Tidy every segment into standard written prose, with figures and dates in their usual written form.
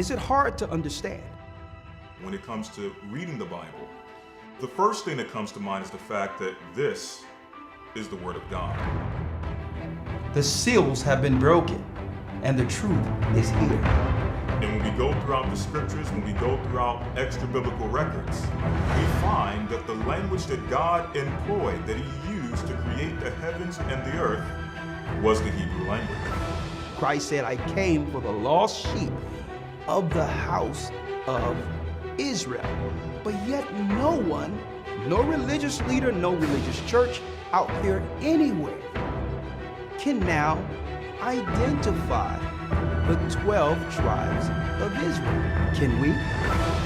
Is it hard to understand? When it comes to reading the Bible, the first thing that comes to mind is the fact that this is the Word of God. The seals have been broken, and the truth is here. And when we go throughout the scriptures, when we go throughout extra biblical records, we find that the language that God employed, that He used to create the heavens and the earth, was the Hebrew language. Christ said, I came for the lost sheep of the house of Israel. But yet no one, no religious leader, no religious church out there anywhere can now identify the 12 tribes of Israel. Can we?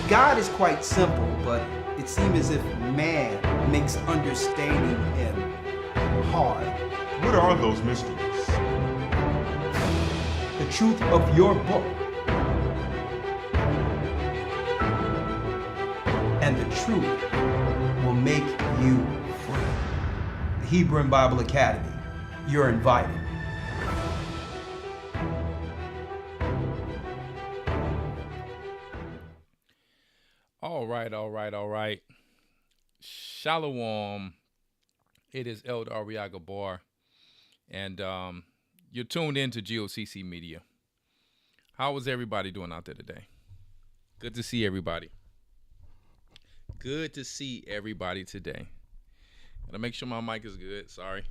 God is quite simple, but it seems as if man makes understanding Him hard. What are those mysteries? The truth of your book and the truth will make you free. The Hebrew and Bible Academy, you're invited. All right. Shalom. It is Elder Ariaga Bar, and you're tuned in to GOCC Media. How is everybody doing out there today? Good to see everybody. Good to see everybody today. Gotta make sure my mic is good. Sorry.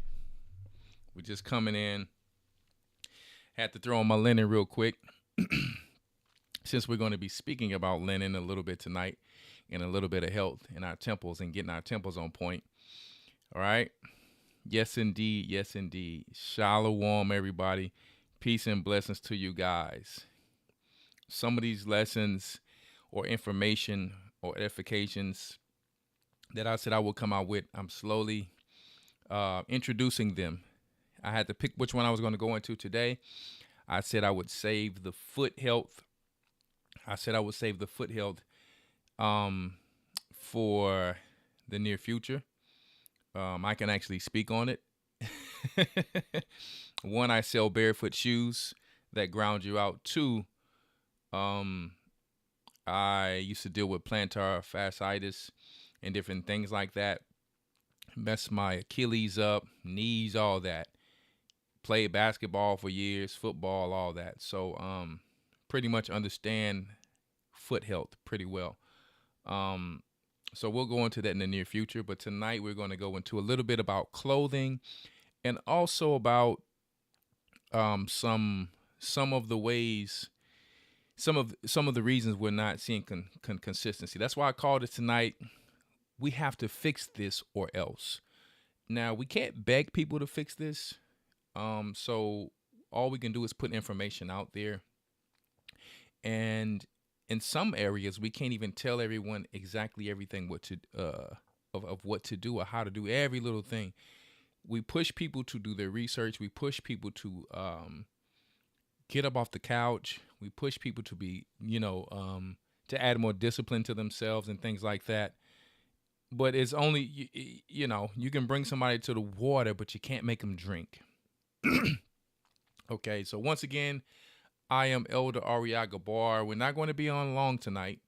We're just coming in. Had to throw on my linen real quick. Since we're going to be speaking about linen a little bit tonight and a little bit of health in our temples and getting our temples on point. All right. Yes, indeed. Yes, indeed. Shalom, everybody. Peace and blessings to you guys. Some of these lessons or information or edifications that I said I will come out with, I'm slowly introducing them. I had to pick which one I was going to go into today. I said I would save the foot health. For the near future. I can actually speak on it. One, I sell barefoot shoes that ground you out. Two, I used to deal with plantar fasciitis and different things like that. Messed my Achilles up, knees, all that. Played basketball for years, football, all that. So pretty much understand foot health pretty well. So we'll go into that in the near future. But tonight we're going to go into a little bit about clothing and also about some of the ways, some of the reasons we're not seeing consistency. That's why I called it tonight. We have to fix this or else. Now, we can't beg people to fix this. So all we can do is put information out there. And in some areas, we can't even tell everyone exactly everything what to of what to do or how to do every little thing. We push people to do their research. We push people to get up off the couch. We push people to be, to add more discipline to themselves and things like that. But it's only, you can bring somebody to the water, but you can't make them drink. Okay, so once again, I am Elder Ariaga Bar. We're not going to be on long tonight.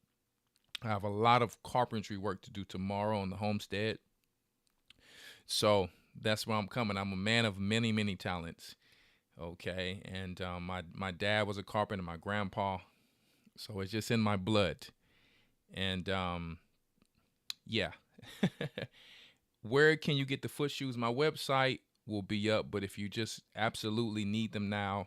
I have a lot of carpentry work to do tomorrow on the homestead. So that's where I'm coming. I'm a man of many, many talents. Okay, and my dad was a carpenter, my grandpa. So it's just in my blood. And yeah. Where can you get the foot shoes? My website will be up, but if you just absolutely need them now,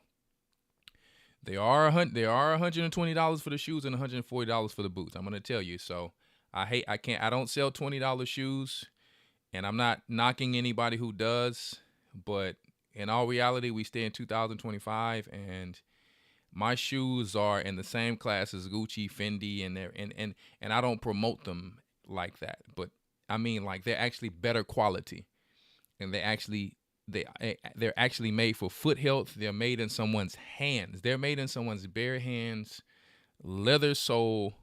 they are $120 for the shoes and $140 for the boots. I'm gonna tell you. So I don't sell $20 shoes, and I'm not knocking anybody who does, but in all reality, we stay in 2025, and my shoes are in the same class as Gocc, Fendi, and I don't promote them like that, but I mean, like, they're actually better quality, and they're actually made for foot health. They're made in someone's hands. They're made in someone's bare hands, leather sole,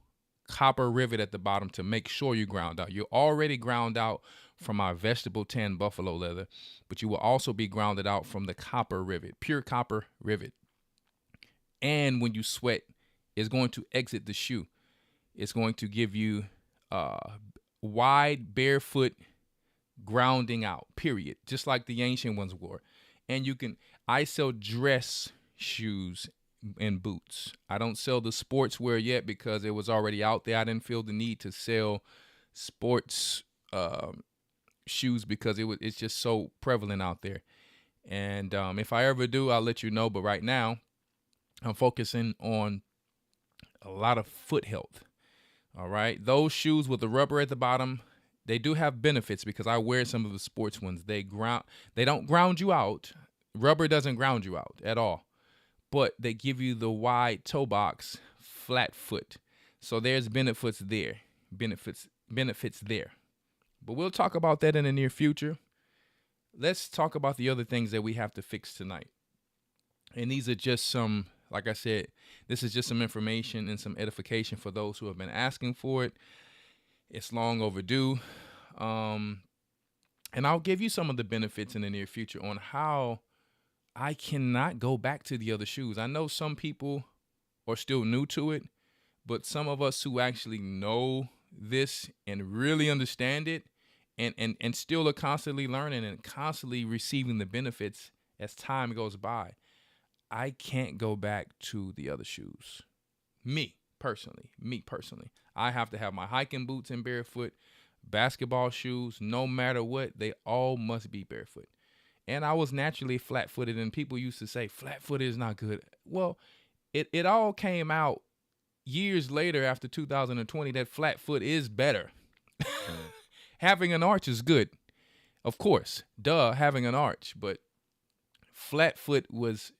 copper rivet at the bottom to make sure you ground out. You're already ground out from our vegetable tan buffalo leather, but you will also be grounded out from the copper rivet, pure copper rivet. And when you sweat, is going to exit the shoe. It's going to give you wide barefoot grounding out, period, just like the ancient ones wore. And I sell dress shoes and boots. I don't sell the sportswear yet because it was already out there. I didn't feel the need to sell sports shoes because it's just so prevalent out there. And if I ever do, I'll let you know. But right now, I'm focusing on a lot of foot health. All right. Those shoes with the rubber at the bottom, they do have benefits because I wear some of the sports ones. They don't ground you out. Rubber doesn't ground you out at all. But they give you the wide toe box, flat foot. So there's benefits there. Benefits there. But we'll talk about that in the near future. Let's talk about the other things that we have to fix tonight. And these are just some, like I said, this is just some information and some edification for those who have been asking for it. It's long overdue. And I'll give you some of the benefits in the near future on how I cannot go back to the other shoes. I know some people are still new to it, but some of us who actually know this and really understand it and still are constantly learning and constantly receiving the benefits as time goes by, I can't go back to the other shoes. Me personally. I have to have my hiking boots and barefoot, basketball shoes, no matter what, they all must be barefoot. And I was naturally flat-footed, and people used to say flat-footed is not good. Well, it all came out years later after 2020 that flat foot is better. Having an arch is good. Of course, having an arch, but flat foot was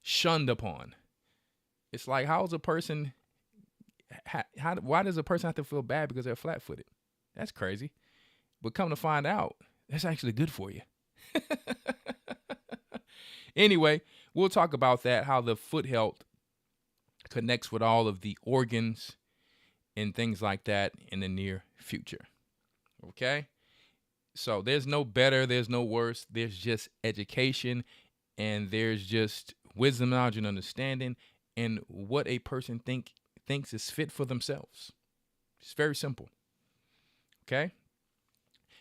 shunned upon. It's like, why does a person have to feel bad because they're flat-footed? That's crazy. But come to find out, that's actually good for you. Anyway, we'll talk about that, how the foot health connects with all of the organs and things like that in the near future. Okay? So there's no better, there's no worse. There's just education, and there's just wisdom, knowledge, and understanding, and what a person thinks is fit for themselves. It's very simple. Okay?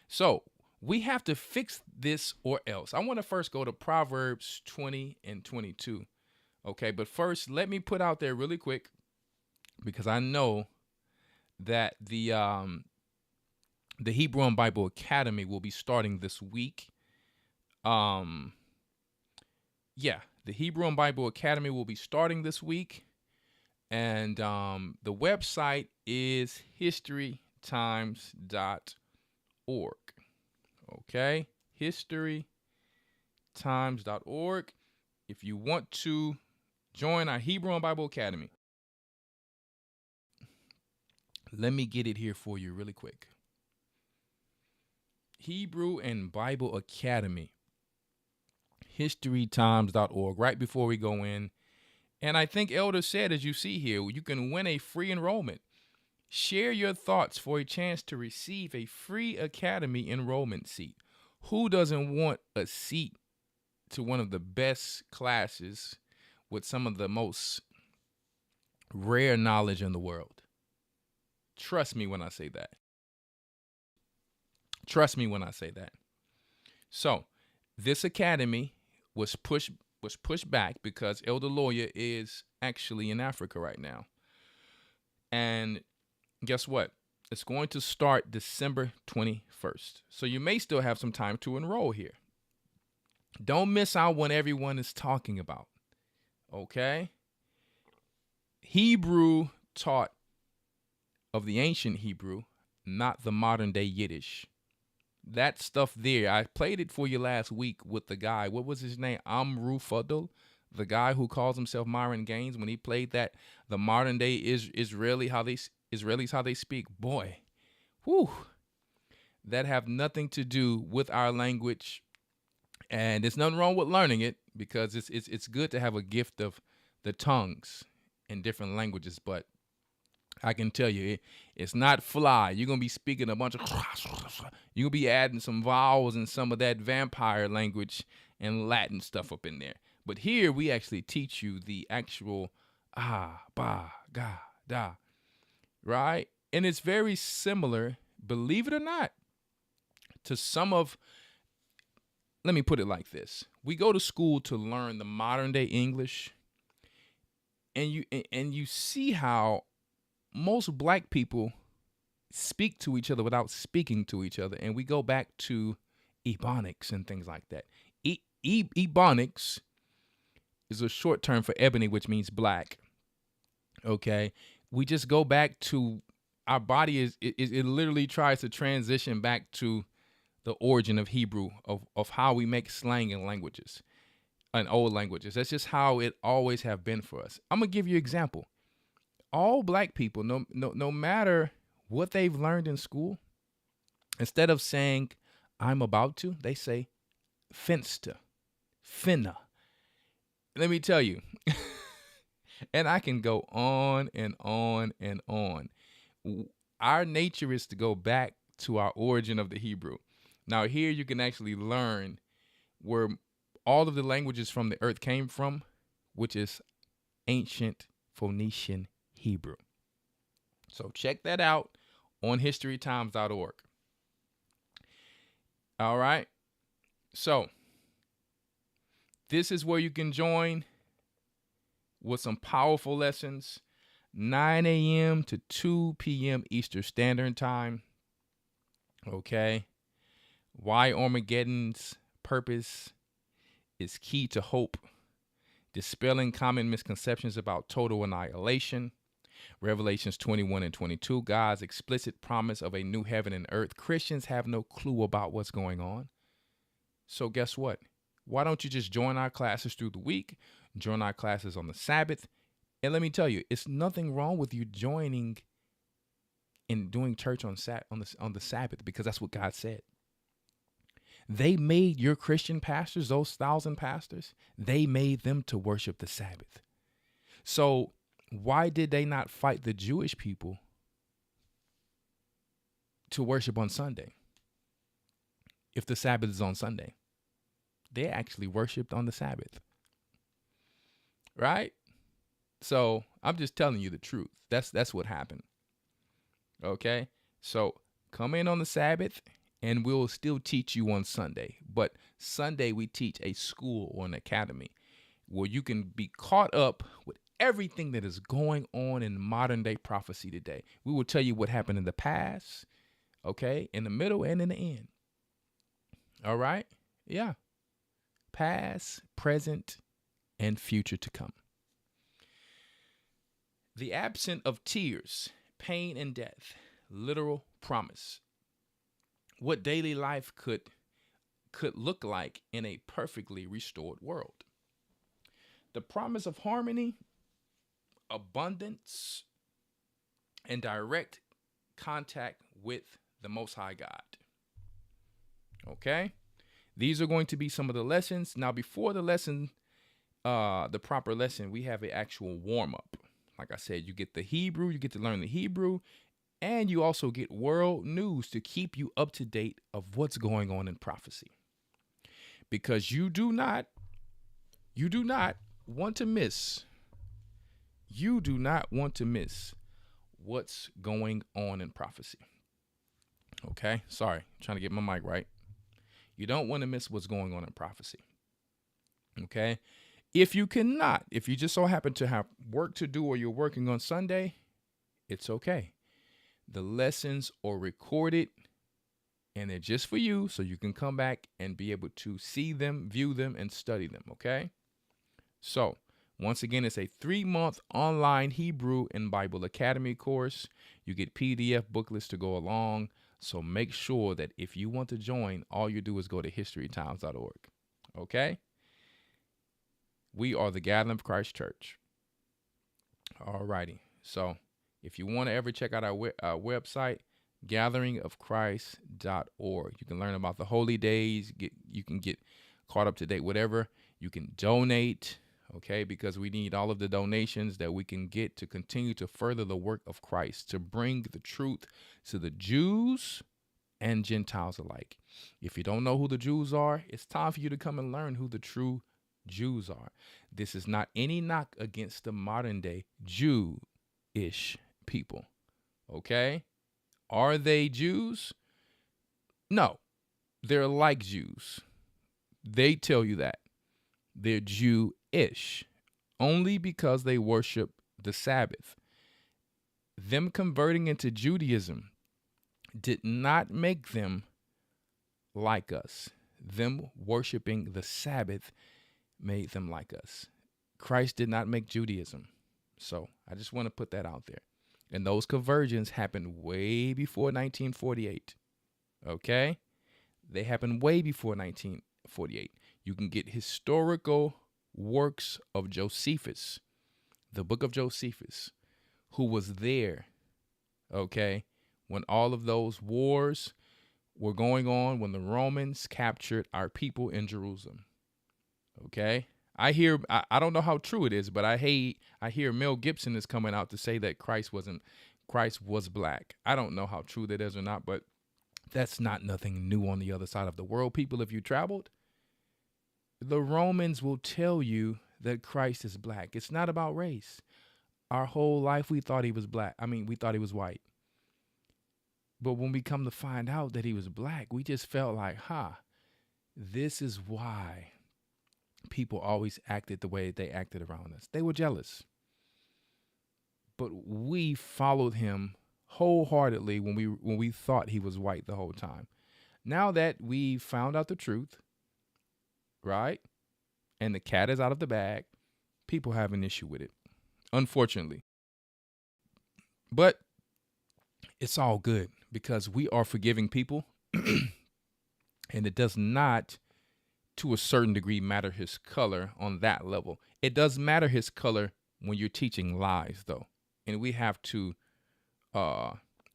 So we have to fix this or else. I want to first go to Proverbs 20 and 22. Okay, but first, let me put out there really quick, because I know that the Hebrew and Bible Academy will be starting this week. The Hebrew and Bible Academy will be starting this week. And the website is historytimes.org. Okay, historytimes.org. If you want to join our Hebrew and Bible Academy, let me get it here for you really quick. Hebrew and Bible Academy, historytimes.org, right before we go in. And I think Elder said, as you see here, you can win a free enrollment. Share your thoughts for a chance to receive a free Academy enrollment seat. Who doesn't want a seat to one of the best classes with some of the most rare knowledge in the world? Trust me when I say that. Trust me when I say that. So, this academy was pushed back because Elder Lawyer is actually in Africa right now. And guess what? It's going to start December 21st. So you may still have some time to enroll here. Don't miss out when everyone is talking about. Okay? Hebrew taught of the ancient Hebrew, not the modern day Yiddish. That stuff there, I played it for you last week with the guy. What was his name? Amru Fadl, the guy who calls himself Myron Gaines, when he played that, the modern day Israelis how they speak. Boy, whew, that have nothing to do with our language. And there's nothing wrong with learning it, because it's good to have a gift of the tongues in different languages. But I can tell you, it's not fly. You're going to be speaking a bunch of... You're going to be adding some vowels and some of that vampire language and Latin stuff up in there. But here we actually teach you the actual ah, ba, ga, da, right? And it's very similar, believe it or not, to some of, let me put it like this. We go to school to learn the modern day English, and you see how most black people speak to each other without speaking to each other. And we go back to ebonics and things like that. Ebonics is a short term for ebony, which means black. Okay. We just go back to our body it literally tries to transition back to the origin of Hebrew, of how we make slang in languages and old languages. That's just how it always have been for us. I'm gonna give you an example. All black people, no matter what they've learned in school, instead of saying I'm about to, they say finsta, finna. Let me tell you, and I can go on and on and on. Our nature is to go back to our origin of the Hebrew. Now, here you can actually learn where all of the languages from the earth came from, which is ancient Phoenician Hebrew. So check that out on historytimes.org. All right. So this is where you can join with some powerful lessons, 9 a.m. to 2 p.m. Eastern Standard Time. Okay. Why Armageddon's purpose is key to hope. Dispelling common misconceptions about total annihilation. Revelations 21 and 22, God's explicit promise of a new heaven and earth. Christians have no clue about what's going on. So guess what? Why don't you just join our classes through the week? Join our classes on the Sabbath. And let me tell you, it's nothing wrong with you joining and doing church on the Sabbath, because that's what God said. They made your Christian pastors, those 1,000 pastors, they made them to worship the Sabbath. So why did they not fight the Jewish people to worship on Sunday? If the Sabbath is on Sunday, they actually worshiped on the Sabbath. Right? So I'm just telling you the truth. That's what happened. Okay? So come in on the Sabbath and we'll still teach you on Sunday. But Sunday we teach a school or an academy where you can be caught up with everything that is going on in modern day prophecy today. We will tell you what happened in the past, okay, in the middle, and in the end. All right? Yeah. Past, present, and future to come. The absence of tears, pain, and death. Literal promise. What daily life could look like in a perfectly restored world. The promise of harmony, abundance, and direct contact with the Most High God. Okay? These are going to be some of the lessons. Now, before the lesson, the proper lesson, we have an actual warm-up. Like I said, you get the Hebrew, you get to learn the Hebrew, and you also get world news to keep you up to date of what's going on in prophecy. Because you do not want to miss what's going on in prophecy. Okay? Sorry, I'm trying to get my mic right. You don't want to miss what's going on in prophecy. Okay? If you just so happen to have work to do or you're working on Sunday, it's okay. The lessons are recorded and they're just for you, so you can come back and be able to see them, view them, and study them, okay? So, once again, it's a 3-month online Hebrew and Bible Academy course. You get PDF booklets to go along, so make sure that if you want to join, all you do is go to historytimes.org, okay? We are the Gathering of Christ Church. All righty, so if you want to ever check out our website, gatheringofchrist.org. You can learn about the holy days. You can get caught up to date, whatever. You can donate, okay, because we need all of the donations that we can get to continue to further the work of Christ, to bring the truth to the Jews and Gentiles alike. If you don't know who the Jews are, it's time for you to come and learn who the true Jews are. This is not any knock against the modern day Jew-ish people. Okay? Are they Jews? No. They're like Jews. They tell you that. They're Jew-ish only because they worship the Sabbath. Them converting into Judaism did not make them like us. Them worshiping the Sabbath made them like us. Christ did not make Judaism. So I just want to put that out there. And those conversions happened way before 1948. Okay? They happened way before 1948. You can get historical works of Josephus, the book of Josephus, who was there, okay, when all of those wars were going on, when the Romans captured our people in Jerusalem. Okay? I don't know how true it is, but I hear Mel Gibson is coming out to say that Christ was black. I don't know how true that is or not, but that's not nothing new on the other side of the world. People, if you traveled, the Romans will tell you that Christ is black. It's not about race. Our whole life we thought he was black. We thought he was white. But when we come to find out that he was black, we just felt like, this is why people always acted the way they acted around us. They were jealous. But we followed him wholeheartedly when we thought he was white the whole time. Now that we found out the truth, right? And the cat is out of the bag, people have an issue with it, unfortunately. But it's all good because we are forgiving people. And it does not, to a certain degree, matter his color on that level. It does matter his color when you're teaching lies, though. And we have to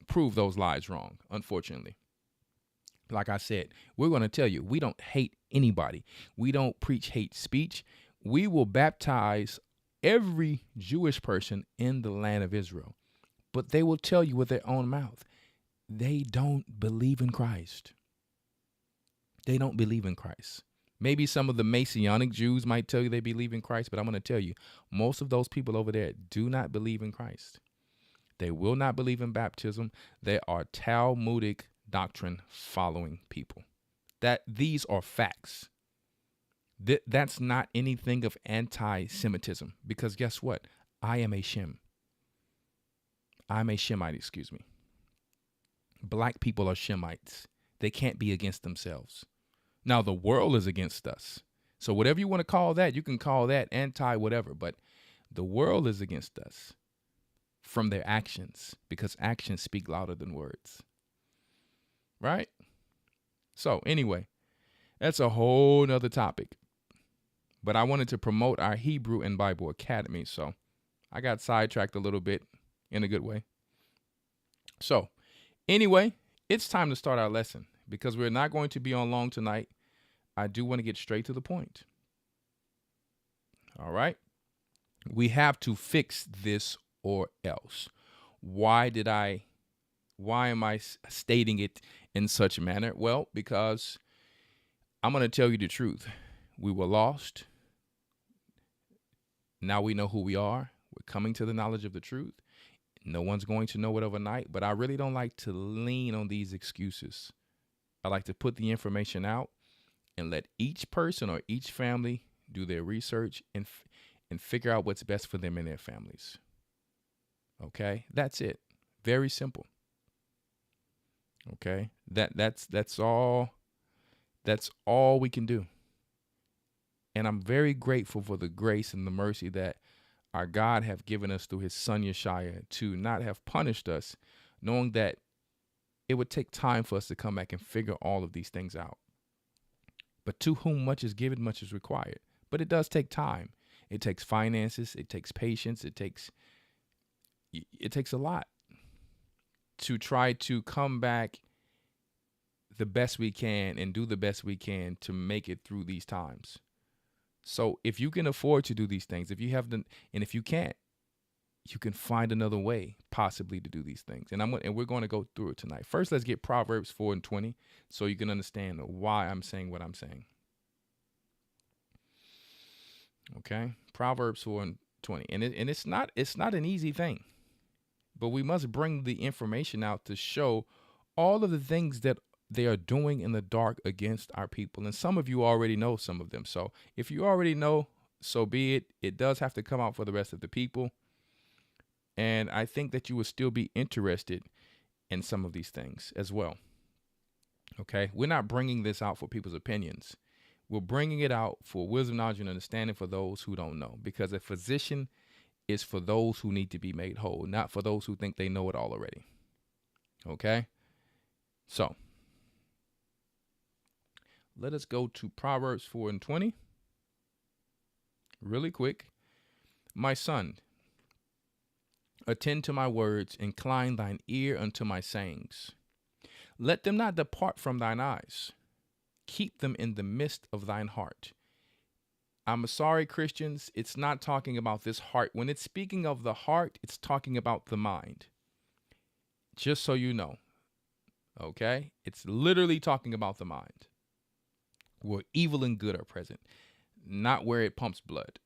prove those lies wrong, unfortunately. Like I said, we're going to tell you, we don't hate anybody. We don't preach hate speech. We will baptize every Jewish person in the land of Israel. But they will tell you with their own mouth, they don't believe in Christ. They don't believe in Christ. Maybe some of the Messianic Jews might tell you they believe in Christ, but I'm going to tell you, most of those people over there do not believe in Christ. They will not believe in baptism. They are Talmudic doctrine following people. These are facts. That's not anything of anti-Semitism, because guess what? I am a Shem. I'm a Shemite, excuse me. Black people are Shemites. They can't be against themselves. Now, the world is against us. So whatever you want to call that, you can call that anti-whatever. But the world is against us from their actions, because actions speak louder than words. Right? So anyway, that's a whole nother topic. But I wanted to promote our Hebrew and Bible Academy. So I got sidetracked a little bit in a good way. So anyway, it's time to start our lesson because we're not going to be on long tonight. I do want to get straight to the point. All right. We have to fix this or else. Why am I stating it in such a manner? Well, because I'm going to tell you the truth. We were lost. Now we know who we are. We're coming to the knowledge of the truth. No one's going to know it overnight, but I really don't like to lean on these excuses. I like to put the information out and let each person or each family do their research and figure out what's best for them and their families. Okay? That's it. Very simple. Okay? That's all we can do. And I'm very grateful for the grace and the mercy that our God have given us through his son Yeshua to not have punished us, knowing that it would take time for us to come back and figure all of these things out. But to whom much is given, much is required. But it does take time. It takes finances. It takes patience. It takes a lot to try to come back the best we can and do the best we can to make it through these times. So if you can afford to do these things, and if you can't, you can find another way possibly to do these things. And we're going to go through it tonight. First, let's get Proverbs 4:20 so you can understand why I'm saying what I'm saying. Okay, Proverbs 4:20, and it's not an easy thing, but we must bring the information out to show all of the things that they are doing in the dark against our people. And some of you already know some of them. So if you already know, so be it. It does have to come out for the rest of the people. And I think that you will still be interested in some of these things as well. Okay, we're not bringing this out for people's opinions. We're bringing it out for wisdom, knowledge, and understanding for those who don't know. Because a physician is for those who need to be made whole, not for those who think they know it all already. Okay, so let us go to Proverbs 4:20 really quick. My son, attend to my words, incline thine ear unto my sayings. Let them not depart from thine eyes. Keep them in the midst of thine heart. I'm sorry, Christians, it's not talking about this heart. When it's speaking of the heart, it's talking about the mind. Just so you know. Okay? It's literally talking about the mind, where evil and good are present, not where it pumps blood.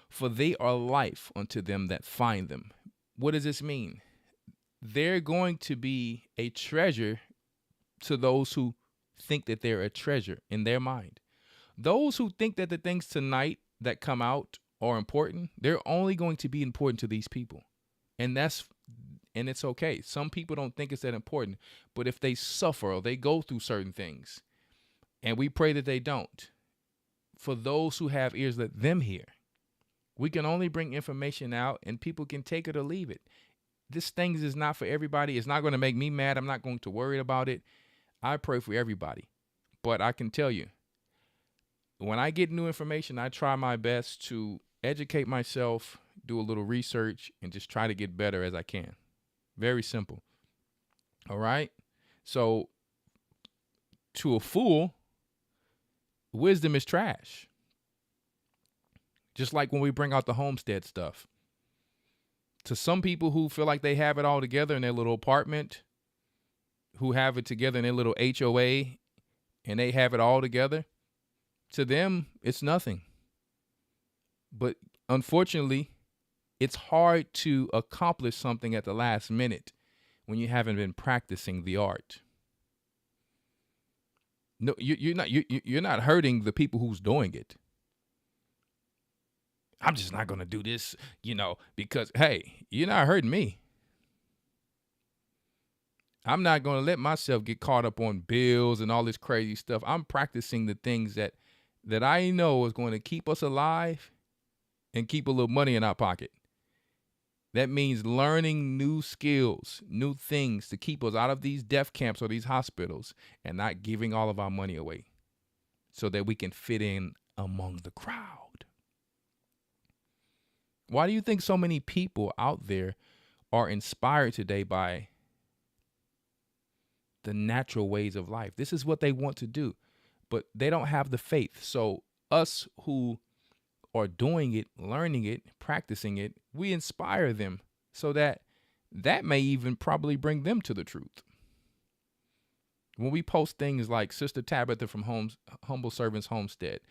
For they are life unto them that find them. What does this mean? They're going to be a treasure to those who think that they're a treasure in their mind. Those who think that the things tonight that come out are important, they're only going to be important to these people. And it's okay. Some people don't think it's that important, but if they suffer or they go through certain things, and we pray that they don't, for those who have ears, let them hear. We can only bring information out and people can take it or leave it. This thing is not for everybody. It's not going to make me mad. I'm not going to worry about it. I pray for everybody. But I can tell you, when I get new information, I try my best to educate myself, do a little research, and just try to get better as I can. Very simple. All right? So, to a fool, wisdom is trash. Just like when we bring out the homestead stuff. To some people who feel like they have it all together in their little apartment, who have it together in their little HOA, and they have it all together, to them, it's nothing. But unfortunately, it's hard to accomplish something at the last minute when you haven't been practicing the art. No, you're not hurting the people who's doing it. I'm just not going to do this, because, hey, you're not hurting me. I'm not going to let myself get caught up on bills and all this crazy stuff. I'm practicing the things that I know is going to keep us alive and keep a little money in our pocket. That means learning new skills, new things to keep us out of these death camps or these hospitals and not giving all of our money away so that we can fit in among the crowd. Why do you think so many people out there are inspired today by the natural ways of life? This is what they want to do, but they don't have the faith. So us who are doing it, learning it, practicing it, we inspire them so that may even probably bring them to the truth. When we post things like Sister Tabitha from Humble Servants Homestead,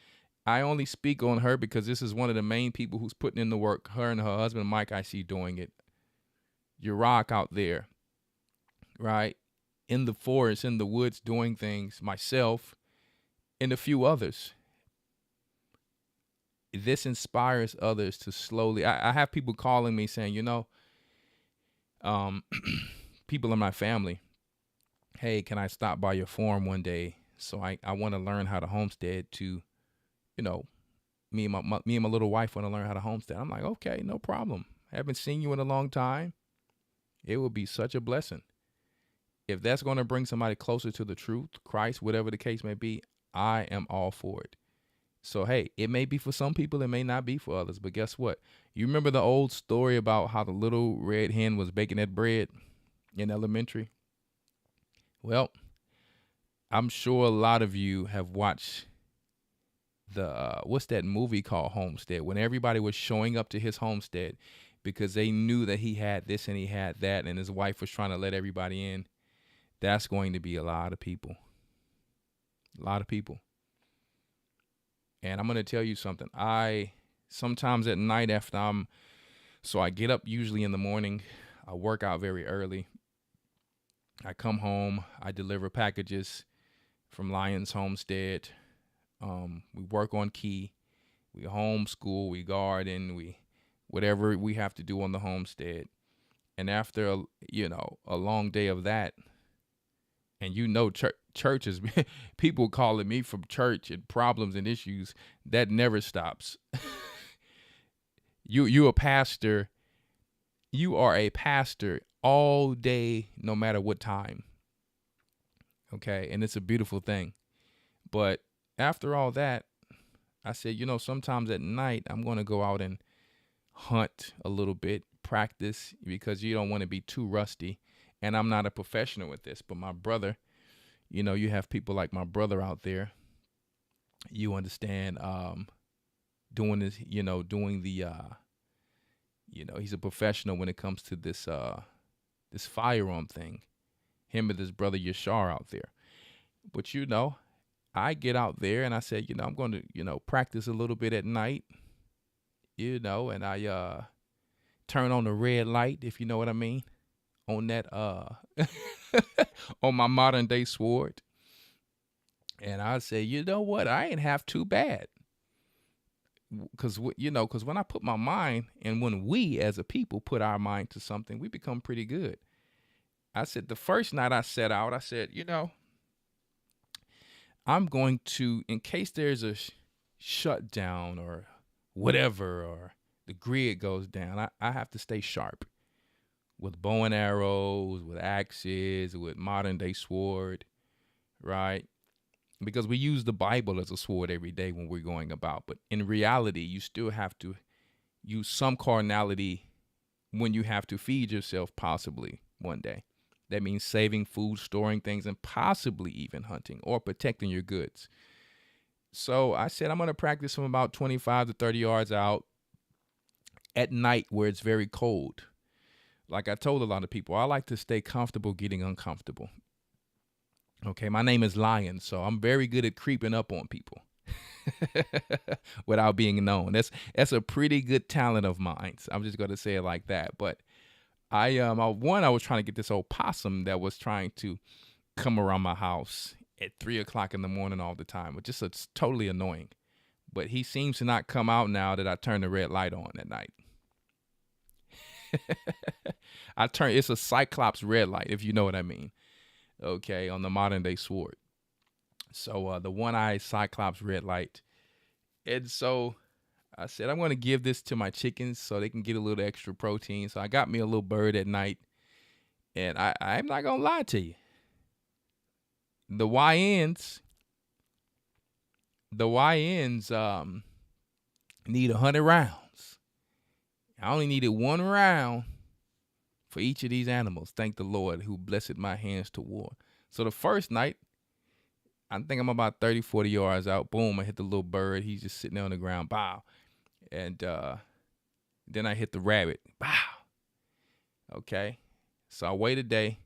I only speak on her because this is one of the main people who's putting in the work. Her and her husband, Mike, I see doing it. Your rock out there, right? In the forest, in the woods, doing things. Myself and a few others. This inspires others to slowly. I have people calling me saying, people in my family, hey, can I stop by your farm one day? So I want to learn how to homestead to, me and my little wife want to learn how to homestead. I'm like, okay, no problem. Haven't seen you in a long time. It would be such a blessing. If that's going to bring somebody closer to the truth, Christ, whatever the case may be, I am all for it. So, hey, it may be for some people, it may not be for others. But guess what? You remember the old story about how the little red hen was baking that bread in elementary? Well, I'm sure a lot of you have watched what's that movie called Homestead, when everybody was showing up to his homestead because they knew that he had this and he had that, and his wife was trying to let everybody in. That's going to be a lot of people. A lot of people. And I'm going to tell you something. I sometimes at night so I get up usually in the morning. I work out very early. I come home. I deliver packages from Lions Homestead. We work on Key. We homeschool. We garden. Whatever we have to do on the homestead. And after a long day of that, and churches, people calling me from church and problems and issues, that never stops. You a pastor. You are a pastor all day, no matter what time. Okay, and it's a beautiful thing. But after all that, I said, sometimes at night I'm going to go out and hunt a little bit, practice, because you don't want to be too rusty. And I'm not a professional with this, but my brother, you have people like my brother out there. You understand, doing this, doing the, he's a professional when it comes to this firearm thing. Him and his brother Yashar out there. But I get out there and I said, I'm going to, practice a little bit at night, and I turn on the red light, if you know what I mean, on that on my modern day sword. And I say, you know what? I ain't half too bad. Because when I put my mind, and when we as a people put our mind to something, we become pretty good. I said, the first night I set out, I said, I'm going to, in case there's a shutdown or whatever, or the grid goes down, I have to stay sharp with bow and arrows, with axes, with modern day sword, right? Because we use the Bible as a sword every day when we're going about. But in reality, you still have to use some carnality when you have to feed yourself, possibly one day. That means saving food, storing things, and possibly even hunting or protecting your goods. So I said, I'm going to practice from about 25 to 30 yards out at night where it's very cold. Like I told a lot of people, I like to stay comfortable getting uncomfortable. Okay, my name is Lion, so I'm very good at creeping up on people without being known. That's a pretty good talent of mine. So I'm just going to say it like that. But I was trying to get this old possum that was trying to come around my house at 3:00 in the morning all the time, which is totally annoying. But he seems to not come out now that I turn the red light on at night. It's a Cyclops red light, if you know what I mean. Okay, on the modern day sword. So the one-eyed Cyclops red light. And so I said, I'm going to give this to my chickens so they can get a little extra protein. So I got me a little bird at night. And I'm not going to lie to you. The YNs need 100 rounds. I only needed 1 round for each of these animals. Thank the Lord who blessed my hands to war. So the first night, I think I'm about 30, 40 yards out. Boom, I hit the little bird. He's just sitting there on the ground. Bow. And then I hit the rabbit. Bow. Okay. So I wait a day.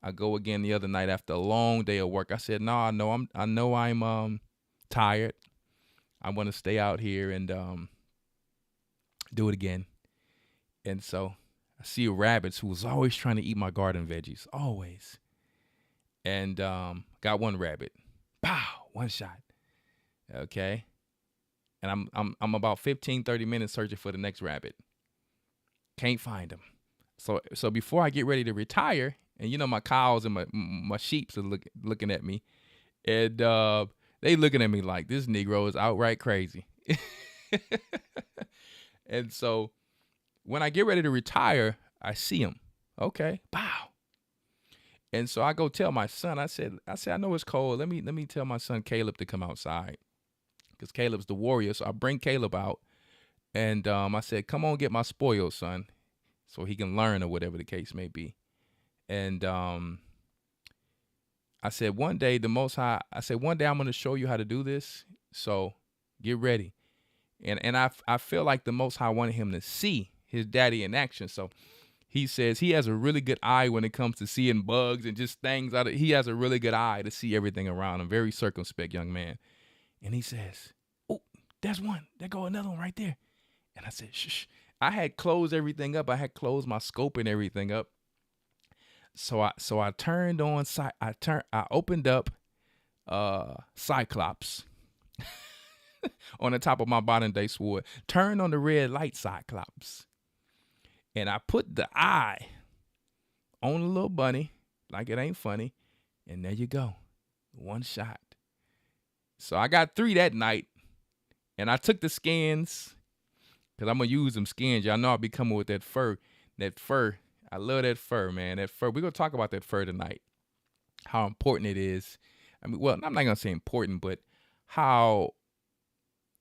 I go again the other night after a long day of work. I said, no, I know I'm tired. I want to stay out here and do it again. And so I see a rabbit who was always trying to eat my garden veggies, always. And got one rabbit. Pow! One shot. Okay. And I'm about 15, 30 minutes searching for the next rabbit. Can't find him. So before I get ready to retire, and my cows and my sheeps are looking at me, and they looking at me like this Negro is outright crazy. And so when I get ready to retire, I see him. Okay, pow. And so I go tell my son. I said, I know it's cold. Let me tell my son Caleb to come outside, because Caleb's the warrior. So I bring Caleb out, and I said, come on, get my spoils, son, so he can learn or whatever the case may be. And I said, one day I'm going to show you how to do this. So get ready. And I feel like the Most High wanted him to see his daddy in action. So he says he has a really good eye when it comes to seeing bugs and just things he has a really good eye to see everything around him. Very circumspect young man. And he says, oh, there's one. There go another one right there. And I said, shh. I had closed everything up. I had closed my scope and everything up. So I turned on I opened up Cyclops on the top of my modern day sword. Turned on the red light Cyclops. And I put the eye on the little bunny like it ain't funny. And there you go. One shot. So I got 3 that night. And I took the skins, because I'm going to use them skins. Y'all know I'll be coming with that fur. That fur. I love that fur, man. That fur. We're going to talk about that fur tonight. How important it is. I mean, well, I'm not going to say important, but how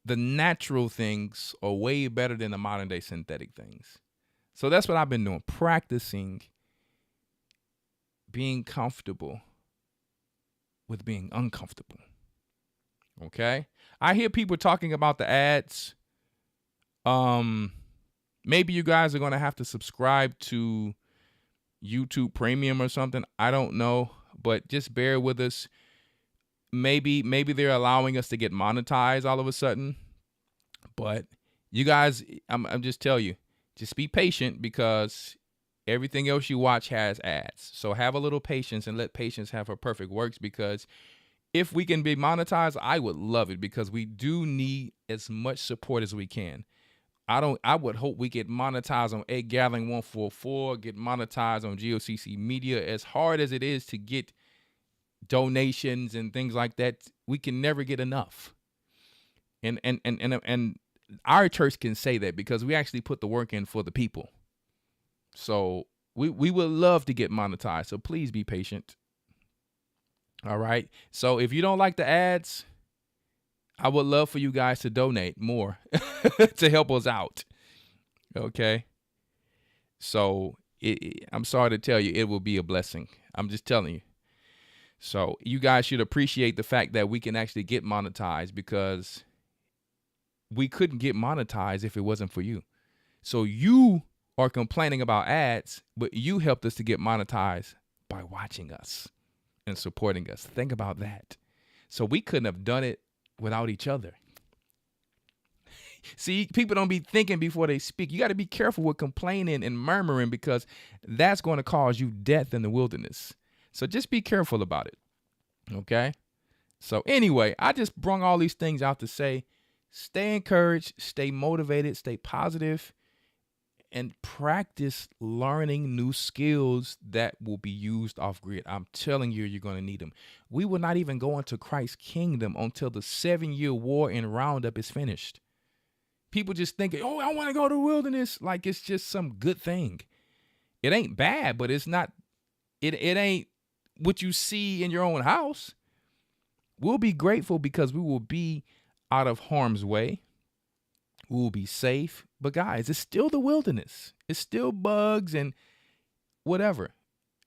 the natural things are way better than the modern day synthetic things. So that's what I've been doing. Practicing being comfortable with being uncomfortable. Okay? I hear people talking about the ads. Maybe you guys are going to have to subscribe to YouTube Premium or something. I don't know, but just bear with us. Maybe they're allowing us to get monetized all of a sudden. But you guys, I'm just tell you, just be patient, because everything else you watch has ads. So have a little patience and let patience have her perfect works, because if we can be monetized, I would love it, because we do need as much support as we can. I would hope we get monetized on Egg Gathering 144, get monetized on GOCC Media. As hard as it is to get donations and things like that, we can never get enough. And our church can say that, because we actually put the work in for the people. So we would love to get monetized. So please be patient. All right. So if you don't like the ads, I would love for you guys to donate more to help us out. Okay. So I'm sorry to tell you, it will be a blessing. I'm just telling you. So you guys should appreciate the fact that we can actually get monetized, because we couldn't get monetized if it wasn't for you. So you are complaining about ads, but you helped us to get monetized by watching us and supporting us. Think about that. So we couldn't have done it without each other. See, people don't be thinking before they speak. You got to be careful with complaining and murmuring, because that's going to cause you death in the wilderness. So just be careful about it. Okay? So anyway, I just brung all these things out to say, stay encouraged, stay motivated, stay positive, and practice learning new skills that will be used off grid. I'm telling you, you're going to need them. We will not even go into Christ's kingdom until the 7-year war and roundup is finished. People just think, oh, I want to go to the wilderness, like it's just some good thing. It ain't bad, but it's not, it ain't what you see in your own house. We'll be grateful because we will be out of harm's way. We will be safe. But guys, it's still the wilderness. It's still bugs and whatever.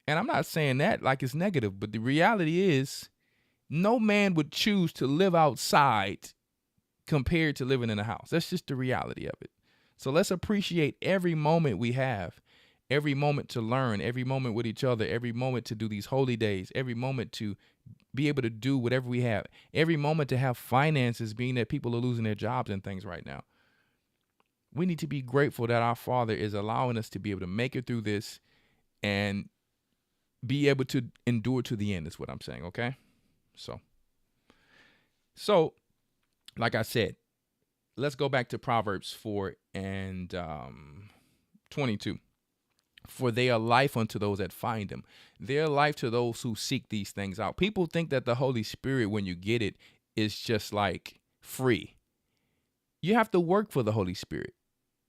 And I'm not saying that like it's negative, but the reality is no man would choose to live outside compared to living in a house. That's just the reality of it. So let's appreciate every moment we have, every moment to learn, every moment with each other, every moment to do these holy days, every moment to be able to do whatever we have, every moment to have finances, being that people are losing their jobs and things right now. We need to be grateful that our Father is allowing us to be able to make it through this and be able to endure to the end is what I'm saying, okay? So like I said, let's go back to Proverbs 4 and 22. For they are life unto those that find them. They are life to those who seek these things out. People think that the Holy Spirit, when you get it, is just like free. You have to work for the Holy Spirit.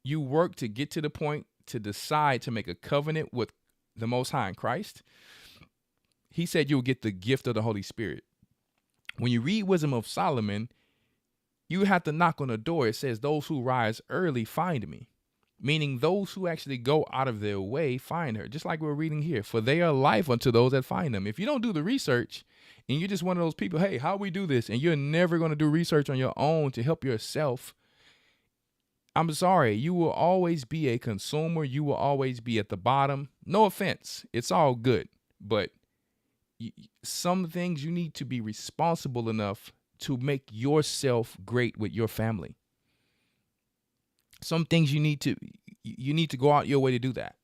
You work to get to the point to decide to make a covenant with the Most High in Christ. He said you'll get the gift of the Holy Spirit. When you read Wisdom of Solomon, you have to knock on the door. It says, those who rise early find me. Meaning those who actually go out of their way find her. Just like we're reading here. For they are life unto those that find them. If you don't do the research and you're just one of those people, hey, how we do this? And you're never going to do research on your own to help yourself. I'm sorry. You will always be a consumer. You will always be at the bottom. No offense. It's all good. But some things you need to be responsible enough to make yourself great with your family. Some things you need to go out your way to do that.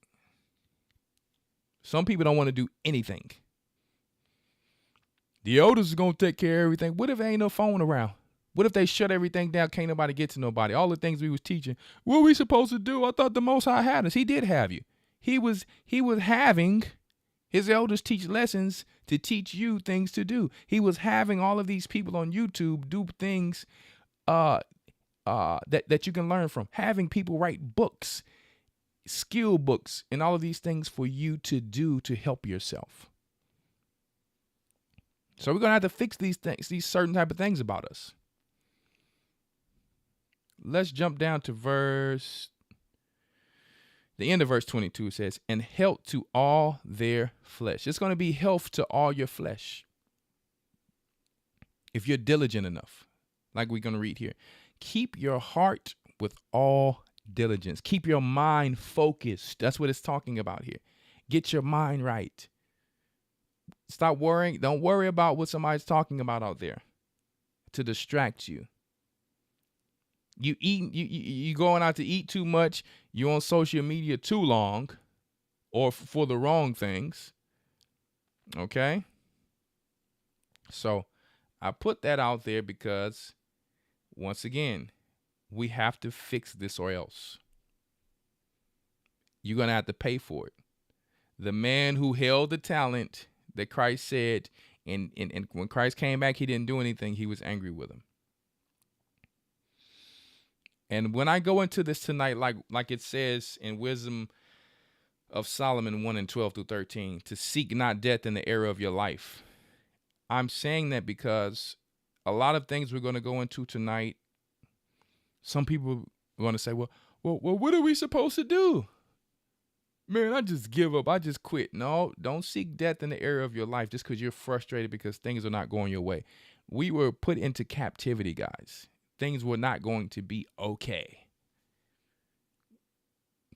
Some people don't want to do anything. The elders is going to take care of everything. What if there ain't no phone around? What if they shut everything down? Can't nobody get to nobody? All the things we was teaching. What we supposed to do? I thought the Most High had us. He did have you. He was having his elders teach lessons to teach you things to do. He was having all of these people on YouTube do things that you can learn from. Having people write books, skill books, and all of these things for you to do to help yourself. So we're going to have to fix these things, these certain type of things about us. Let's jump down to the end of verse 22. It says, and health to all their flesh. It's going to be health to all your flesh. If you're diligent enough, like we're going to read here. Keep your heart with all diligence. Keep your mind focused. That's what it's talking about here. Get your mind right. Stop worrying. Don't worry about what somebody's talking about out there to distract you. You going out to eat too much. You're on social media too long or for the wrong things. Okay? So I put that out there because, once again, we have to fix this or else. You're going to have to pay for it. The man who held the talent that Christ said, and when Christ came back, he didn't do anything. He was angry with him. And when I go into this tonight, like it says in Wisdom of Solomon 1:12-13, to seek not death in the era of your life. I'm saying that because a lot of things we're going to go into tonight, some people are going to say, well, what are we supposed to do? Man, I just give up. I just quit. No, don't seek death in the area of your life just because you're frustrated because things are not going your way. We were put into captivity, guys. Things were not going to be okay.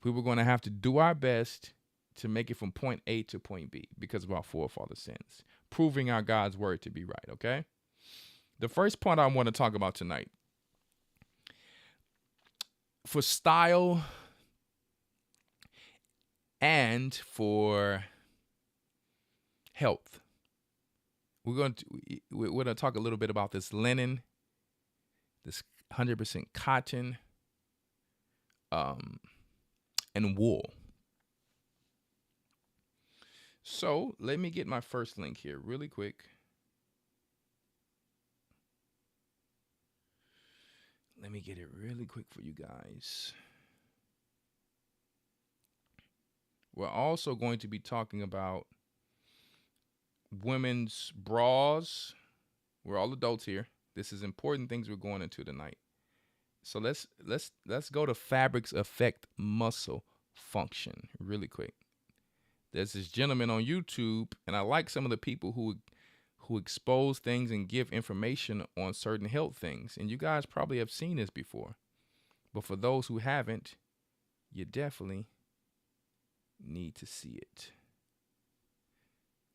We were going to have to do our best to make it from point A to point B because of our forefathers' sins, proving our God's word to be right, okay? The first point I want to talk about tonight, for style and for health, we're going to talk a little bit about this linen, this 100% cotton, and wool. So let me get my first link here really quick. Let me get it really quick for you guys. We're also going to be talking about women's bras. We're all adults here. This is important things we're going into tonight. So let's go to fabrics affect muscle function really quick. There's this gentleman on YouTube, and I like some of the people who expose things and give information on certain health things. And you guys probably have seen this before. But for those who haven't, you definitely need to see it.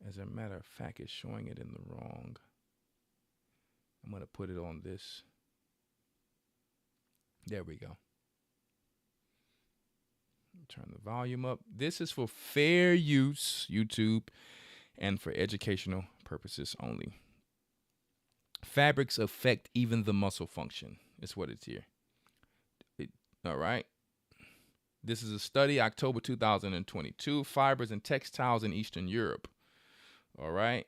As a matter of fact, it's showing it in the wrong. I'm going to put it on this. There we go. Turn the volume up. This is for fair use, YouTube, and for educational purposes only. Fabrics affect even the muscle function. Is what it's here. All right. This is a study, October 2022, fibers and textiles in Eastern Europe. All right.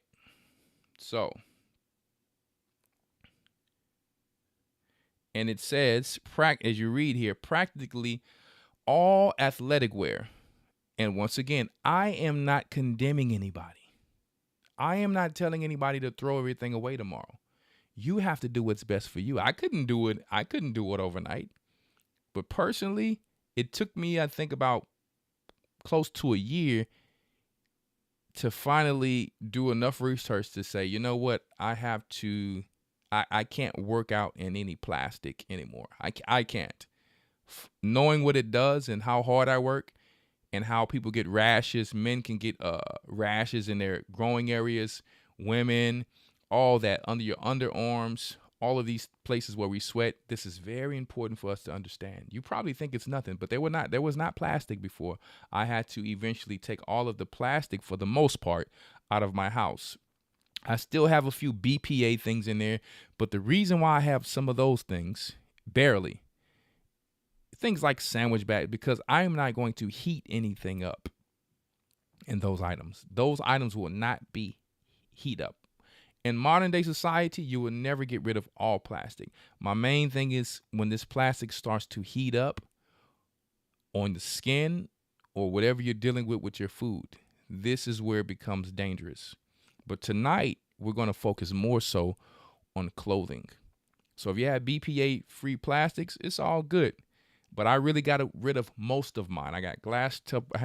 So, and it says, as you read here, practically all athletic wear. And once again, I am not condemning anybody. I am not telling anybody to throw everything away tomorrow. You have to do what's best for you. I couldn't do it overnight. But personally, it took me, I think, about close to a year to finally do enough research to say, you know what, I can't work out in any plastic anymore. I can't. Knowing what it does and how hard I work and how people get rashes, men can get rashes in their growing areas, women, all that under your underarms, all of these places where we sweat. This is very important for us to understand. You probably think it's nothing, but there was not plastic before. I had to eventually take all of the plastic, for the most part, out of my house. I still have a few BPA things in there, but the reason why I have some of those things, barely, things like sandwich bag, because I am not going to heat anything up in those items. Those items will not be heat up. In modern day society, you will never get rid of all plastic. My main thing is when this plastic starts to heat up on the skin or whatever you're dealing with your food, this is where it becomes dangerous. But tonight, we're going to focus more so on clothing. So if you have BPA-free plastics, it's all good. But I really got rid of most of mine. I had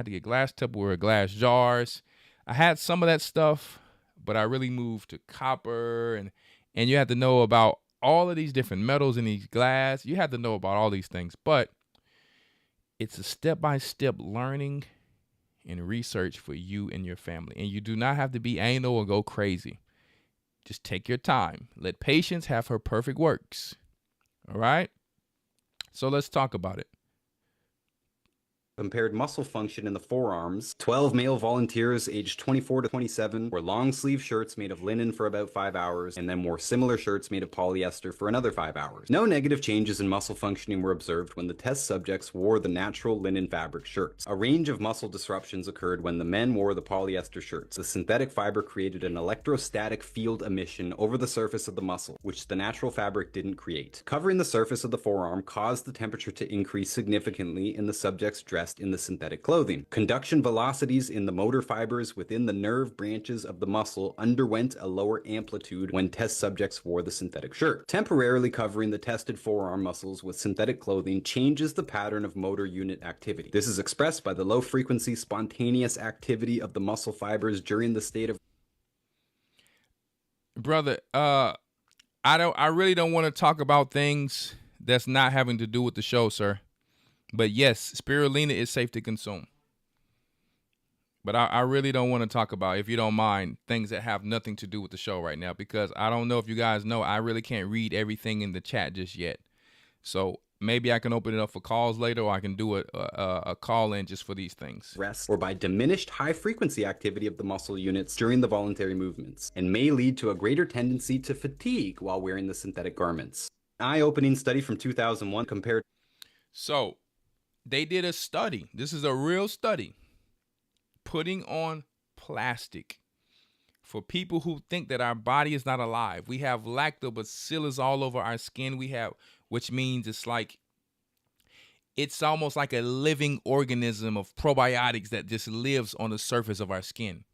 to get glass Tupperware, glass jars. I had some of that stuff, but I really moved to copper. And you have to know about all of these different metals in these glass. You have to know about all these things. But it's a step-by-step learning and research for you and your family. And you do not have to be anal or go crazy. Just take your time. Let patience have her perfect works. All right? So let's talk about it. Compared muscle function in the forearms. 12 male volunteers aged 24 to 27 wore long sleeve shirts made of linen for about 5 hours and then wore similar shirts made of polyester for another 5 hours. No negative changes in muscle functioning were observed when the test subjects wore the natural linen fabric shirts. A range of muscle disruptions occurred when the men wore the polyester shirts. The synthetic fiber created an electrostatic field emission over the surface of the muscle, which the natural fabric didn't create. Covering the surface of the forearm caused the temperature to increase significantly in the subjects dressed in the synthetic clothing. Conduction velocities in the motor fibers within the nerve branches of the muscle underwent a lower amplitude when test subjects wore the synthetic shirt. Temporarily covering the tested forearm muscles with synthetic clothing changes the pattern of motor unit activity. This is expressed by the low frequency spontaneous activity of the muscle fibers during the state of... Brother, I really don't want to talk about things that's not having to do with the show, sir. But yes, spirulina is safe to consume. But I really don't want to talk about, if you don't mind, things that have nothing to do with the show right now, because I don't know if you guys know, I really can't read everything in the chat just yet. So maybe I can open it up for calls later, or I can do a call in just for these things. Rest or by diminished high frequency activity of the muscle units during the voluntary movements, and may lead to a greater tendency to fatigue while wearing the synthetic garments. Eye-opening study from 2001 compared... So they did a study. This is a real study. Putting on plastic for people who think that our body is not alive. We have lactobacillus all over our skin. Which means it's almost like a living organism of probiotics that just lives on the surface of our skin.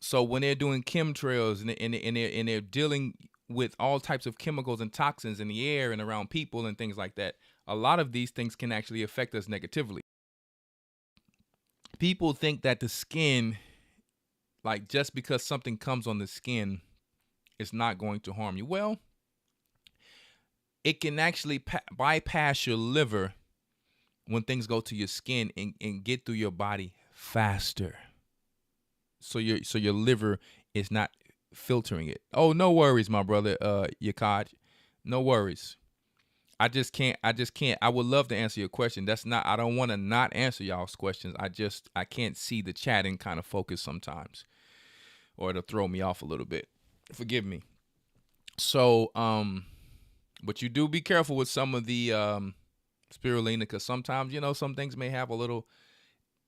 So when they're doing chemtrails and they're dealing with all types of chemicals and toxins in the air and around people and things like that, a lot of these things can actually affect us negatively. People think that the skin, like just because something comes on the skin, it's not going to harm you. Well, it can actually bypass your liver when things go to your skin and get through your body faster. So your liver is not filtering it. Oh, no worries, my brother, Gocc. No worries. I just can't. I would love to answer your question. I don't want to not answer y'all's questions. I can't see the chat and kind of focus sometimes, or it'll throw me off a little bit. Forgive me. So, but you do be careful with some of the spirulina, because sometimes, some things may have a little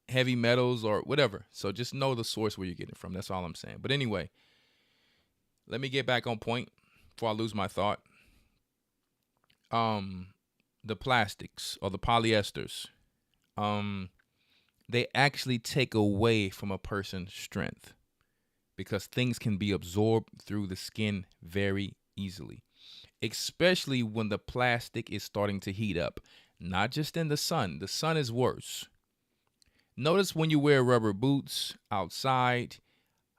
heavy metals or whatever. So just know the source where you're getting it from. That's all I'm saying. But anyway, let me get back on point before I lose my thought. The plastics or the polyesters, they actually take away from a person's strength, because things can be absorbed through the skin very easily, especially when the plastic is starting to heat up. Not just in the sun. The sun is worse. Notice when you wear rubber boots outside,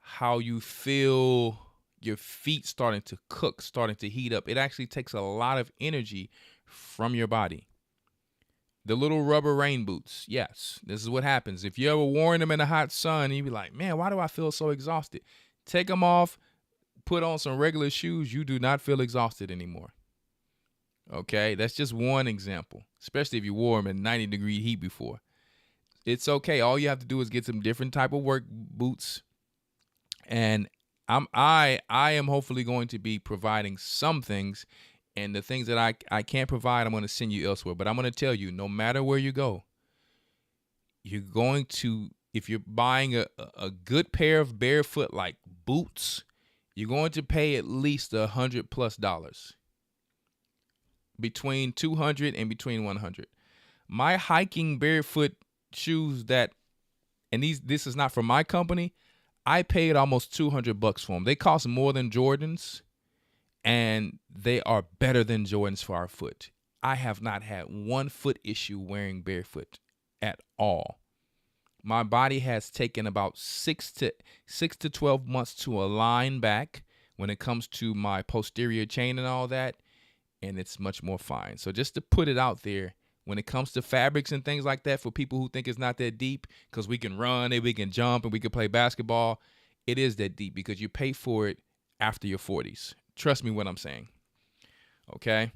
how you feel your feet starting to cook, starting to heat up. It actually takes a lot of energy from your body. The little rubber rain boots, yes, this is what happens. If you ever worn them in the hot sun, and you be like, man, why do I feel so exhausted? Take them off, put on some regular shoes, you do not feel exhausted anymore. Okay, that's just one example, especially if you wore them in 90-degree heat before. It's okay. All you have to do is get some different type of work boots, and I am hopefully going to be providing some things, and the things that I can't provide, I'm going to send you elsewhere. But I'm going to tell you, no matter where you go, you're going to, if you're buying a good pair of barefoot like boots, you're going to pay at least $100+ between 200 and between 100. My hiking barefoot shoes this is not from my company, I paid almost $200 for them. They cost more than Jordans, and they are better than Jordans for our foot. I have not had one foot issue wearing barefoot at all. My body has taken about 6 to 12 months to align back when it comes to my posterior chain and all that, and it's much more fine. So just to put it out there, when it comes to fabrics and things like that, for people who think it's not that deep, because we can run and we can jump and we can play basketball, it is that deep because you pay for it after your 40s. Trust me what I'm saying. Okay?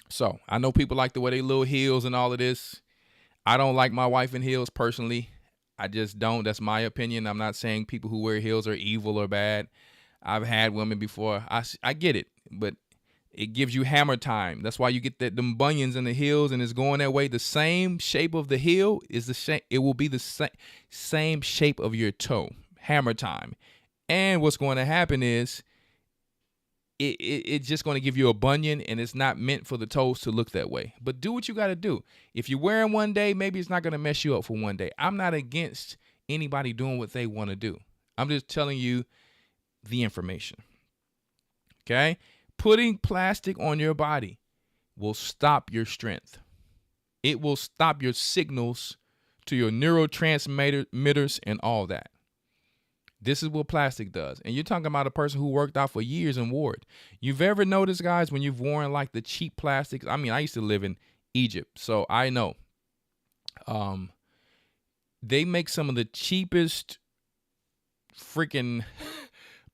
So I know people like to wear their little heels and all of this. I don't like my wife in heels personally. I just don't. That's my opinion. I'm not saying people who wear heels are evil or bad. I've had women before. I get it, but it gives you hammer time. That's why you get them bunions in the heels, and it's going that way. The same shape of the heel is the same. It will be the same shape of your toe. Hammer time. And what's going to happen is it's just going to give you a bunion, and it's not meant for the toes to look that way. But do what you got to do. If you're wearing one day, maybe it's not going to mess you up for one day. I'm not against anybody doing what they want to do. I'm just telling you the information. Okay? Putting plastic on your body will stop your strength. It will stop your signals to your neurotransmitters and all that. This is what plastic does. And you're talking about a person who worked out for years and wore it. You've ever noticed, guys, when you've worn like the cheap plastics? I mean, I used to live in Egypt, so I know. They make some of the cheapest freaking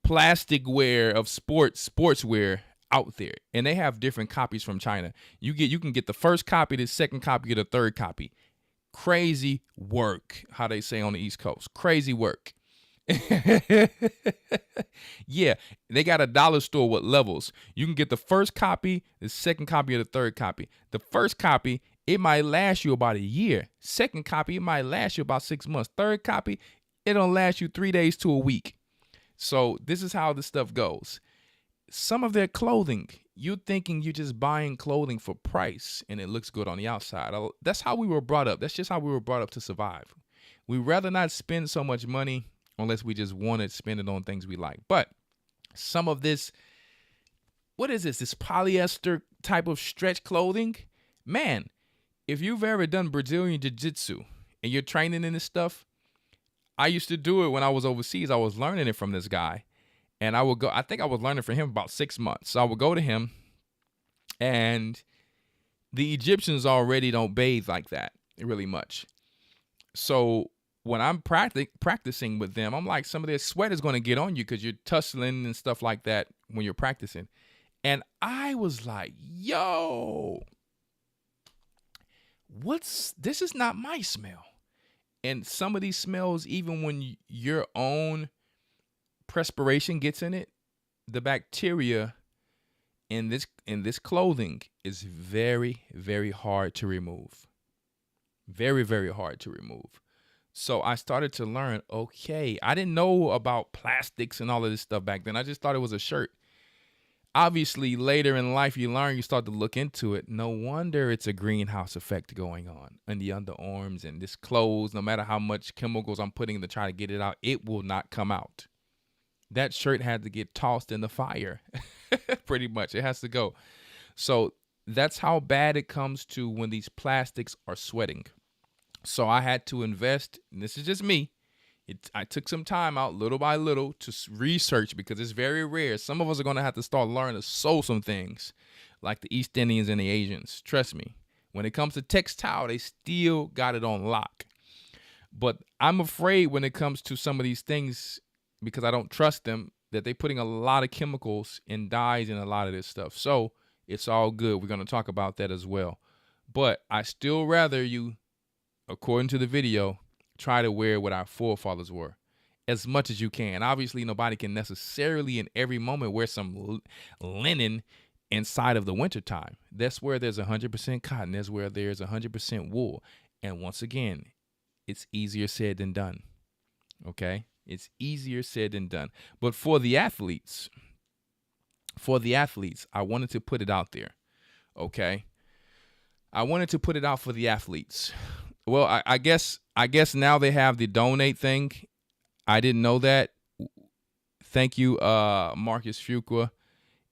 plastic wear of sportswear out there. And they have different copies from China. You can get the first copy, the second copy, or the third copy. Crazy work, how they say on the East Coast. Crazy work. Yeah, they got a dollar store with levels. You can get the first copy, the second copy, or the third copy. The first copy, it might last you about a year. Second copy, it might last you about 6 months. Third copy, it'll last you 3 days to a week. So this is how this stuff goes. Some of their clothing, you're thinking you're just buying clothing for price and it looks good on the outside. That's how we were brought up. That's just how we were brought up to survive. We'd rather not spend so much money unless we just want to spend it on things we like. But some of this, what is this? This polyester type of stretch clothing? Man, if you've ever done Brazilian Jiu-Jitsu and you're training in this stuff, I used to do it when I was overseas. I was learning it from this guy. And I would go, I think I was learning from him about 6 months. So I would go to him, and the Egyptians already don't bathe like that really much. So when I'm practicing with them, I'm like, some of their sweat is going to get on you because you're tussling and stuff like that when you're practicing. And I was like, yo, this is not my smell. And some of these smells, even when your own perspiration gets in it, the bacteria in this clothing is very, very hard to remove. Very, very hard to remove. So I started to learn, okay, I didn't know about plastics and all of this stuff back then. I just thought it was a shirt. Obviously, later in life, you learn, you start to look into it. No wonder it's a greenhouse effect going on in the underarms and this clothes. No matter how much chemicals I'm putting to try to get it out, it will not come out. That shirt had to get tossed in the fire. Pretty much. It has to go. So that's how bad it comes to when these plastics are sweating. So I had to invest, and this is just me. I took some time out little by little to research because it's very rare. Some of us are going to have to start learning to sew some things like the East Indians and the Asians. Trust me. When it comes to textile, they still got it on lock. But I'm afraid when it comes to some of these things, because I don't trust them, that they're putting a lot of chemicals and dyes in a lot of this stuff. So it's all good. We're going to talk about that as well. But I still rather you, according to the video, try to wear what our forefathers wore as much as you can. Obviously, nobody can necessarily in every moment wear some linen inside of the wintertime. That's where there's 100% cotton. That's where there's 100% wool. And once again, it's easier said than done. Okay? It's easier said than done. But for the athletes, I wanted to put it out there. Okay? I wanted to put it out for the athletes. Well, I guess now they have the donate thing. I didn't know that. Thank you, Marcus Fuqua,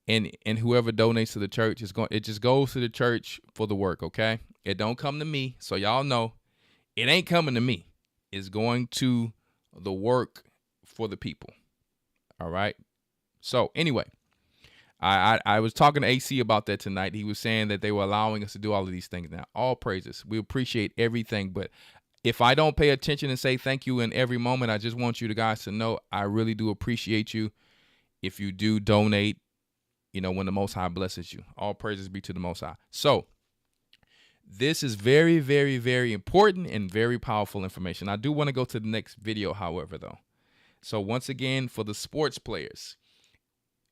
and whoever donates to the church. It just goes to the church for the work, okay? It don't come to me, so y'all know it ain't coming to me. It's going to the work for the people. All right? So anyway, I was talking to AC about that tonight. He was saying that they were allowing us to do all of these things now. All praises. We appreciate everything, but if I don't pay attention and say thank you in every moment, I just want you guys to know I really do appreciate you if you do donate, when the Most High blesses you. All praises be to the Most High. So this is very, very, very important and very powerful information. I do want to go to the next video, however, though. So once again, for the sports players,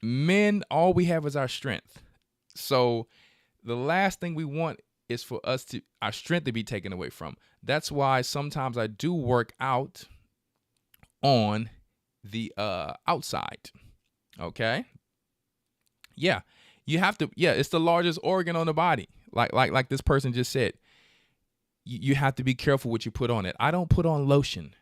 men, all we have is our strength. So the last thing we want is for our strength to be taken away from. That's why sometimes I do work out on the outside. Okay? Yeah. You have to, it's the largest organ on the body. Like this person just said. You have to be careful what you put on it. I don't put on lotion.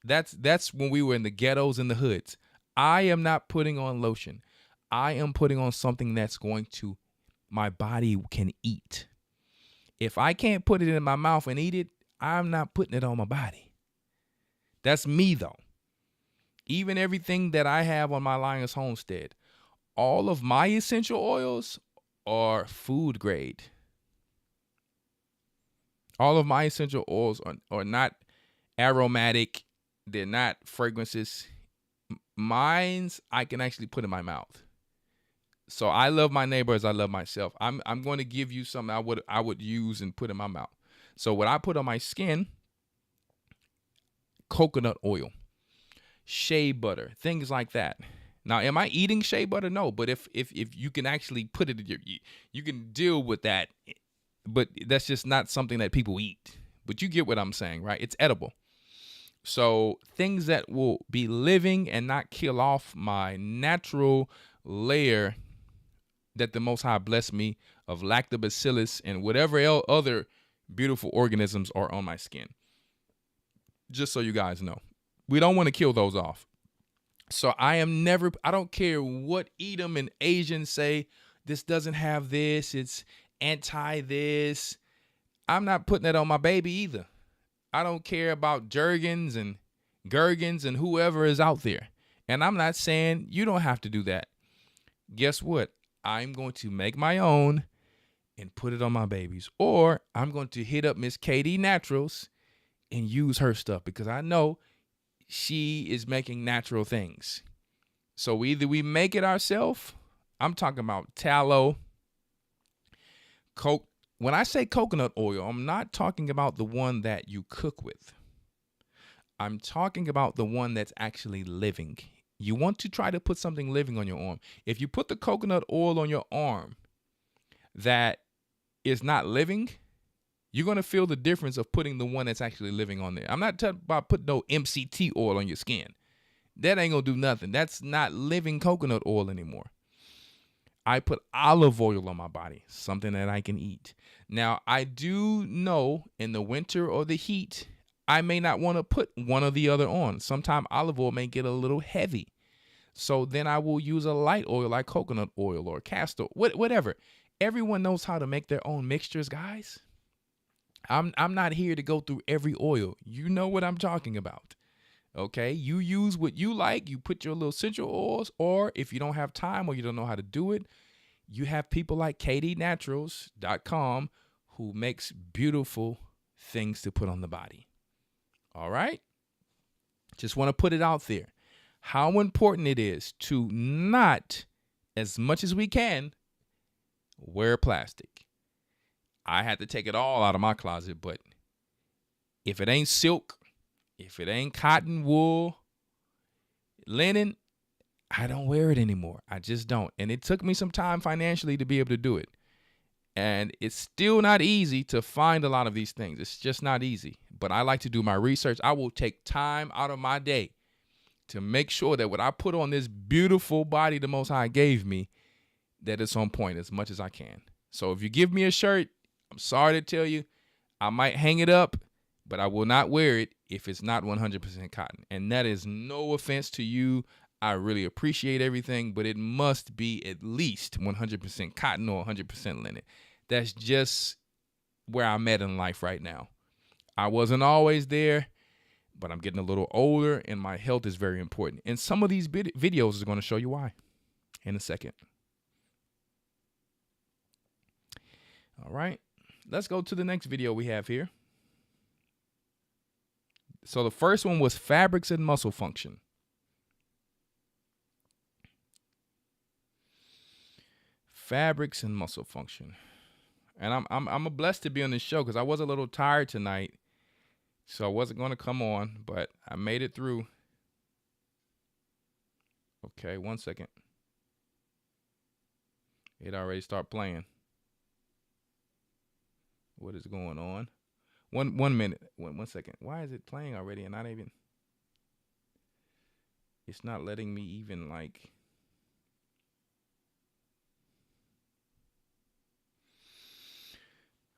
That's when we were in the ghettos and the hoods. I am not putting on lotion. I am putting on something that's going to, my body can eat. If I can't put it in my mouth and eat it, I'm not putting it on my body. That's me, though. Even everything that I have on my Lions homestead, all of my essential oils are food grade. All of my essential oils are not aromatic. They're not fragrances. Mine's I can actually put in my mouth. So I love my neighbor as I love myself. I'm going to give you something I would use and put in my mouth. So what I put on my skin, coconut oil, shea butter, things like that. Now, am I eating shea butter? No, but if you can actually put it in you can deal with that, but that's just not something that people eat. But you get what I'm saying, right? It's edible. So things that will be living and not kill off my natural layer that the Most High blessed me of lactobacillus and whatever other beautiful organisms are on my skin. Just so you guys know. We don't want to kill those off. So I don't care what Edom and Asians say, this doesn't have this, it's anti this. I'm not putting that on my baby either. I don't care about Jergens and Gergens and whoever is out there. And I'm not saying you don't have to do that. Guess what? I'm going to make my own and put it on my babies. Or I'm going to hit up Miss KD Naturals and use her stuff because I know she is making natural things. So either we make it ourselves. I'm talking about tallow, coke. When I say coconut oil, I'm not talking about the one that you cook with. I'm talking about the one that's actually living. You want to try to put something living on your arm. If you put the coconut oil on your arm that is not living, you're going to feel the difference of putting the one that's actually living on there. I'm not talking about putting no MCT oil on your skin. That ain't going to do nothing. That's not living coconut oil anymore. I put olive oil on my body, something that I can eat. Now, I do know in the winter or the heat, I may not want to put one or the other on. Sometimes olive oil may get a little heavy. So then I will use a light oil like coconut oil or castor, whatever. Everyone knows how to make their own mixtures, guys. I'm not here to go through every oil. You know what I'm talking about. Okay, you use what you like. You put your little essential oils, or if you don't have time or you don't know how to do it, you have people like kdnaturals.com who makes beautiful things to put on the body. All right? Just want to put it out there. how important it is to not, as much as we can, wear plastic. I had to take it all out of my closet, but if it ain't silk, if it ain't cotton, wool, linen, I don't wear it anymore. I just don't. And it took me some time financially to be able to do it. And it's still not easy to find a lot of these things. It's just not easy. But I like to do my research. I will take time out of my day to make sure that what I put on this beautiful body the Most High gave me, that it's on point as much as I can. So if you give me a shirt, I'm sorry to tell you, I might hang it up, but I will not wear it if it's not 100% cotton. And that is no offense to you. I really appreciate everything, but it must be at least 100% cotton or 100% linen. That's just where I'm at in life right now. I wasn't always there, but I'm getting a little older and my health is very important. And some of these videos are going to show you why in a second. All right, let's go to the next video we have here. So the first one was fabrics and muscle function. Fabrics and muscle function. And I'm blessed to be on this show because I was a little tired tonight, so I wasn't going to come on, but I made it through. Okay, 1 second. It already started playing. What is going on? One minute. One second. Why is it playing already and not even? It's not letting me even like.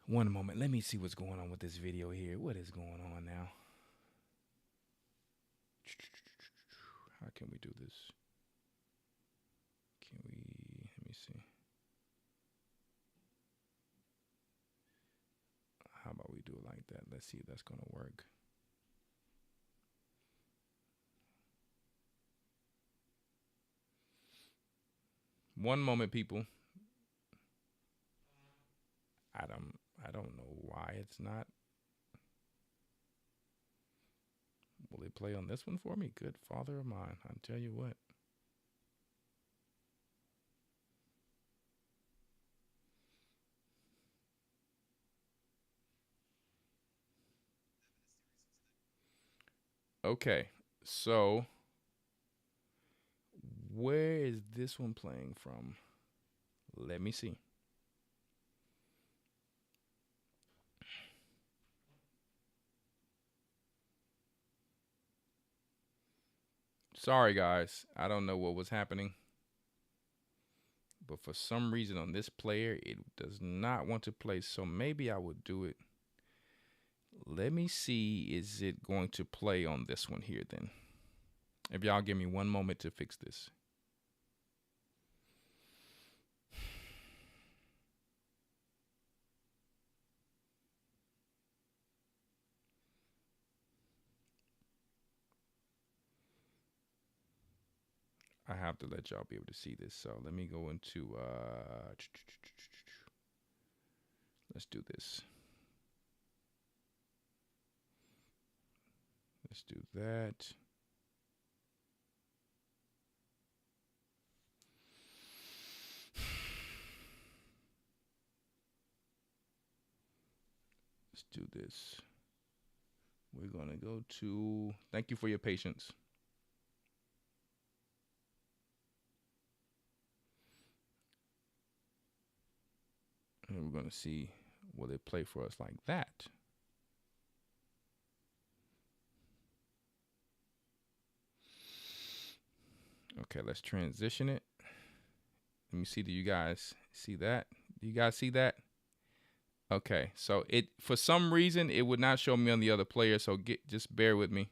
One moment. Let me see what's going on with this video here. What is going on now? How can we do this? Can we? Let me see. How about we do it like that? Let's see if that's going to work. One moment, people. I don't know why it's not. Will it play on this one for me? Good Father of mine. I'll tell you what. Okay, so where is this one playing from? Let me see. Sorry, guys. I don't know what was happening. But for some reason on this player, it does not want to play. So maybe I would do it. Let me see. Is it going to play on this one here then? If y'all give me 1 moment to fix this. I have to let y'all be able to see this. So let me go into, let's do this. Let's do that. Let's do this. We're going to go to, thank you for your patience. And we're going to see, will it play for us like that? Okay, let's transition it. Let me see, do you guys see that? Do you guys see that? Okay, so it, for some reason, it would not show me on the other player, so just bear with me.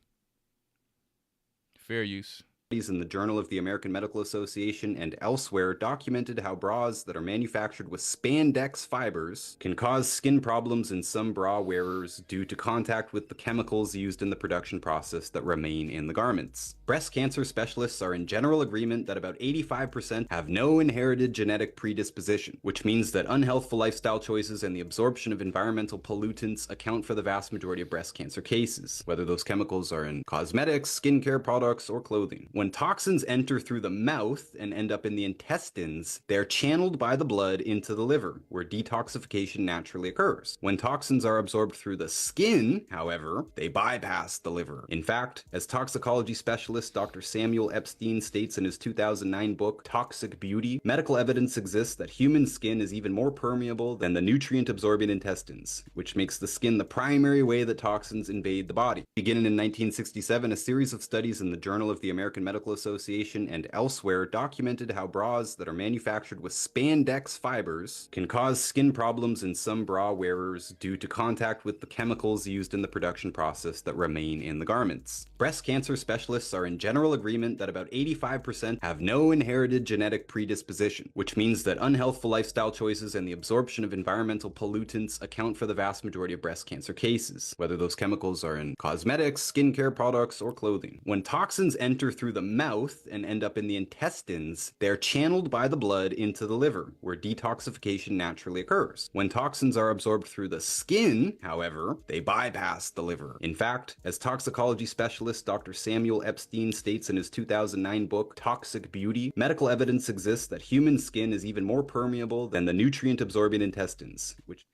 Fair use. In the Journal of the American Medical Association and elsewhere documented how bras that are manufactured with spandex fibers can cause skin problems in some bra wearers due to contact with the chemicals used in the production process that remain in the garments. Breast cancer specialists are in general agreement that about 85% have no inherited genetic predisposition, which means that unhealthful lifestyle choices and the absorption of environmental pollutants account for the vast majority of breast cancer cases, whether those chemicals are in cosmetics, skincare products, or clothing. When toxins enter through the mouth and end up in the intestines, they're channeled by the blood into the liver, where detoxification naturally occurs. When toxins are absorbed through the skin, however, they bypass the liver. In fact, as toxicology specialist Dr. Samuel Epstein states in his 2009 book, Toxic Beauty, medical evidence exists that human skin is even more permeable than the nutrient-absorbing intestines, which makes the skin the primary way that toxins invade the body. Beginning in 1967, a series of studies in the Journal of the American Medical Association and elsewhere documented how bras that are manufactured with spandex fibers can cause skin problems in some bra wearers due to contact with the chemicals used in the production process that remain in the garments. Breast cancer specialists are in general agreement that about 85% have no inherited genetic predisposition, which means that unhealthful lifestyle choices and the absorption of environmental pollutants account for the vast majority of breast cancer cases, whether those chemicals are in cosmetics, skincare products, or clothing. When toxins enter through the mouth and end up in the intestines, they're channeled by the blood into the liver, where detoxification naturally occurs. When toxins are absorbed through the skin, however, they bypass the liver. In fact, as toxicology specialist Dr. Samuel Epstein states in his 2009 book, Toxic Beauty, medical evidence exists that human skin is even more permeable than the nutrient-absorbing intestines, which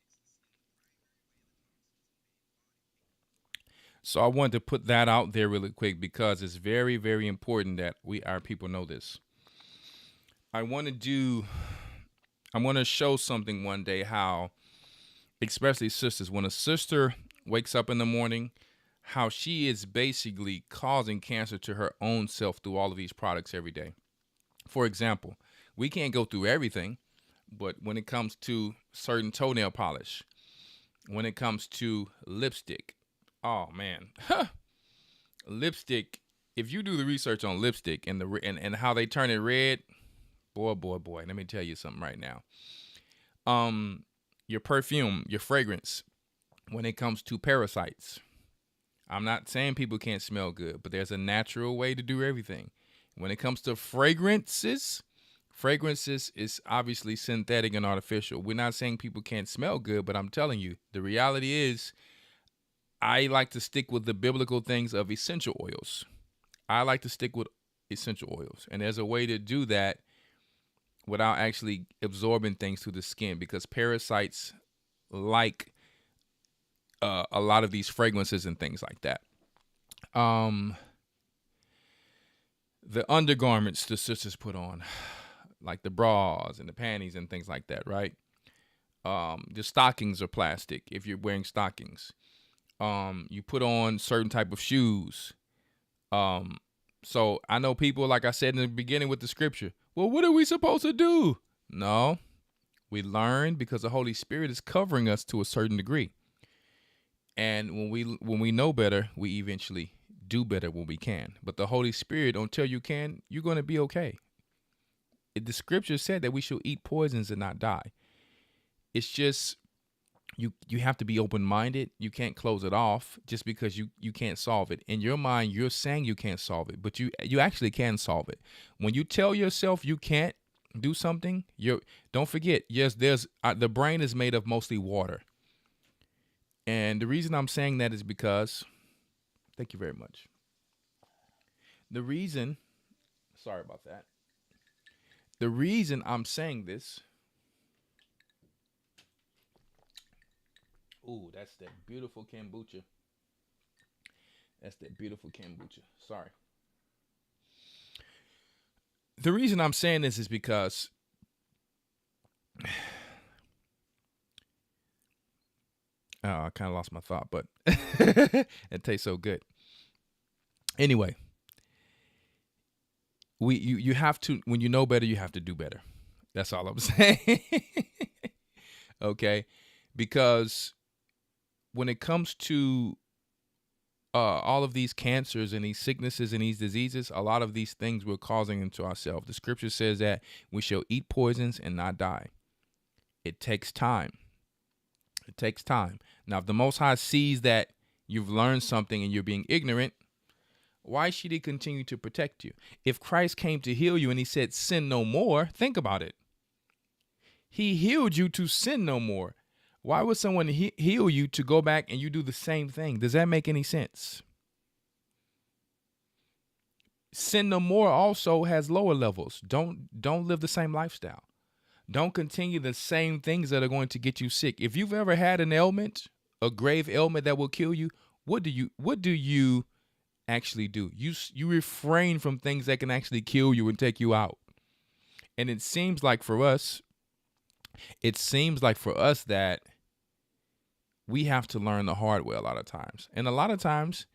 So I wanted to put that out there really quick because it's very, very important that our people know this. I want to show something one day how, especially sisters, when a sister wakes up in the morning, how she is basically causing cancer to her own self through all of these products every day. For example, we can't go through everything, but when it comes to certain toenail polish, when it comes to lipstick, oh man, lipstick. If you do the research on lipstick and and how they turn it red, boy. Let me tell you something right now. Your perfume, your fragrance. When it comes to parasites, I'm not saying people can't smell good, but there's a natural way to do everything. When it comes to fragrances is obviously synthetic and artificial. We're not saying people can't smell good, but I'm telling you, the reality is, I like to stick with the biblical things of essential oils. I like to stick with essential oils. And there's a way to do that without actually absorbing things through the skin, because parasites like a lot of these fragrances and things like that. The undergarments the sisters put on, like the bras and the panties and things like that, right? The stockings are plastic if you're wearing stockings. You put on certain type of shoes. So I know people, like I said in the beginning with the scripture, well, what are we supposed to do? No, we learn because the Holy Spirit is covering us to a certain degree. And when we know better, we eventually do better when we can. But the Holy Spirit, until you can, you're going to be okay. The scripture said that we shall eat poisons and not die. It's just, you have to be open-minded. You can't close it off just because you can't solve it. In your mind, you're saying you can't solve it, but you actually can solve it. When you tell yourself you can't do something, don't forget, yes, the brain is made of mostly water. And the reason I'm saying that is because, thank you very much. Sorry about that. The reason I'm saying this, ooh, that's that beautiful kombucha. Sorry. The reason I'm saying this is because I kind of lost my thought, but it tastes so good. Anyway, you have to, when you know better, you have to do better. That's all I'm saying. Okay? Because when it comes to all of these cancers and these sicknesses and these diseases, a lot of these things we're causing into ourselves. The scripture says that we shall eat poisons and not die. It takes time. It takes time. Now, if the Most High sees that you've learned something and you're being ignorant, why should he continue to protect you? If Christ came to heal you and he said, sin no more, think about it. He healed you to sin no more. Why would someone heal you to go back and you do the same thing? Does that make any sense? Sin no more also has lower levels. Don't live the same lifestyle. Don't continue the same things that are going to get you sick. If you've ever had an ailment, a grave ailment that will kill you, what do you actually do? You refrain from things that can actually kill you and take you out. And it seems like for us that we have to learn the hard way a lot of times. And a lot of times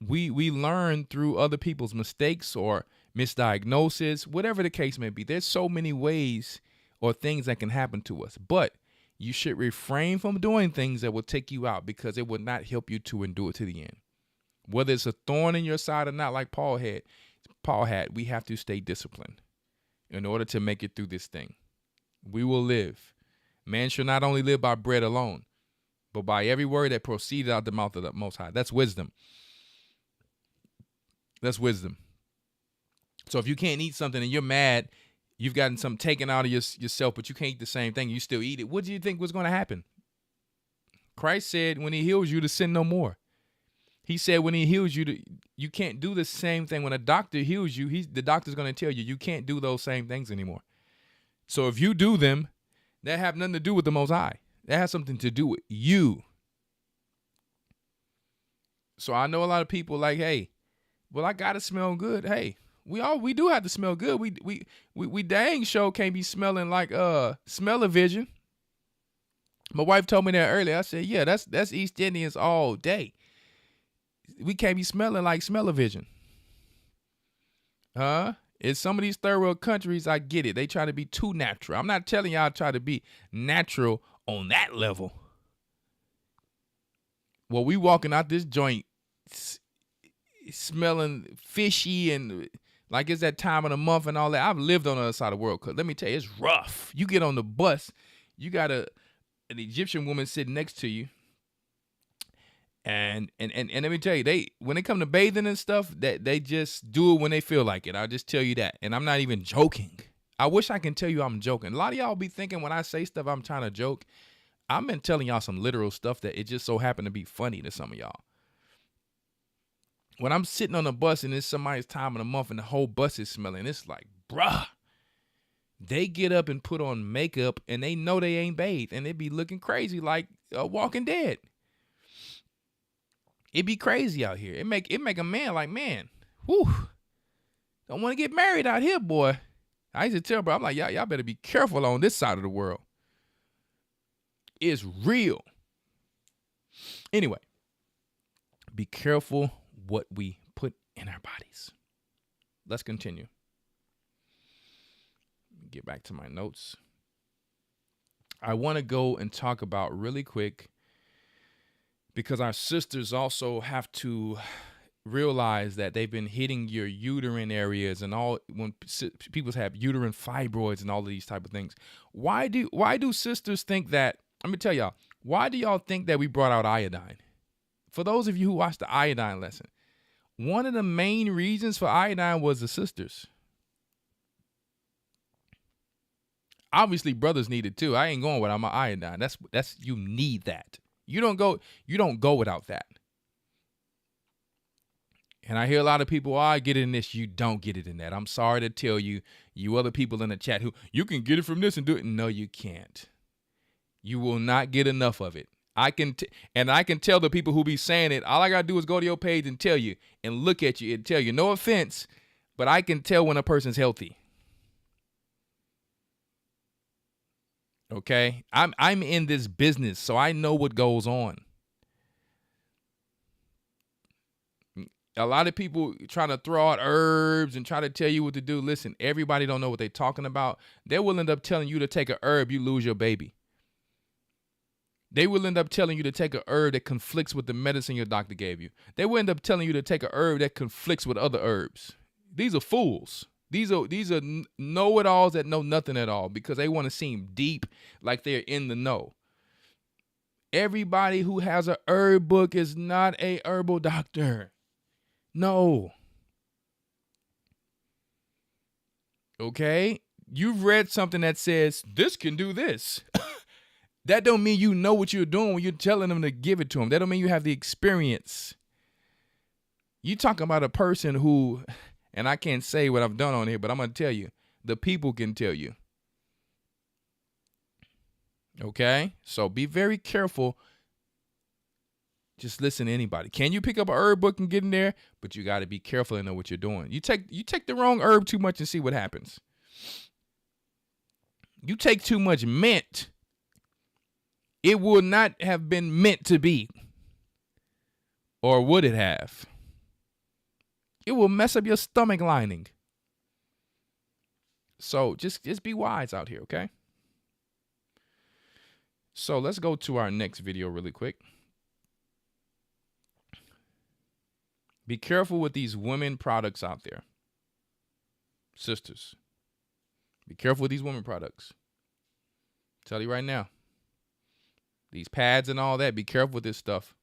we learn through other people's mistakes or misdiagnosis, whatever the case may be. There's so many ways or things that can happen to us. But you should refrain from doing things that will take you out, because it will not help you to endure to the end. Whether it's a thorn in your side or not, like Paul had, we have to stay disciplined in order to make it through this thing. We will live. Man shall not only live by bread alone, but by every word that proceeded out the mouth of the Most High. That's wisdom. That's wisdom. So if you can't eat something and you're mad, you've gotten something taken out of yourself, but you can't eat the same thing, you still eat it, what do you think was going to happen? Christ said when he heals you to sin no more. He said when he heals you, you can't do the same thing. When a doctor heals you, the doctor's going to tell you can't do those same things anymore. So if you do them, that have nothing to do with the Most High. That has something to do with you. So I know a lot of people like, hey, well, I gotta smell good. Hey, we do have to smell good. We dang sure can't be smelling like smell-o-vision. My wife told me that earlier. I said, yeah, that's East Indians all day. We can't be smelling like smell-o-vision. In some of these third world countries, I get it. They try to be too natural. I'm not telling y'all try to be natural on that level. Well, we walking out this joint smelling fishy and like it's that time of the month and all that. I've lived on the other side of the world, because let me tell you, it's rough. You get on the bus, you got an Egyptian woman sitting next to you. And let me tell you, when they come to bathing and stuff, that they just do it when they feel like it. I'll just tell you that. And I'm not even joking. I wish I can tell you I'm joking. A lot of y'all be thinking when I say stuff I'm trying to joke. I've been telling y'all some literal stuff that it just so happened to be funny to some of y'all. When I'm sitting on a bus and it's somebody's time of the month and the whole bus is smelling, it's like, bruh. They get up and put on makeup and they know they ain't bathed, and they be looking crazy like Walking Dead. It be crazy out here. It make a man like, man, whew, don't want to get married out here, boy. I used to tell bro, I'm like, y'all better be careful on this side of the world. It's real. Anyway, be careful what we put in our bodies. Let's continue. Get back to my notes. I want to go and talk about really quick, because our sisters also have to realize that they've been hitting your uterine areas and all. When people have uterine fibroids and all of these type of things, why do sisters think that? Let me tell y'all, why do y'all think that we brought out iodine? For those of you who watched the iodine lesson, one of the main reasons for iodine was the sisters. Obviously, brothers need it too. I ain't going without my iodine. That's you need that. You don't go without that. And I hear a lot of people, I get it in this. You don't get it in that. I'm sorry to tell you, you other people in the chat who, you can get it from this and do it. No, you can't. You will not get enough of it. I can tell the people who be saying it, all I got to do is go to your page and tell you and look at you and tell you, no offense, but I can tell when a person's healthy. Okay? I'm in this business, so I know what goes on. A lot of people trying to throw out herbs and try to tell you what to do. Listen, everybody don't know what they're talking about. They will end up telling you to take a herb, you lose your baby. They will end up telling you to take a herb that conflicts with the medicine your doctor gave you. They will end up telling you to take a herb that conflicts with other herbs. These are fools. These are know-it-alls that know nothing at all, because they want to seem deep, like they're in the know. Everybody who has a herb book is not a herbal doctor. No. Okay? You've read something that says, this can do this. That don't mean you know what you're doing when you're telling them to give it to them. That don't mean you have the experience. You talking about a person who And I can't say what I've done on here, but I'm going to tell you. The people can tell you. Okay? So be very careful. Just listen to anybody. Can you pick up a herb book and get in there? But you got to be careful and know what you're doing. You take the wrong herb too much and see what happens. You take too much mint, it will not have been meant to be. Or would it have? It will mess up your stomach lining. So just be wise out here, okay? So let's go to our next video really quick. Be careful with these women products out there. Sisters, be careful with these women products. Tell you right now. These pads and all that, be careful with this stuff.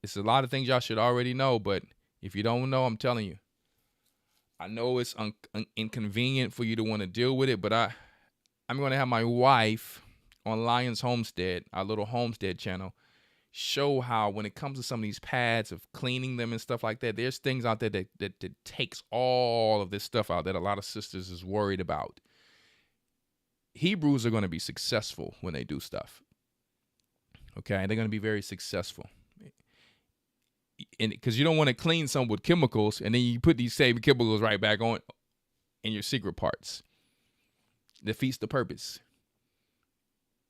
It's a lot of things y'all should already know, but if you don't know, I'm telling you. I know it's inconvenient for you to want to deal with it, but I'm going to have my wife on Lion's Homestead, our little homestead channel, show how when it comes to some of these pads of cleaning them and stuff like that, there's things out there that takes all of this stuff out that a lot of sisters is worried about. Hebrews are going to be successful when they do stuff. Okay, they're going to be very successful. And because you don't want to clean some with chemicals and then you put these same chemicals right back on in your secret parts. Defeats the purpose.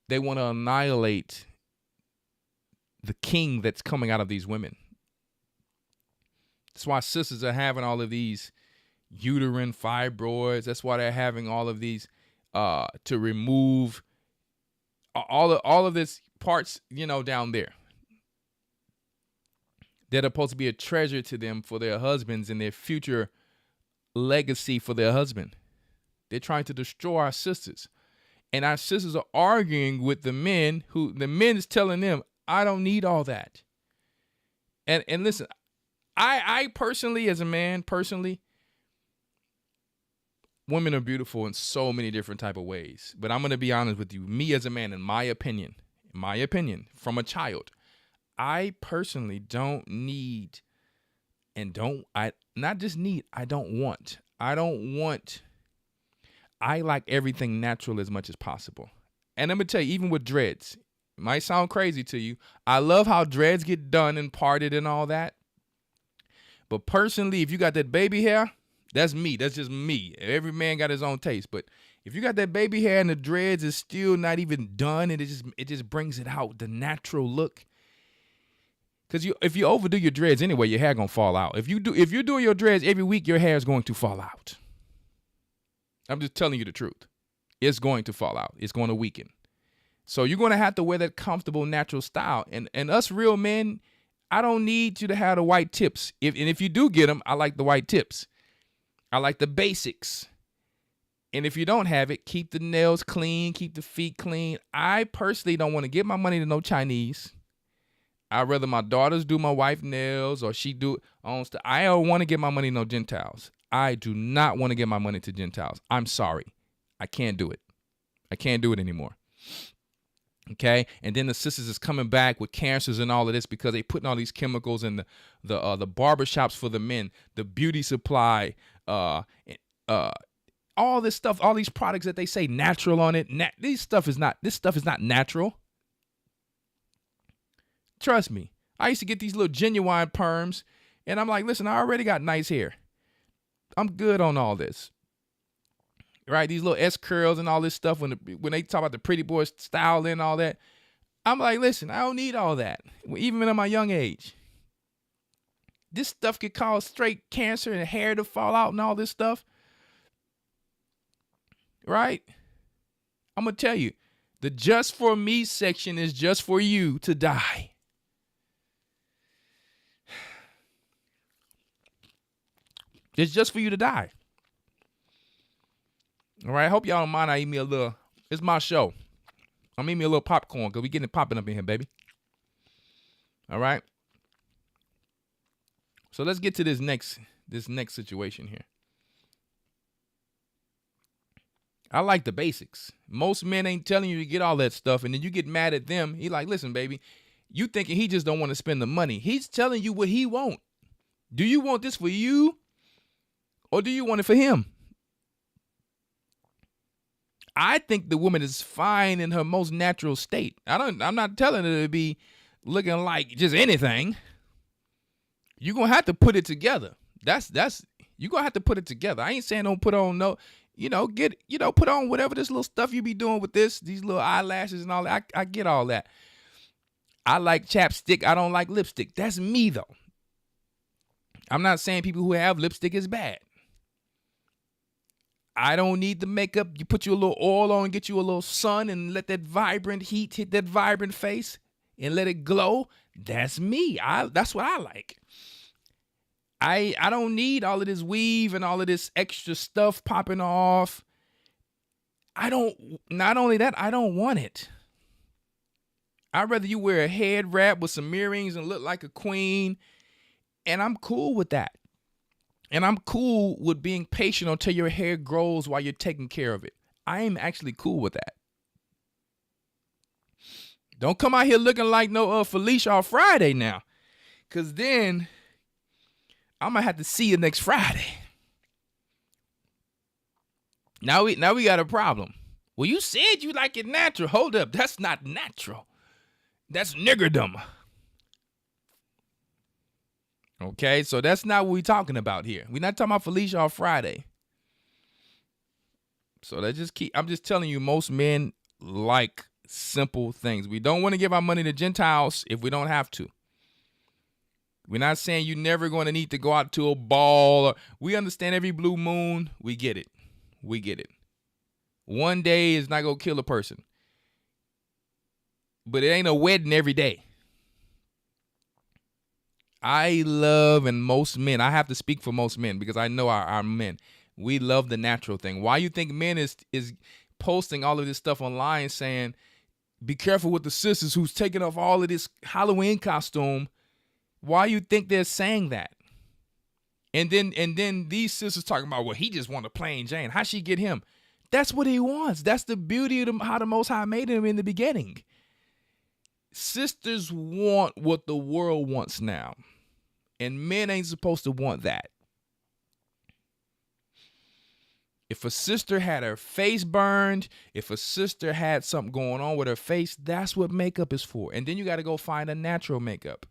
They want to annihilate the king that's coming out of these women. That's why sisters are having all of these uterine fibroids. That's why they're having all of these to remove all of this parts, down there. They're supposed to be a treasure to them for their husbands and their future legacy for their husband. They're trying to destroy our sisters. And our sisters are arguing with the men the men is telling them, I don't need all that. And listen, I personally, as a man, women are beautiful in so many different type of ways. But I'm going to be honest with you. Me as a man, in my opinion, from a child, I personally don't need I don't want. I like everything natural as much as possible. And I'm going to tell you, even with dreads, it might sound crazy to you. I love how dreads get done and parted and all that. But personally, if you got that baby hair, that's me. That's just me. Every man got his own taste. But if you got that baby hair and the dreads is still not even done and it just brings it out, the natural look. Because if you overdo your dreads anyway, your hair gonna fall out. If you're doing your dreads every week, your hair is going to fall out. I'm just telling you the truth. It's going to fall out. It's going to weaken. So you're gonna have to wear that comfortable, natural style. And us real men, I don't need you to have the white tips. If you do get them, I like the white tips. I like the basics. And if you don't have it, keep the nails clean, keep the feet clean. I personally don't want to give my money to no Chinese. I'd rather my daughters do my wife nails or she do own stuff. I don't want to give my money to no Gentiles. I do not want to give my money to Gentiles. I'm sorry. I can't do it. I can't do it anymore. Okay? And then the sisters is coming back with cancers and all of this because they putting all these chemicals in the barbershops for the men, the beauty supply, all this stuff, all these products that they say natural on it. This stuff is not natural. Trust me. I used to get these little genuine perms, and I'm like, listen, I already got nice hair. I'm good on all this. Right? These little S curls and all this stuff, when they talk about the pretty boy style and all that, I'm like, listen, I don't need all that, even in my young age. This stuff could cause straight cancer and hair to fall out and all this stuff. Right? I'm going to tell you, the just for me section is just for you to die. It's just for you to die. All right. I hope y'all don't mind. I eat me a little. It's my show. I'm eating me a little popcorn because we getting it popping up in here, baby. All right. So let's get to this next situation here. I like the basics. Most men ain't telling you to get all that stuff, and then you get mad at them. He like, listen, baby, you thinking he just don't want to spend the money. He's telling you what he want. Do you want this for you? Or do you want it for him? I think the woman is fine in her most natural state. I'm not telling her to be looking like just anything. You're gonna have to put it together. That's you're gonna have to put it together. I ain't saying don't put on no, put on whatever this little stuff you be doing with these little eyelashes and all that. I get all that. I like chapstick. I don't like lipstick. That's me though. I'm not saying people who have lipstick is bad. I don't need the makeup. You put you a little oil on, get you a little sun, and let that vibrant heat hit that vibrant face and let it glow. That's me. That's what I like. I don't need all of this weave and all of this extra stuff popping off. Not only that, I don't want it. I'd rather you wear a head wrap with some earrings and look like a queen, and I'm cool with that. And I'm cool with being patient until your hair grows while you're taking care of it. I am actually cool with that. Don't come out here looking like no Felicia on Friday now, because then I'm going to have to see you next Friday. Now we got a problem. Well, you said you like it natural. Hold up. That's not natural. That's niggerdom. Okay, so that's not what we're talking about here. We're not talking about Felicia on Friday. So I'm just telling you, most men like simple things. We don't want to give our money to Gentiles if we don't have to. We're not saying you're never going to need to go out to a ball. We understand every blue moon. We get it. We get it. One day is not going to kill a person. But it ain't a wedding every day. I love, and most men, I have to speak for most men because I know our men, we love the natural thing. Why you think men is posting all of this stuff online saying, be careful with the sisters who's taking off all of this Halloween costume? Why you think they're saying that? And then these sisters talking about, well, he just want a plain Jane. How she get him? That's what he wants. That's the beauty of how the Most High made him in the beginning. Sisters want what the world wants now. And men ain't supposed to want that. If a sister had her face burned, if a sister had something going on with her face, that's what makeup is for. And then you got to go find a natural makeup.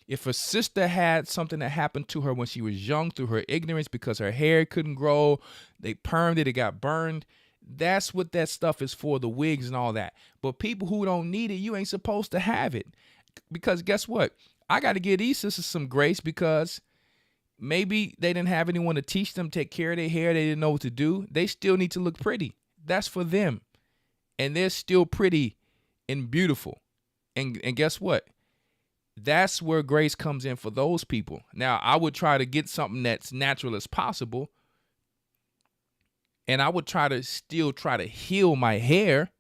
If a sister had something that happened to her when she was young through her ignorance because her hair couldn't grow, they permed it, it got burned, that's what that stuff is for, the wigs and all that. But people who don't need it, you ain't supposed to have it. Because guess what? I got to give these sisters some grace because maybe they didn't have anyone to teach them, take care of their hair. They didn't know what to do. They still need to look pretty. That's for them. And they're still pretty and beautiful. And guess what? That's where grace comes in for those people. Now, I would try to get something that's natural as possible. And I would try to heal my hair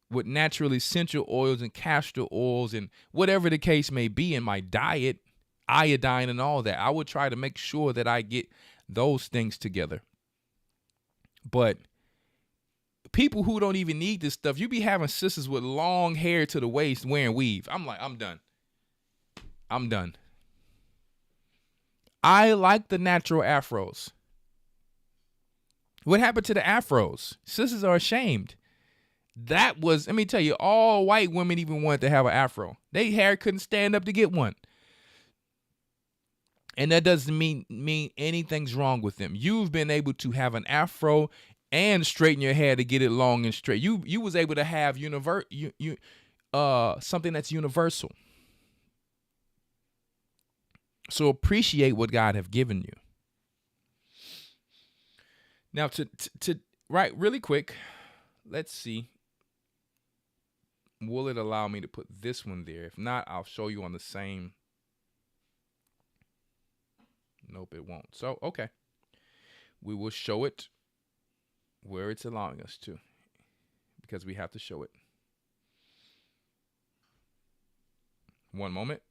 with natural essential oils and castor oils and whatever the case may be in my diet, iodine and all that. I would try to make sure that I get those things together. But people who don't even need this stuff, you be having sisters with long hair to the waist wearing weave. I'm like, I'm done. I like the natural afros. What happened to the afros? Sisters are ashamed. That was, let me tell you, all white women even wanted to have an afro. Their hair couldn't stand up to get one. And that doesn't mean anything's wrong with them. You've been able to have an afro and straighten your hair to get it long and straight. You was able to have something that's universal. So appreciate what God have given you. Now to right, really quick, let's see. Will it allow me to put this one there? If not, I'll show you on the same. Nope, it won't. So, okay. We will show it where it's allowing us to, because we have to show it. One moment.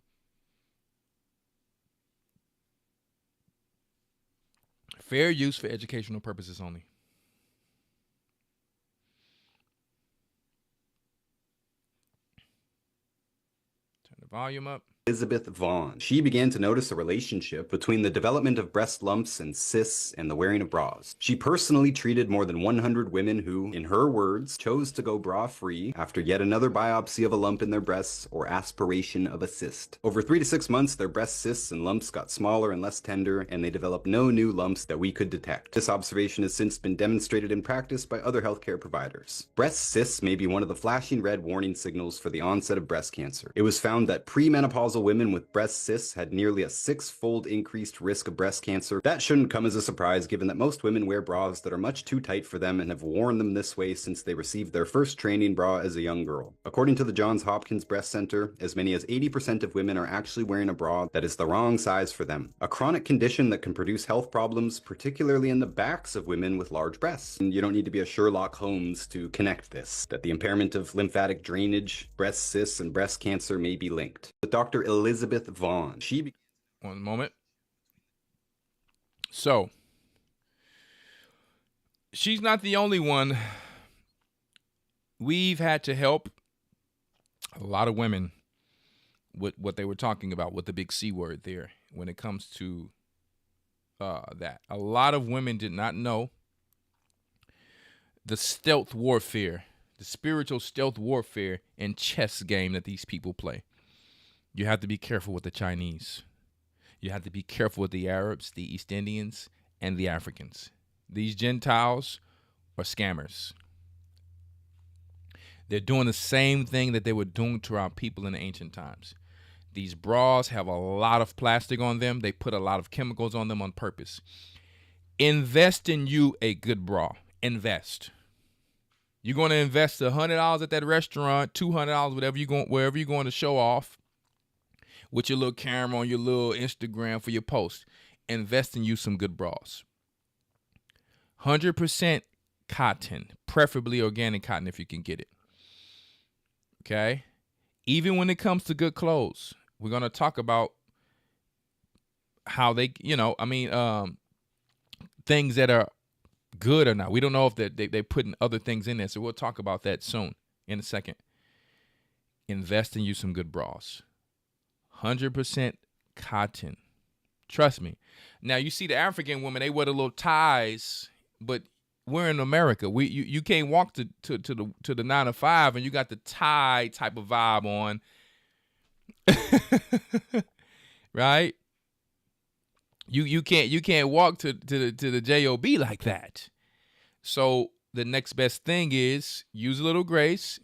Fair use for educational purposes only. Turn the volume up. Elizabeth Vaughn. She began to notice a relationship between the development of breast lumps and cysts and the wearing of bras. She personally treated more than 100 women who, in her words, chose to go bra-free after yet another biopsy of a lump in their breasts or aspiration of a cyst. Over 3 to 6 months, their breast cysts and lumps got smaller and less tender, and they developed no new lumps that we could detect. This observation has since been demonstrated in practice by other healthcare providers. Breast cysts may be one of the flashing red warning signals for the onset of breast cancer. It was found that premenopausal women with breast cysts had nearly a 6-fold increased risk of breast cancer. That shouldn't come as a surprise given that most women wear bras that are much too tight for them and have worn them this way since they received their first training bra as a young girl. According to the Johns Hopkins Breast Center, as many as 80% of women are actually wearing a bra that is the wrong size for them. A chronic condition that can produce health problems, particularly in the backs of women with large breasts. And you don't need to be a Sherlock Holmes to connect this, that the impairment of lymphatic drainage, breast cysts, and breast cancer may be linked. But Dr. Elizabeth Vaughn, One moment. So, she's not the only one. We've had to help a lot of women with what they were talking about with the big C word there when it comes to that. A lot of women did not know the stealth warfare, the spiritual stealth warfare and chess game that these people play. You have to be careful with the Chinese. You have to be careful with the Arabs, the East Indians, and the Africans. These Gentiles are scammers. They're doing the same thing that they were doing to our people in the ancient times. These bras have a lot of plastic on them. They put a lot of chemicals on them on purpose. Invest in you a good bra. Invest. You're going to invest $100 at that restaurant, $200, wherever you're going to show off with your little camera on your little Instagram for your post. Invest in you some good bras. 100% cotton, preferably organic cotton if you can get it. Okay? Even when it comes to good clothes, we're going to talk about how they, things that are good or not. We don't know if they're putting other things in there, so we'll talk about that soon in a second. Invest in you some good bras. 100% cotton. Trust me. Now, you see the African women, they wear the little ties, but we're in America. You can't walk to the 9 to 5 and you got the tie type of vibe on. Right? You can't walk to the job like that. So the next best thing is use a little grace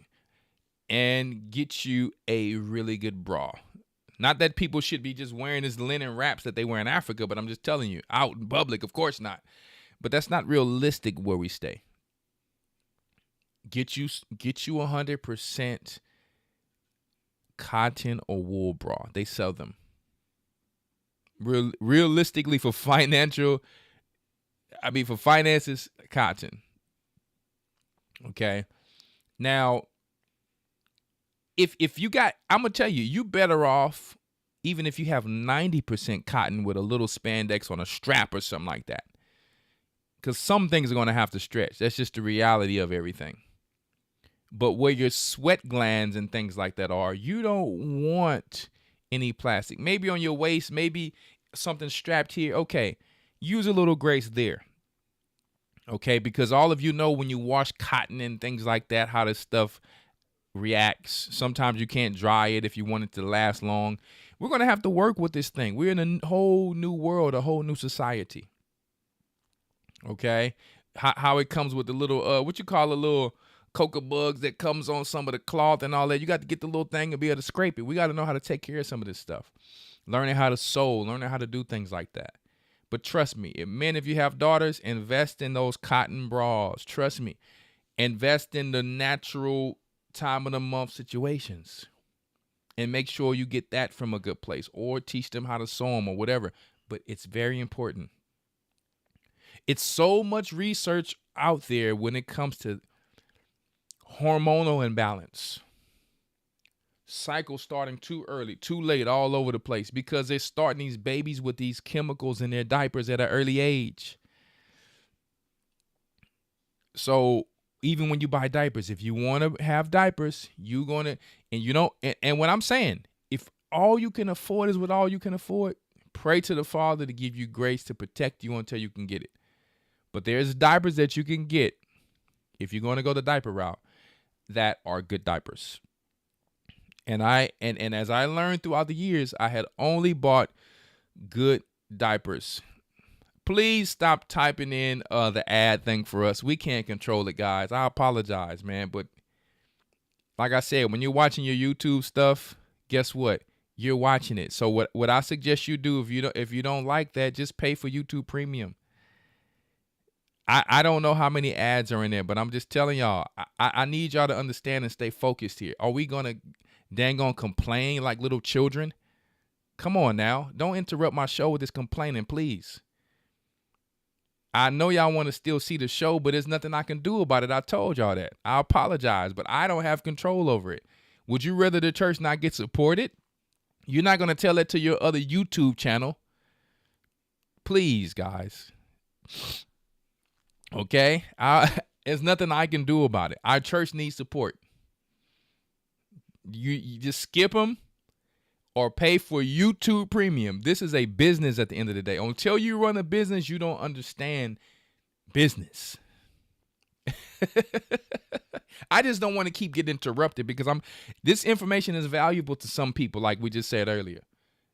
and get you a really good bra. Not that people should be just wearing this linen wraps that they wear in Africa, but I'm just telling you, out in public, of course not. But that's not realistic where we stay. Get you 100% cotton or wool bra. They sell them. Realistically, for finances, cotton. Okay. Now, if you got, I'm gonna tell you, you better off even if you have 90% cotton with a little spandex on a strap or something like that. Because some things are gonna have to stretch. That's just the reality of everything. But where your sweat glands and things like that are, you don't want any plastic. Maybe on your waist, maybe something strapped here. Okay, use a little grace there. Okay, because all of you know when you wash cotton and things like that, how this stuff reacts. Sometimes you can't dry it if you want it to last long. We're going to have to work with this thing. We're in a whole new world, a whole new society. Okay, how it comes with the little, what you call a little coca bugs that comes on some of the cloth and all that. You got to get the little thing and be able to scrape it. We got to know how to take care of some of this stuff. Learning how to sew, learning how to do things like that. But trust me, if you have daughters, invest in those cotton bras. Trust me. Invest in the natural time of the month situations. And make sure you get that from a good place. Or teach them how to sew them or whatever. But it's very important. It's so much research out there when it comes to hormonal imbalance. Cycle starting too early, too late, all over the place because they're starting these babies with these chemicals in their diapers at an early age. So even when you buy diapers, if you want to have diapers, you're going to, and what I'm saying, if all you can afford is what all you can afford, pray to the Father to give you grace to protect you until you can get it. But there's diapers that you can get if you're going to go the diaper route that are good diapers. And as I learned throughout the years, I had only bought good diapers. Please stop typing in the ad thing for us. We can't control it, guys. I apologize, man. But like I said, when you're watching your YouTube stuff, guess what? You're watching it. So what I suggest you do, if you don't like that, just pay for YouTube Premium. I don't know how many ads are in there, but I'm just telling y'all, I need y'all to understand and stay focused here. Are we gonna dang on complain like little children? Come on now. Don't interrupt my show with this complaining, please. I know y'all want to still see the show, but there's nothing I can do about it. I told y'all that. I apologize, but I don't have control over it. Would you rather the church not get supported? You're not going to tell it to your other YouTube channel. Please, guys. Okay? There's nothing I can do about it. Our church needs support. You just skip them or pay for YouTube Premium. This is a business at the end of the day. Until you run a business, you don't understand business. I just don't want to keep getting interrupted because this information is valuable to some people, like we just said earlier,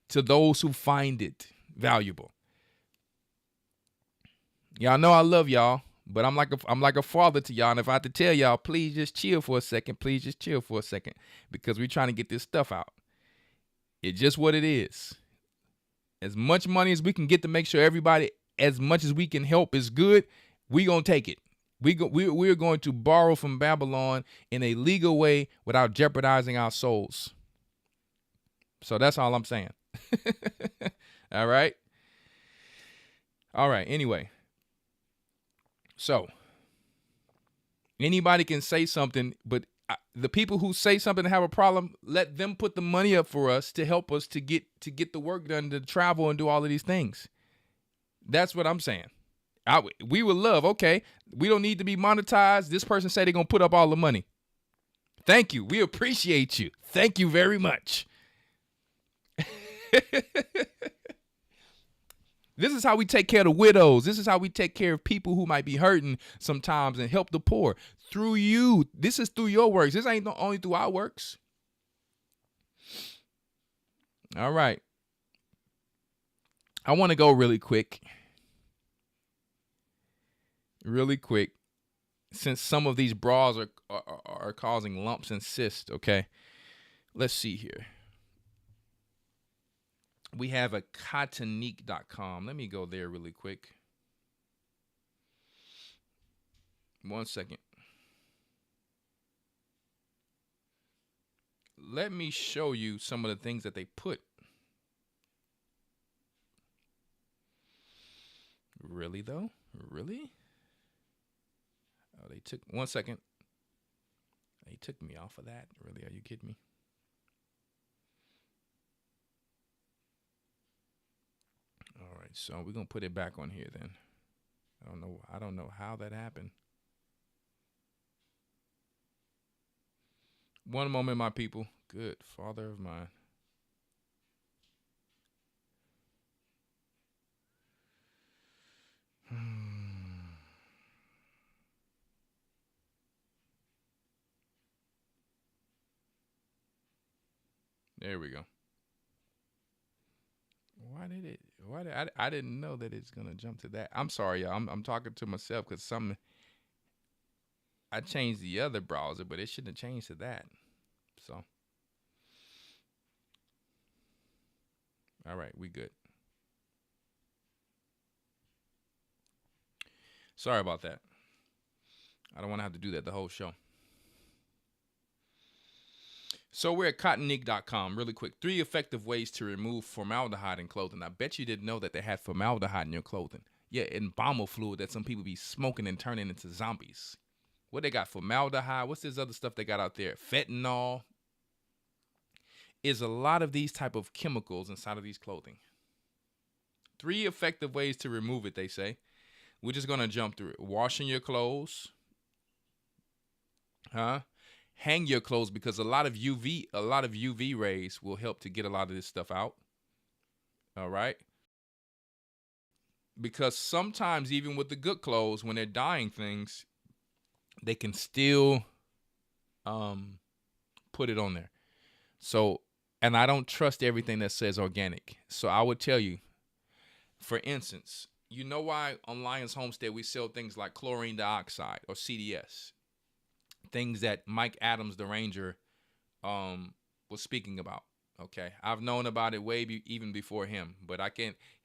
to those who find it valuable. Y'all know I love y'all, but I'm like a father to y'all, and if I have to tell y'all, please just chill for a second, because we're trying to get this stuff out. It's just what it is. As much money as we can get to make sure everybody, as much as we can help is good, we gonna take it. We're going to borrow from Babylon in a legal way without jeopardizing our souls. So that's all I'm saying. All right. Anyway. So anybody can say something, but the people who say something and have a problem, let them put the money up for us to help us to get the work done, to travel and do all of these things. That's what I'm saying. We would love, okay, we don't need to be monetized. This person said they're going to put up all the money. Thank you. We appreciate you. Thank you very much. This is how we take care of the widows. This is how we take care of people who might be hurting sometimes and help the poor. Through you. This is through your works. This ain't only through our works. All right. I want to go really quick, since some of these bras are causing lumps and cysts, okay? Let's see here. We have a cottonique.com. Let me go there really quick. 1 second. Let me show you some of the things that they put. Really, though? Really? Oh, they took 1 second. They took me off of that. Really? Are you kidding me? All right, so we're gonna put it back on here then. I don't know how that happened. One moment, my people. Good Father of mine. There we go. I didn't know that it's gonna jump to that. I'm sorry, y'all. I'm talking to myself because I changed the other browser, but it shouldn't have changed to that. So, all right, we good. Sorry about that. I don't want to have to do that the whole show. So we're at cottonique.com. Really quick. 3 effective ways to remove formaldehyde in clothing. I bet you didn't know that they had formaldehyde in your clothing. Yeah, embalmer fluid that some people be smoking and turning into zombies. What they got? Formaldehyde. What's this other stuff they got out there? Fentanyl. Is a lot of these type of chemicals inside of these clothing. 3 effective ways to remove it, they say. We're just going to jump through it. Washing your clothes. hang your clothes, because a lot of UV rays will help to get a lot of this stuff out. All right? Because sometimes even with the good clothes, when they're dyeing things, they can still put it on there. So, and I don't trust everything that says organic. So I would tell you, for instance, you know why on Lions Homestead we sell things like chlorine dioxide or CDS, things that Mike Adams, the ranger, was speaking about. Okay, I've known about it even before him, but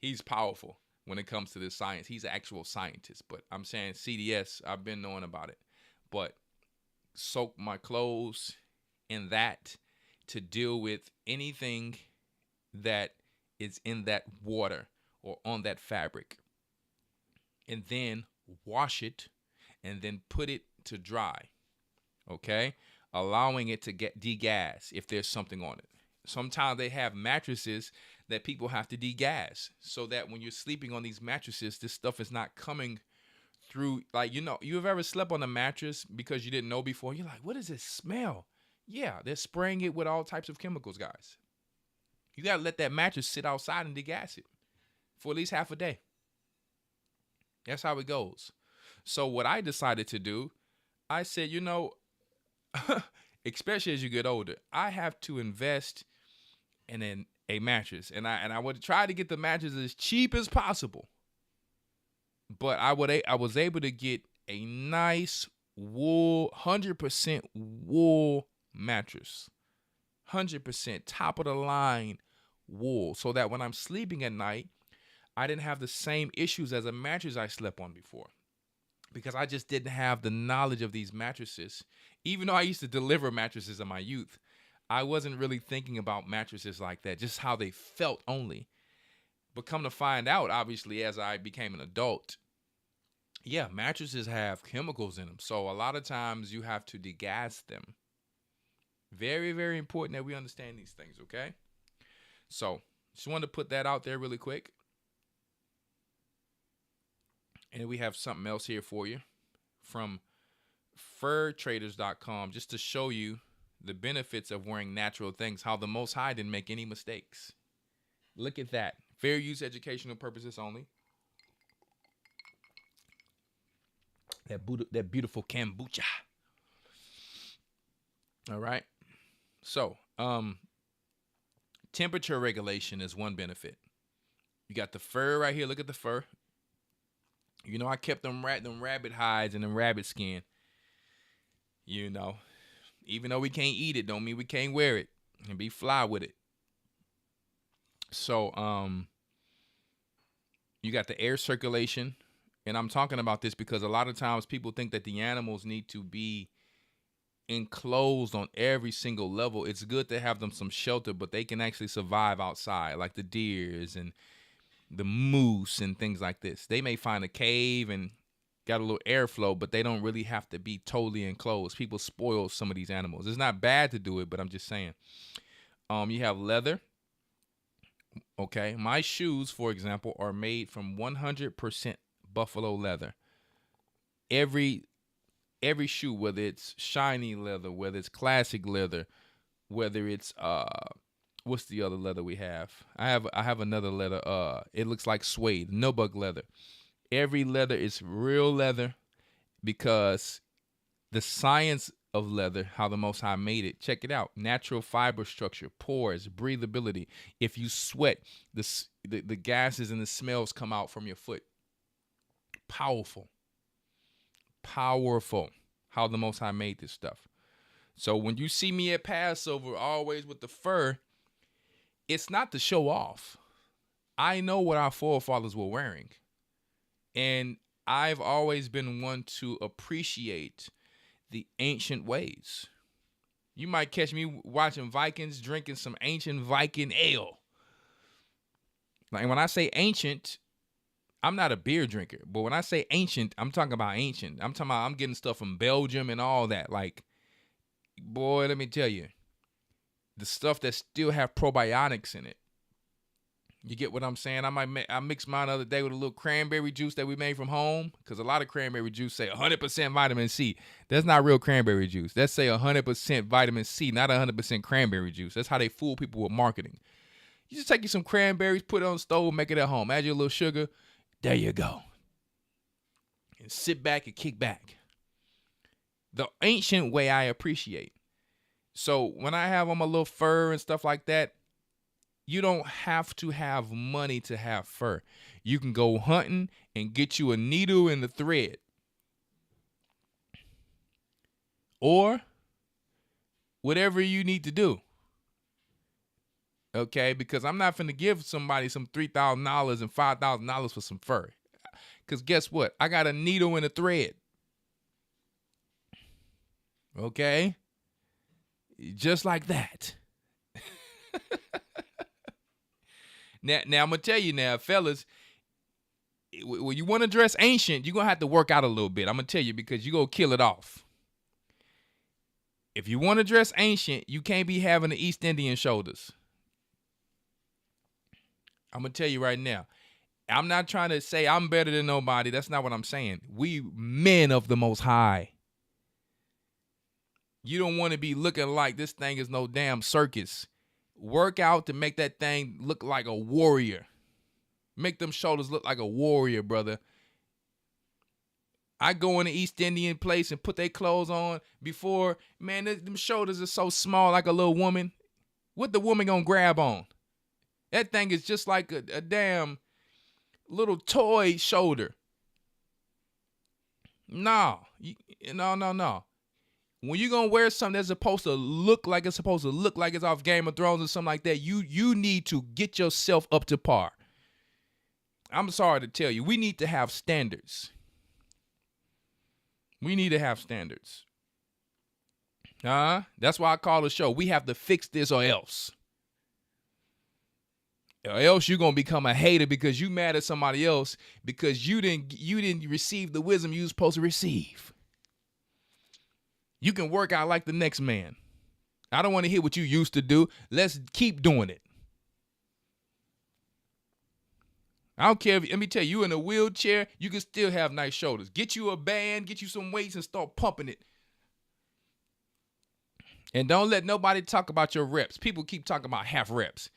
he's powerful when it comes to this science. He's an actual scientist, but I'm saying CDS, I've been knowing about it. But soak my clothes in that to deal with anything that is in that water or on that fabric, and then wash it and then put it to dry. Okay, allowing it to get degas if there's something on it. Sometimes they have mattresses that people have to degas so that when you're sleeping on these mattresses, this stuff is not coming through. Like, you've ever slept on a mattress because you didn't know before? You're like, what is this smell? Yeah, they're spraying it with all types of chemicals, guys. You got to let that mattress sit outside and degas it for at least half a day. That's how it goes. So what I decided to do, I said, especially as you get older, I have to invest in a mattress. And I would try to get the mattress as cheap as possible. But I was able to get a nice wool, 100% wool mattress. 100% top of the line wool. So that when I'm sleeping at night, I didn't have the same issues as a mattress I slept on before. Because I just didn't have the knowledge of these mattresses. Even though I used to deliver mattresses in my youth, I wasn't really thinking about mattresses like that, just how they felt only. But come to find out, obviously, as I became an adult, yeah, mattresses have chemicals in them. So a lot of times you have to degas them. Very, very important that we understand these things, okay? So just wanted to put that out there really quick. And we have something else here for you from furtraders.com, just to show you the benefits of wearing natural things, how the Most High didn't make any mistakes. Look at that. Fair use, educational purposes only. That beautiful kombucha. All right. So, temperature regulation is one benefit. You got the fur right here. Look at the fur. I kept them rabbit hides and them rabbit skin. Even though we can't eat it, don't mean we can't wear it and be fly with it. So, you got the air circulation. And I'm talking about this because a lot of times people think that the animals need to be enclosed on every single level. It's good to have them some shelter, but they can actually survive outside, like the deers and the moose and things like this. They may find a cave and got a little airflow, but they don't really have to be totally enclosed. People spoil some of these animals. It's not bad to do it, but I'm just saying. You have leather. Okay, my shoes, for example, are made from 100% buffalo leather. Every shoe, whether it's shiny leather, whether it's classic leather, whether it's what's the other leather we have? I have another leather. It looks like suede, no bug leather. Every leather is real leather because the science of leather, how the Most High made it. Check it out. Natural fiber structure, pores, breathability. If you sweat, the gases and the smells come out from your foot. Powerful how the Most High made this stuff. So when you see me at Passover always with the fur, it's not to show off. I know what our forefathers were wearing, and I've always been one to appreciate the ancient ways. You might catch me watching Vikings, drinking some ancient Viking ale. Like, when I say ancient, I'm not a beer drinker, but when I say ancient, I'm talking about ancient. I'm talking about I'm getting stuff from Belgium and all that. Like, boy, let me tell you, the stuff that still have probiotics in it. You get what I'm saying? I mixed mine the other day with a little cranberry juice that we made from home, because a lot of cranberry juice say 100% vitamin C. That's not real cranberry juice. That's say 100% vitamin C, not 100% cranberry juice. That's how they fool people with marketing. You just take you some cranberries, put it on the stove, make it at home. Add your little sugar. There you go. And sit back and kick back. The ancient way I appreciate. So when I have on my little fur and stuff like that, you don't have to have money to have fur. You can go hunting and get you a needle and a thread. Or whatever you need to do. Okay? Because I'm not finna give somebody some $3,000 and $5,000 for some fur. Because guess what? I got a needle and a thread. Okay? Just like that. Now I'm going to tell you now, fellas, when you want to dress ancient, you're going to have to work out a little bit. I'm going to tell you, because you're going to kill it off. If you want to dress ancient, you can't be having the East Indian shoulders. I'm going to tell you right now. I'm not trying to say I'm better than nobody. That's not what I'm saying. We men of the Most High. You don't want to be looking like this thing is no damn circus. Work out to make that thing look like a warrior. Make them shoulders look like a warrior, brother. I go in the East Indian place and put their clothes on before, man, them shoulders are so small like a little woman. What the woman gonna grab on? That thing is just like a damn little toy shoulder. No. No. When you're going to wear something that's supposed to look like it's off Game of Thrones or something like that, you need to get yourself up to par. I'm sorry to tell you, we need to have standards. We need to have standards. That's why I call the show, we have to fix this or else. Or else you're going to become a hater because you mad at somebody else because you didn't receive the wisdom you was supposed to receive. You can work out like the next man. I don't want to hear what you used to do. Let's keep doing it. I don't care let me tell you, in a wheelchair, you can still have nice shoulders. Get you a band, get you some weights and start pumping it. And don't let nobody talk about your reps. People keep talking about half reps.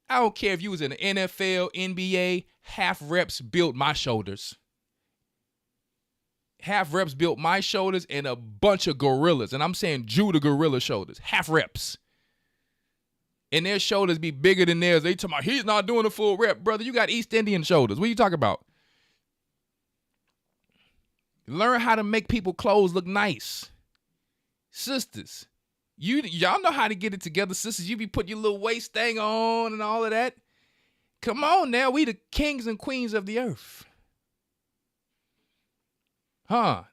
I don't care if you was in the NFL, NBA, half reps built my shoulders. Half reps built my shoulders and a bunch of gorillas. And I'm saying Judah gorilla shoulders. Half reps. And their shoulders be bigger than theirs. They talking about, he's not doing a full rep. Brother, you got East Indian shoulders. What are you talking about? Learn how to make people clothes look nice. Sisters, y'all know how to get it together. Sisters, you be putting your little waist thing on and all of that. Come on now. We the kings and queens of the earth.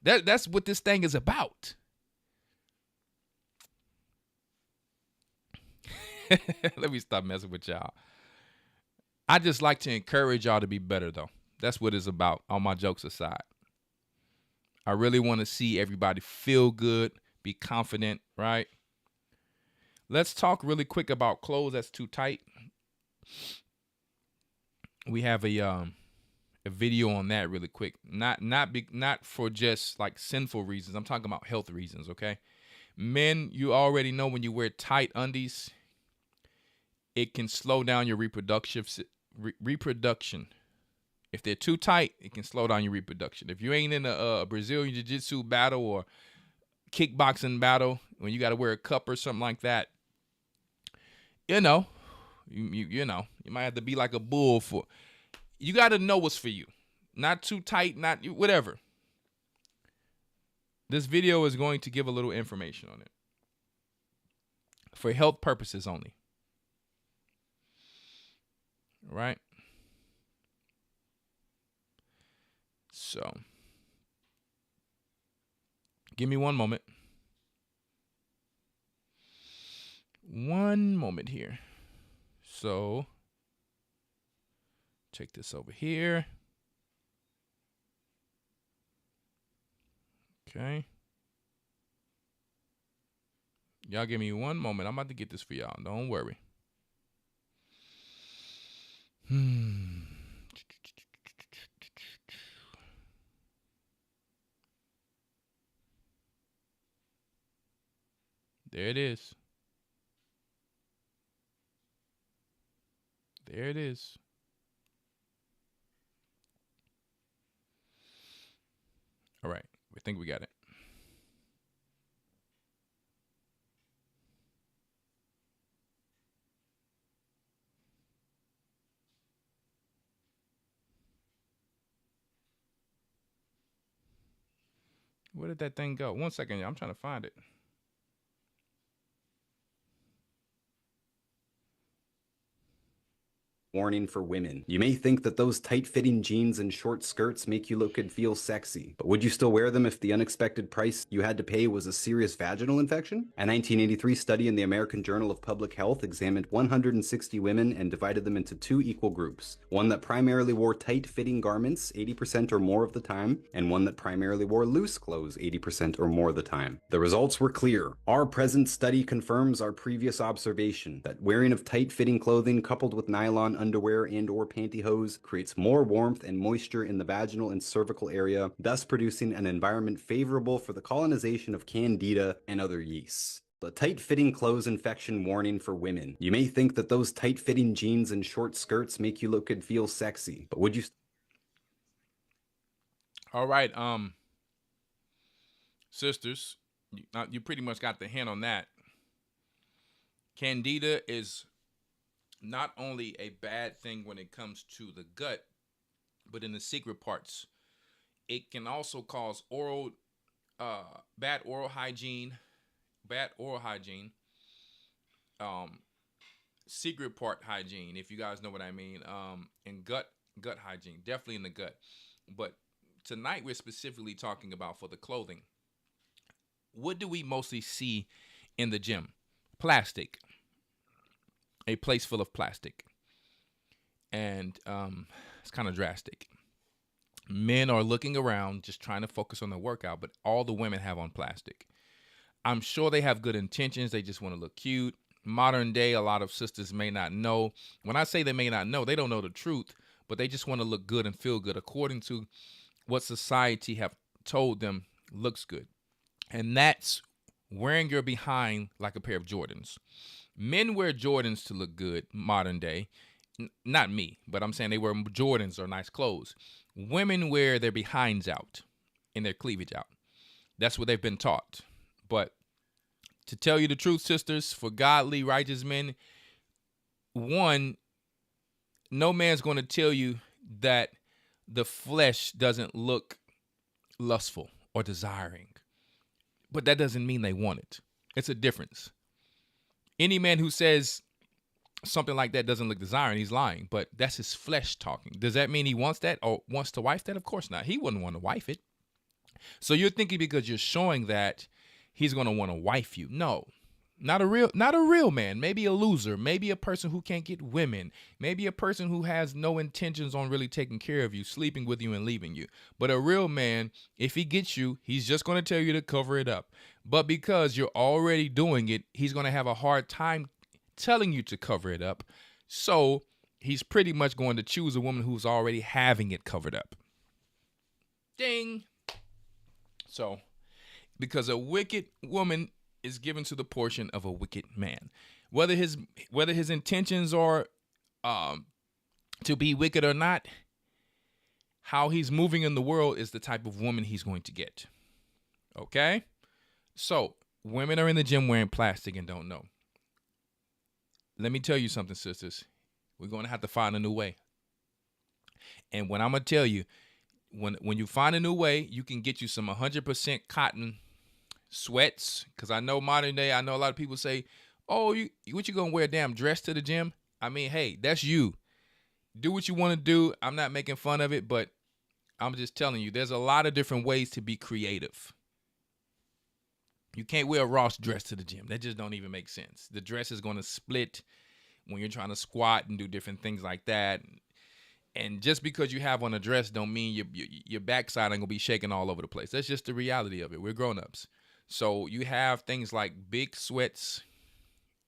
That's what this thing is about. Let me stop messing with y'all. I just like to encourage y'all to be better, though. That's what it's about, all my jokes aside. I really want to see everybody feel good, be confident, right? Let's talk really quick about clothes that's too tight. We have a video on that really quick. Not for just like sinful reasons. I'm talking about health reasons, okay? Men, you already know when you wear tight undies, it can slow down your reproduction. If they're too tight, it can slow down your reproduction. If you ain't in a Brazilian jiu-jitsu battle or kickboxing battle, when you got to wear a cup or something like that, you know, you might have to be like a bull for. You got to know what's for you. Not too tight, not whatever. This video is going to give a little information on it. For health purposes only. Right? So, give me one moment. One moment here. So, check this over here. Okay. Y'all give me one moment. I'm about to get this for y'all. Don't worry. There it is. There it is. All right. We think we got it. Where did that thing go? 1 second. I'm trying to find it. Warning for women. You may think that those tight-fitting jeans and short skirts make you look and feel sexy, but would you still wear them if the unexpected price you had to pay was a serious vaginal infection? A 1983 study in the American Journal of Public Health examined 160 women and divided them into two equal groups. One that primarily wore tight-fitting garments 80% or more of the time, and one that primarily wore loose clothes 80% or more of the time. The results were clear. Our present study confirms our previous observation that wearing of tight-fitting clothing coupled with nylon underwear and or pantyhose creates more warmth and moisture in the vaginal and cervical area, thus producing an environment favorable for the colonization of candida and other yeasts. The tight-fitting clothes infection warning for women. You may think that those tight-fitting jeans and short skirts make you look and feel sexy, but would you... All right, sisters, you pretty much got the hint on that. Candida is not only a bad thing when it comes to the gut, but in the secret parts. It can also cause bad oral hygiene, secret part hygiene, if you guys know what I mean, and gut hygiene, definitely in the gut. But tonight we're specifically talking about for the clothing. What do we mostly see in the gym? Plastic. A place full of plastic. And it's kind of drastic. Men are looking around just trying to focus on the workout, but all the women have on plastic. I'm sure they have good intentions. They just want to look cute. Modern day, a lot of sisters may not know. When I say they may not know, they don't know the truth, but they just want to look good and feel good according to what society have told them looks good. And that's wearing your behind like a pair of Jordans. Men wear Jordans to look good modern day. Not me, but I'm saying they wear Jordans or nice clothes. Women wear their behinds out and their cleavage out. That's what they've been taught. But to tell you the truth, sisters, for godly, righteous men, one, no man's going to tell you that the flesh doesn't look lustful or desiring. But that doesn't mean they want it. It's a difference. Any man who says something like that doesn't look desiring, he's lying. But that's his flesh talking. Does that mean he wants that or wants to wife that? Of course not. He wouldn't want to wife it. So you're thinking because you're showing that he's going to want to wife you. No, not a real man. Maybe a loser. Maybe a person who can't get women. Maybe a person who has no intentions on really taking care of you, sleeping with you and leaving you. But a real man, if he gets you, he's just going to tell you to cover it up. But because you're already doing it, he's going to have a hard time telling you to cover it up. So he's pretty much going to choose a woman who's already having it covered up. Ding. So, because a wicked woman is given to the portion of a wicked man. Whether his intentions are to be wicked or not, how he's moving in the world is the type of woman he's going to get. Okay? So, women are in the gym wearing plastic and don't know. Let me tell you something, sisters. We're going to have to find a new way. And when I'm going to tell you, when you find a new way, you can get you some 100% cotton sweats. Because I know modern day, I know a lot of people say, oh, what you going to wear a damn dress to the gym? I mean, hey, that's you. Do what you want to do. I'm not making fun of it, but I'm just telling you, there's a lot of different ways to be creative. You can't wear a Ross dress to the gym. That just don't even make sense. The dress is going to split when you're trying to squat and do different things like that. And just because you have on a dress don't mean your backside ain't going to be shaking all over the place. That's just the reality of it. We're grown-ups. So you have things like big sweats.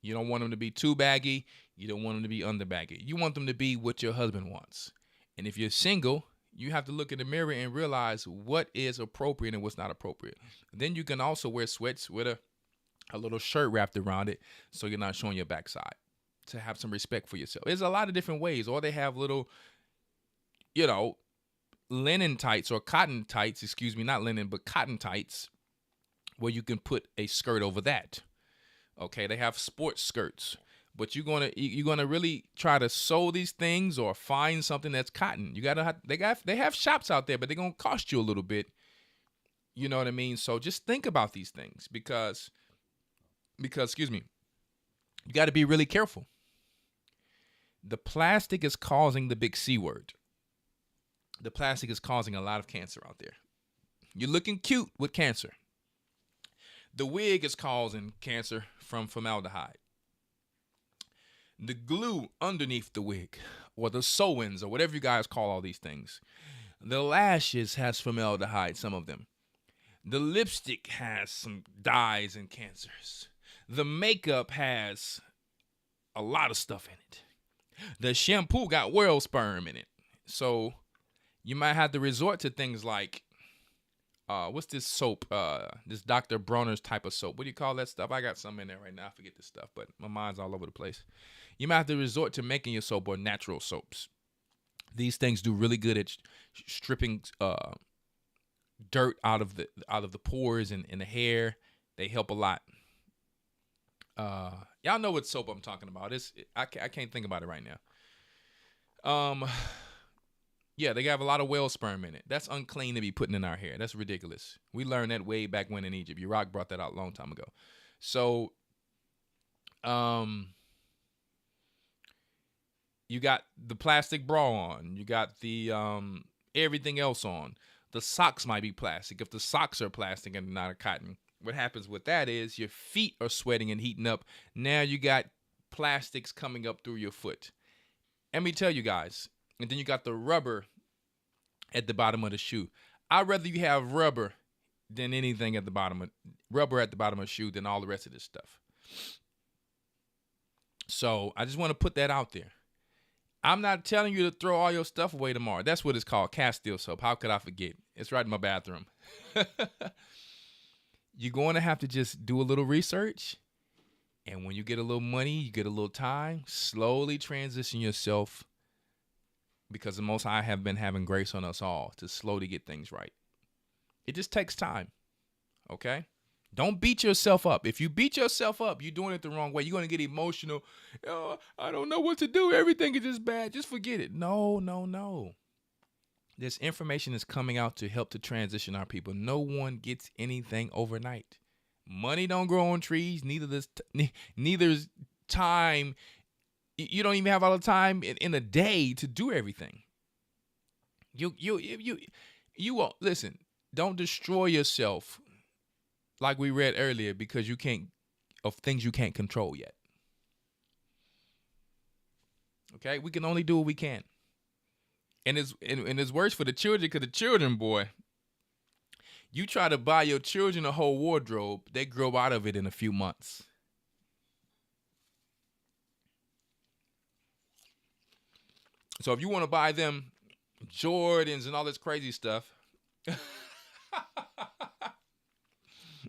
You don't want them to be too baggy. You don't want them to be underbagged. You want them to be what your husband wants. And if you're single, you have to look in the mirror and realize what is appropriate and what's not appropriate. Then you can also wear sweats with a little shirt wrapped around it so you're not showing your backside, to have some respect for yourself. There's a lot of different ways. Or they have little, linen tights or cotton tights, not linen, but cotton tights, where you can put a skirt over that. Okay, they have sports skirts. But you're gonna really try to sew these things or find something that's cotton. They have shops out there, but they're gonna cost you a little bit. You know what I mean? So just think about these things because you got to be really careful. The plastic is causing the big C word. The plastic is causing a lot of cancer out there. You're looking cute with cancer. The wig is causing cancer from formaldehyde. The glue underneath the wig, or the sew-ins, or whatever you guys call all these things. The lashes has formaldehyde, some of them. The lipstick has some dyes and cancers. The makeup has a lot of stuff in it. The shampoo got whale sperm in it. So you might have to resort to things like, what's this soap? This Dr. Bronner's type of soap. What do you call that stuff? I got some in there right now. I forget this stuff, but my mind's all over the place. You might have to resort to making your soap or natural soaps. These things do really good at stripping dirt out of the pores and the hair. They help a lot. Y'all know what soap I'm talking about. I can't think about it right now. Yeah, they have a lot of whale sperm in it. That's unclean to be putting in our hair. That's ridiculous. We learned that way back when in Egypt. Iraq brought that out a long time ago. So, you got the plastic bra on. You got the everything else on. The socks might be plastic. If the socks are plastic and not a cotton, what happens with that is your feet are sweating and heating up. Now you got plastics coming up through your foot. Let me tell you guys. And then you got the rubber at the bottom of the shoe. I'd rather you have rubber than anything at the bottom of a shoe than all the rest of this stuff. So I just want to put that out there. I'm not telling you to throw all your stuff away tomorrow. That's what it's called, Castile soap. How could I forget? It's right in my bathroom. You're going to have to just do a little research. And when you get a little money, you get a little time, slowly transition yourself, because the Most High have been having grace on us all to slowly get things right. It just takes time, okay? Don't beat yourself up. If you beat yourself up, you're doing it the wrong way. You're going to get emotional. Oh, I don't know what to do. Everything is just bad. Just forget it. No. This information is coming out to help to transition our people. No one gets anything overnight. Money don't grow on trees. Neither's time. You don't even have all the time in a day to do everything. You won't. Listen, don't destroy yourself like we read earlier because of things you can't control yet. Okay? We can only do what we can. And it's worse for the children, because the children, boy, you try to buy your children a whole wardrobe, they grow out of it in a few months. So if you want to buy them Jordans and all this crazy stuff,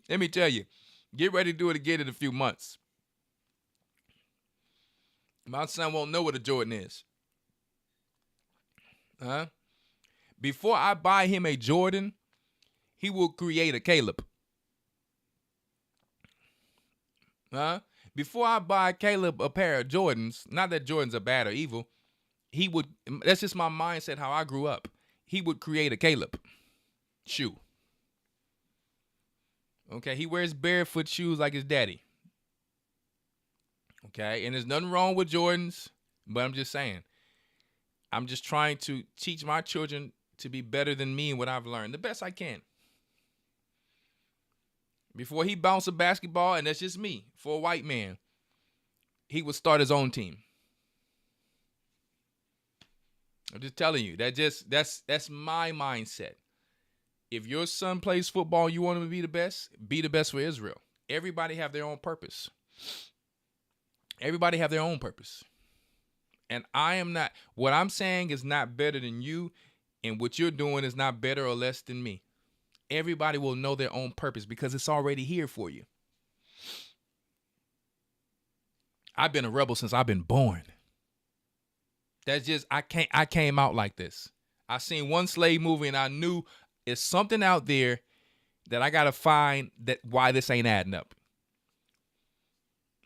let me tell you, get ready to do it again in a few months. My son won't know what a Jordan is. Before I buy him a Jordan, he will create a Caleb. Before I buy Caleb a pair of Jordans, not that Jordans are bad or evil, that's just my mindset, how I grew up. He would create a Caleb shoe. Okay, he wears barefoot shoes like his daddy. Okay, and there's nothing wrong with Jordans, but I'm just saying, I'm just trying to teach my children to be better than me and what I've learned, the best I can. Before he bounced a basketball, and that's just me, for a white man, he would start his own team. I'm just telling you, that's my mindset. If your son plays football, you want him to be the best for Israel. Everybody have their own purpose. Everybody have their own purpose. And I am not, what I'm saying is not better than you, and what you're doing is not better or less than me. Everybody will know their own purpose because it's already here for you. I've been a rebel since I've been born. That's just, I came out like this. I seen one slave movie and I knew it's something out there that I got to find that why this ain't adding up.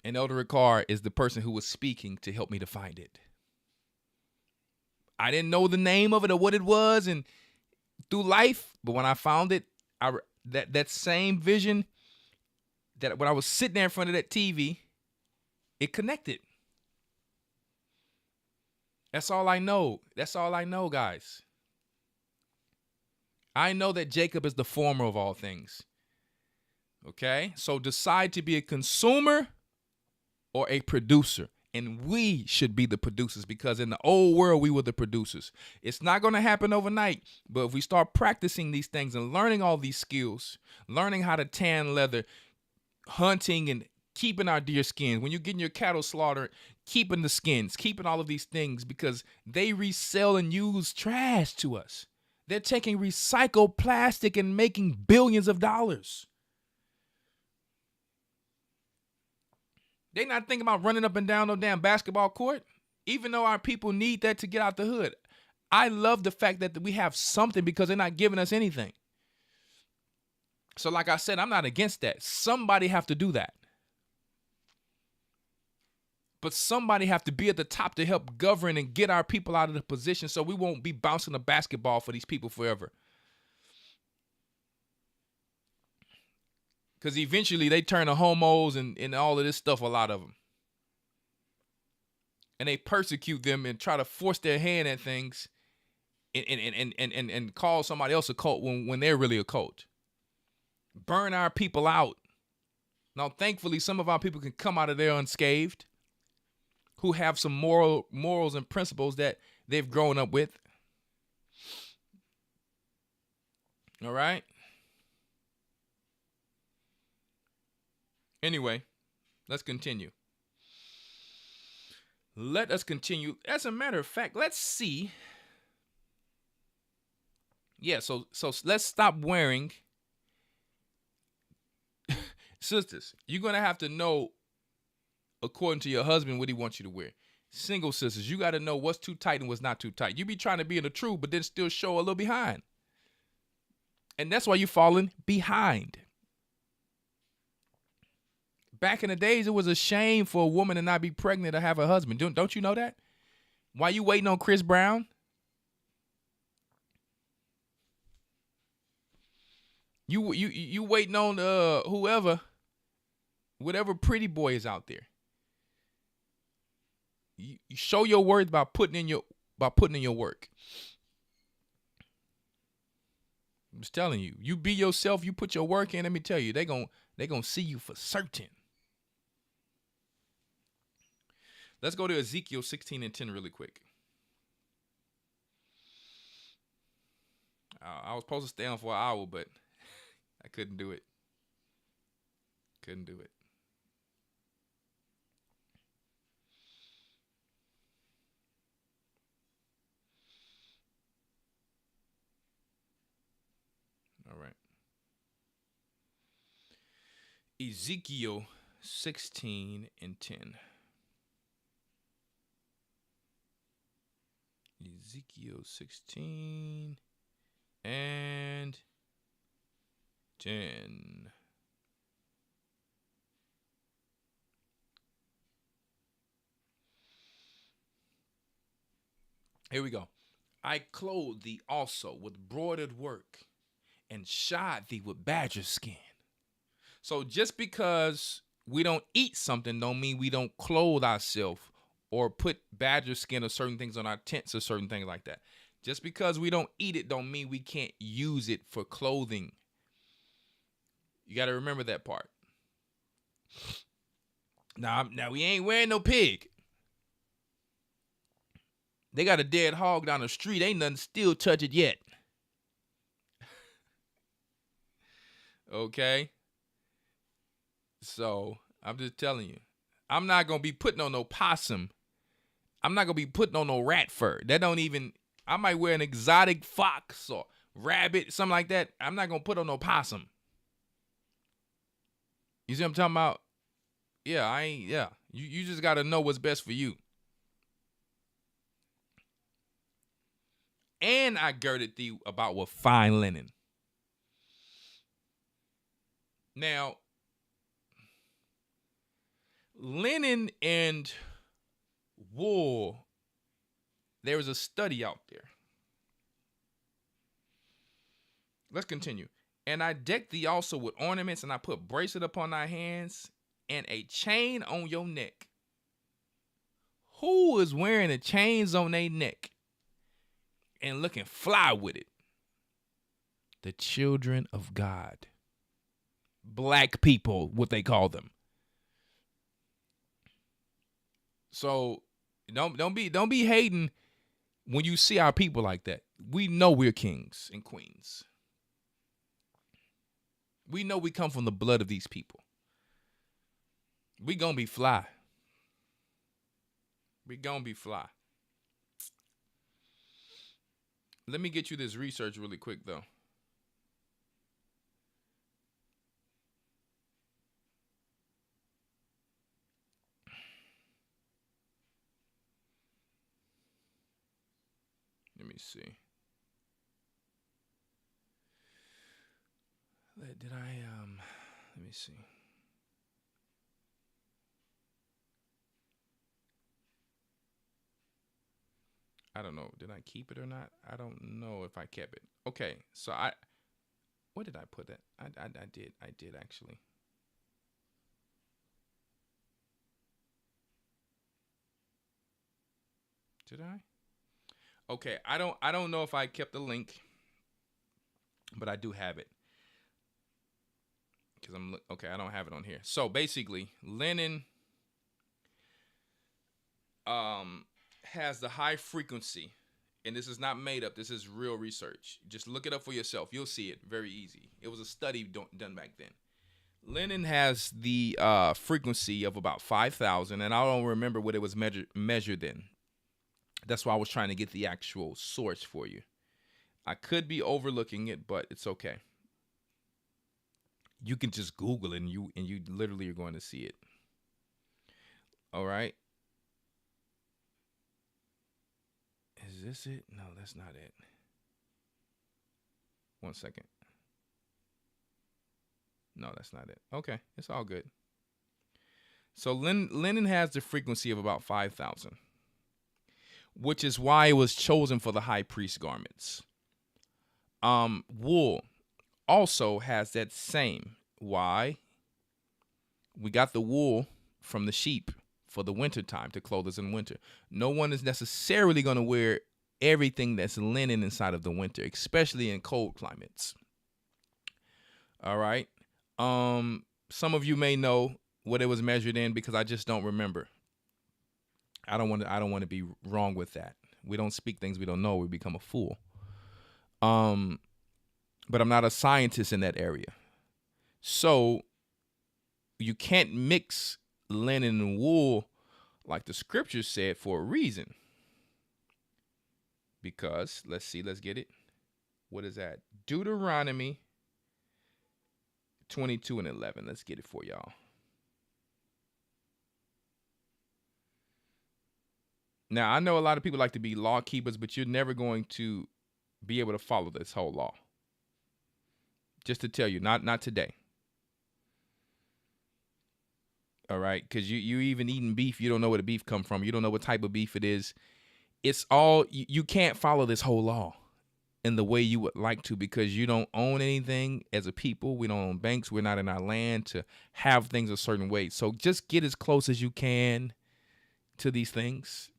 And Elder Ricard is the person who was speaking to help me to find it. I didn't know the name of it or what it was and through life, but when I found it, that same vision, that when I was sitting there in front of that TV, it connected. That's all I know. That's all I know, guys. I know that Jacob is the former of all things. Okay? So decide to be a consumer or a producer. And we should be the producers because in the old world, we were the producers. It's not going to happen overnight. But if we start practicing these things and learning all these skills, learning how to tan leather, hunting and keeping our deer skins, when you're getting your cattle slaughtered, keeping the skins, keeping all of these things because they resell and use trash to us. They're taking recycled plastic and making billions of dollars. They not thinking about running up and down no damn basketball court, even though our people need that to get out the hood. I love the fact that we have something because they're not giving us anything. So like I said, I'm not against that. Somebody have to do that. But somebody have to be at the top to help govern and get our people out of the position so we won't be bouncing a basketball for these people forever. Because eventually they turn to homos and all of this stuff, a lot of them. And they persecute them and try to force their hand at things and call somebody else a cult when they're really a cult. Burn our people out. Now, thankfully, some of our people can come out of there unscathed, who have some morals and principles that they've grown up with. All right? Anyway, let's continue. Let us continue. As a matter of fact, let's see. Yeah, so let's stop wearing. Sisters, you're going to have to know, according to your husband, what he wants you to wear. Single sisters, you got to know what's too tight and what's not too tight. You be trying to be in the truth, but then still show a little behind. And that's why you're falling behind. Back in the days, it was a shame for a woman to not be pregnant or have a husband. Don't you know that? Why you waiting on Chris Brown? You waiting on whatever pretty boy is out there. You show your worth by putting in your work. I'm just telling you, you be yourself. You put your work in. Let me tell you, they gonna see you for certain. Let's go to Ezekiel 16:10 really quick. I was supposed to stay on for an hour, but I couldn't do it. All right. Ezekiel 16:10. Ezekiel 16:10. Here we go. I clothed thee also with broidered work and shod thee with badger skin. So just because we don't eat something don't mean we don't clothe ourselves or put badger skin or certain things on our tents or certain things like that. Just because we don't eat it don't mean we can't use it for clothing. You got to remember that part. Now we ain't wearing no pig. They got a dead hog down the street. Ain't nothing still touch it yet. Okay? So, I'm just telling you. I'm not going to be putting on no possum I'm not gonna be putting on no rat fur. That don't even. I might wear an exotic fox or rabbit, something like that. I'm not gonna put on no possum. You see what I'm talking about? Yeah, I ain't. Yeah, you just gotta know what's best for you. And I girded thee about with fine linen. Now, linen and wool, there is a study out there. Let's continue. And I decked thee also with ornaments, and I put bracelet upon thy hands, and a chain on your neck. Who is wearing the chains on their neck and looking fly with it? The children of God. Black people, what they call them. So don't be hating when you see our people like that. We know we're kings and queens. We know we come from the blood of these people. We gonna be fly. We gonna be fly. Let me get you this research really quick though. Let me see. Let me see. I don't know. Did I keep it or not? I don't know if I kept it. Okay, so where did I put that? I did actually. Did I? Okay, I don't know if I kept the link, but I do have it. Because I don't have it on here. So basically, linen has the high frequency, and this is not made up. This is real research. Just look it up for yourself. You'll see it very easy. It was a study done back then. Linen has the frequency of about 5,000, and I don't remember what it was measured in. That's why I was trying to get the actual source for you. I could be overlooking it, but it's okay. You can just Google it, and you literally are going to see it. All right. Is this it? No, that's not it. One second. No, that's not it. Okay, it's all good. So linen has the frequency of about 5,000, which is why it was chosen for the high priest garments. Wool also has that same. Why? We got the wool from the sheep for the winter time to clothe us in winter. No one is necessarily going to wear everything that's linen inside of the winter, especially in cold climates. All right. Some of you may know what it was measured in because I just don't remember. I don't want to be wrong with that. We don't speak things we don't know. We become a fool. But I'm not a scientist in that area. So you can't mix linen and wool like the scriptures said for a reason. Because, let's get it. What is that? Deuteronomy 22:11. Let's get it for y'all. Now, I know a lot of people like to be law keepers, but you're never going to be able to follow this whole law. Just to tell you, not today. All right, because you even eating beef, you don't know where the beef come from. You don't know what type of beef it is. It's all, you can't follow this whole law in the way you would like to because you don't own anything as a people. We don't own banks. We're not in our land to have things a certain way. So just get as close as you can to these things.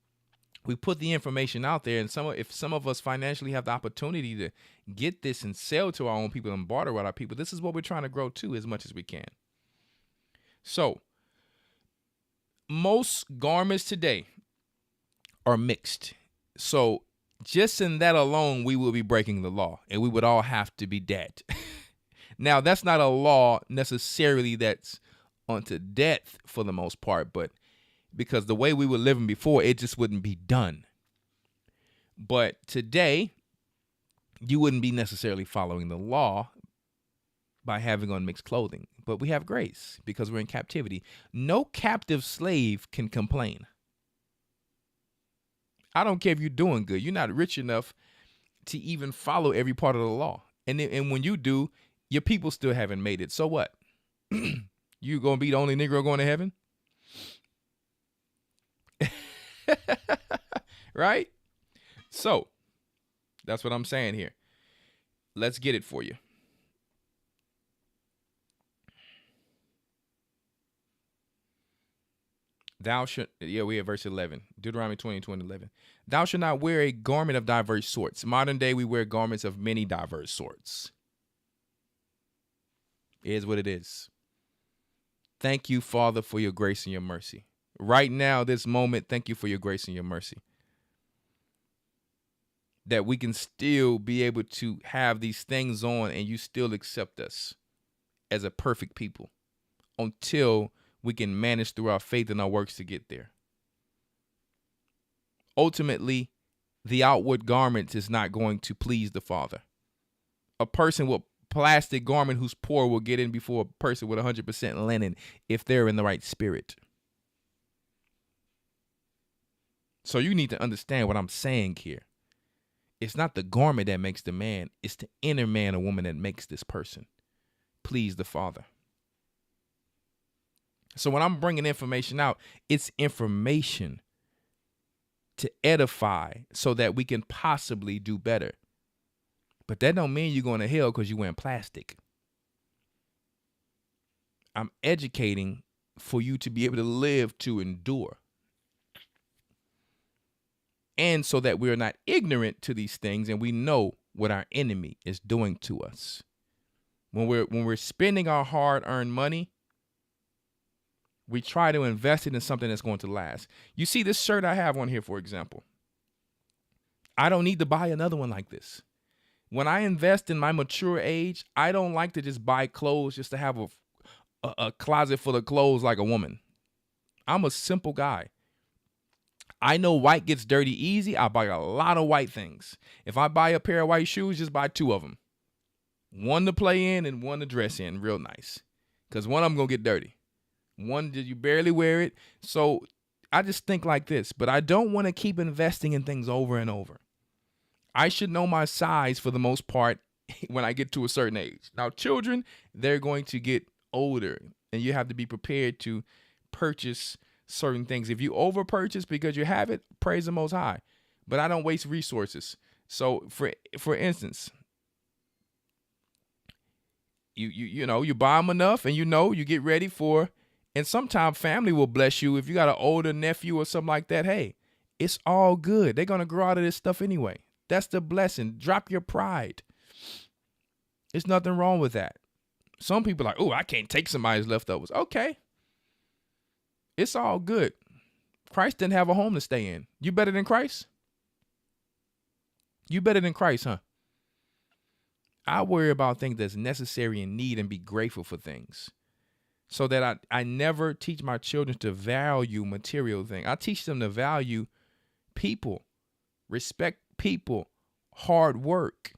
We put the information out there, and if some of us financially have the opportunity to get this and sell to our own people and barter with our people, this is what we're trying to grow to as much as we can. So most garments today are mixed. So just in that alone, we will be breaking the law, and we would all have to be dead. Now, that's not a law necessarily that's unto death for the most part, but because the way we were living before, it just wouldn't be done. But today, you wouldn't be necessarily following the law by having on mixed clothing. But we have grace because we're in captivity. No captive slave can complain. I don't care if you're doing good. You're not rich enough to even follow every part of the law. And when you do, your people still haven't made it. So what? You gonna be the only Negro going to heaven? Right? So that's what I'm saying here. Let's get it for you. We have verse 11. Deuteronomy 20:11. Thou shalt not wear a garment of diverse sorts. Modern day, we wear garments of many diverse sorts. It is what it is. Thank you, Father, for your grace and your mercy. Right now, this moment, thank you for your grace and your mercy. That we can still be able to have these things on and you still accept us as a perfect people until we can manage through our faith and our works to get there. Ultimately, the outward garment is not going to please the Father. A person with plastic garment who's poor will get in before a person with 100% linen if they're in the right spirit. So you need to understand what I'm saying here. It's not the garment that makes the man. It's the inner man or woman that makes this person please the Father. So when I'm bringing information out, it's information to edify so that we can possibly do better. But that don't mean you're going to hell because you're wearing plastic. I'm educating for you to be able to live to endure. And so that we're not ignorant to these things and we know what our enemy is doing to us. When we're spending our hard-earned money, we try to invest it in something that's going to last. You see this shirt I have on here, for example. I don't need to buy another one like this. When I invest in my mature age, I don't like to just buy clothes just to have a closet full of clothes like a woman. I'm a simple guy. I know white gets dirty easy. I buy a lot of white things. If I buy a pair of white shoes, just buy two of them. One to play in and one to dress in real nice. Because one of them going to get dirty. One, you barely wear it. So I just think like this. But I don't want to keep investing in things over and over. I should know my size for the most part when I get to a certain age. Now, children, they're going to get older. And you have to be prepared to purchase certain things. If you over purchase because you have it, praise the Most High. But I don't waste resources. So for instance, you buy them enough and you get ready for, and sometimes family will bless you. If you got an older nephew or something like that, hey, it's all good. They're going to grow out of this stuff anyway. That's the blessing. Drop your pride. There's nothing wrong with that. Some people are like, oh, I can't take somebody's leftovers. Okay. It's all good. Christ didn't have a home to stay in. You better than Christ? You better than Christ, huh? I worry about things that's necessary and need and be grateful for things. So that I never teach my children to value material things. I teach them to value people, respect people, hard work.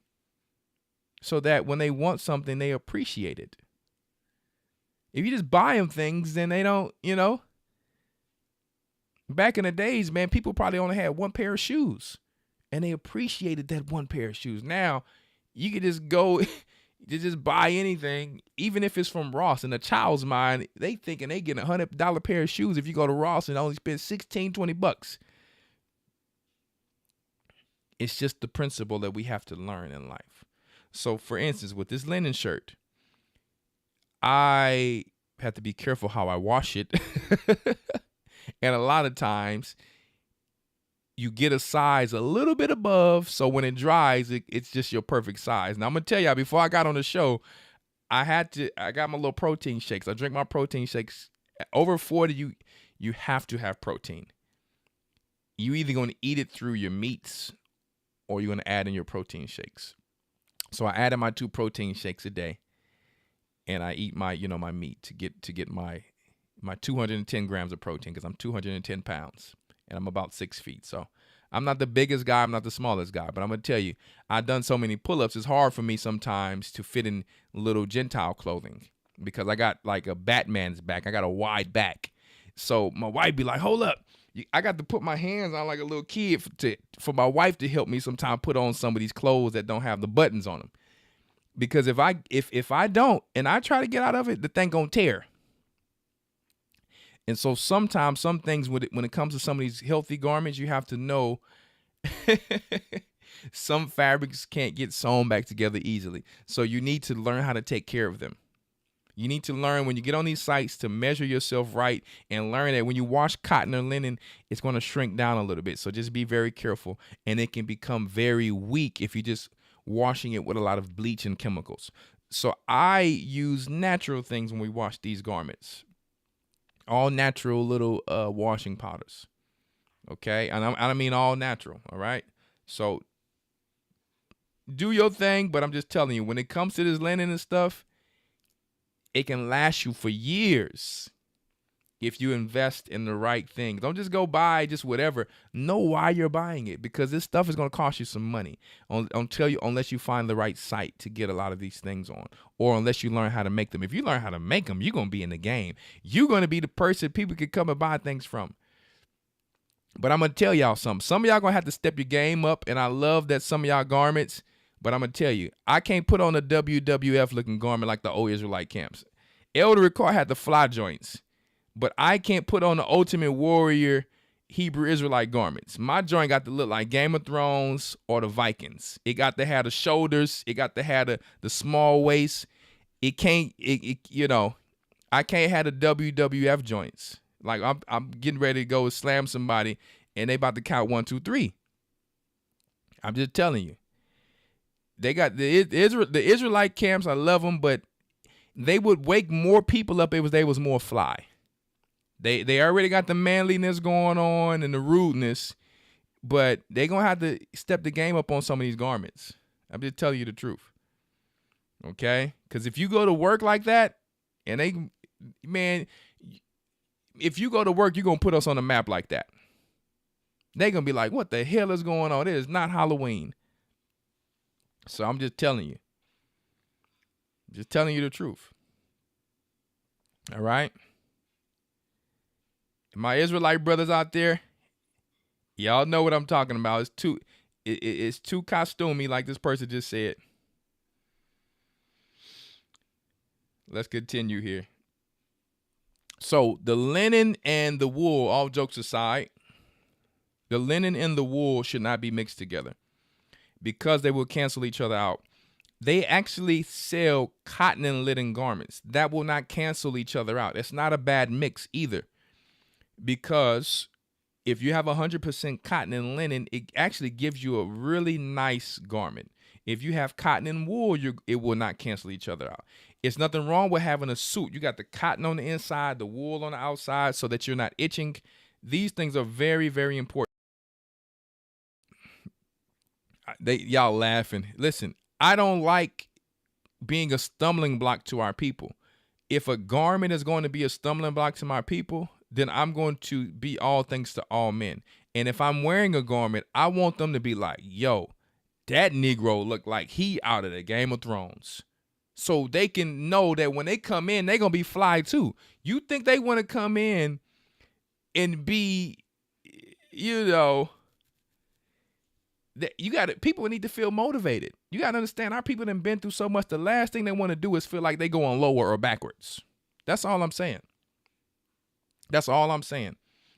So that when they want something, they appreciate it. If you just buy them things, then they don't, Back in the days, man, people probably only had one pair of shoes. And they appreciated that one pair of shoes. Now, you can just go, just buy anything, even if it's from Ross. In a child's mind, they thinking they getting $100 pair of shoes if you go to Ross and only spend $16-20. It's just the principle that we have to learn in life. So, for instance, with this linen shirt, I have to be careful how I wash it. And a lot of times you get a size a little bit above. So when it dries, it's just your perfect size. Now I'm going to tell y'all, before I got on the show, I got my little protein shakes. I drink my protein shakes. Over 40, you have to have protein. You either going to eat it through your meats or you're going to add in your protein shakes. So I added my 2 protein shakes a day. And I eat my, my meat to get my my 210 grams of protein, because I'm 210 pounds and I'm about 6 feet. So I'm not the biggest guy. I'm not the smallest guy. But I'm going to tell you, I've done so many pull-ups. It's hard for me sometimes to fit in little Gentile clothing because I got like a Batman's back. I got a wide back. So my wife be like, hold up. I got to put my hands on like a little kid for my wife to help me sometimes put on some of these clothes that don't have the buttons on them. Because if I don't and I try to get out of it, the thing gonna tear. And so sometimes some things when it comes to some of these healthy garments, you have to know some fabrics can't get sewn back together easily. So you need to learn how to take care of them. You need to learn when you get on these sites to measure yourself right and learn that when you wash cotton or linen, it's going to shrink down a little bit. So just be very careful. And it can become very weak if you just washing it with a lot of bleach and chemicals. So I use natural things when we wash these garments. All natural little washing powders. Okay? And I mean all natural, all right? So do your thing, but I'm just telling you, when it comes to this linen and stuff, it can last you for years if you invest in the right thing. Don't just go buy just whatever. Know why you're buying it, because this stuff is going to cost you some money. Unless you find the right site to get a lot of these things on, or unless you learn how to make them. If you learn how to make them, you're going to be in the game. You're going to be the person people can come and buy things from. But I'm going to tell y'all something. Some of y'all going to have to step your game up, and I love that some of y'all garments. But I'm going to tell you, I can't put on a WWF-looking garment like the old Israelite camps. Elder Ricard had the fly joints, but I can't put on the Ultimate Warrior Hebrew Israelite garments. My joint got to look like Game of Thrones or the Vikings. It got to have the shoulders. It got to have the small waist. I can't have the WWF joints. Like I'm getting ready to go slam somebody, and they about to count 1, 2, 3. I'm just telling you. They got the Israelite camps. I love them, but they would wake more people up if they was more fly. They already got the manliness going on and the rudeness, but they gonna have to step the game up on some of these garments. I'm just telling you the truth. Okay? Because if you go to work like that, and if you go to work, you're gonna put us on the map like that. They gonna be like, what the hell is going on? It is not Halloween. So I'm just telling you. Just telling you the truth. All right? My Israelite brothers out there, y'all know what I'm talking about. It's too costumey, like this person just said. Let's continue here. So the linen and the wool, all jokes aside, the linen and the wool should not be mixed together because they will cancel each other out. They actually sell cotton and linen garments that will not cancel each other out. It's not a bad mix either, because if you have 100% cotton and linen, it actually gives you a really nice garment. If you have cotton and wool, it will not cancel each other out. It's nothing wrong with having a suit. You got the cotton on the inside, the wool on the outside, so that you're not itching. These things are very, very important. Y'all laughing. Listen, I don't like being a stumbling block to our people. If a garment is going to be a stumbling block to my people, then I'm going to be all things to all men. And if I'm wearing a garment, I want them to be like, yo, that Negro look like he out of the Game of Thrones. So they can know that when they come in, they're going to be fly too. You think they want to come in and be, people need to feel motivated. You got to understand, our people have been through so much. The last thing they want to do is feel like they going lower or backwards. That's all I'm saying. That's all I'm saying.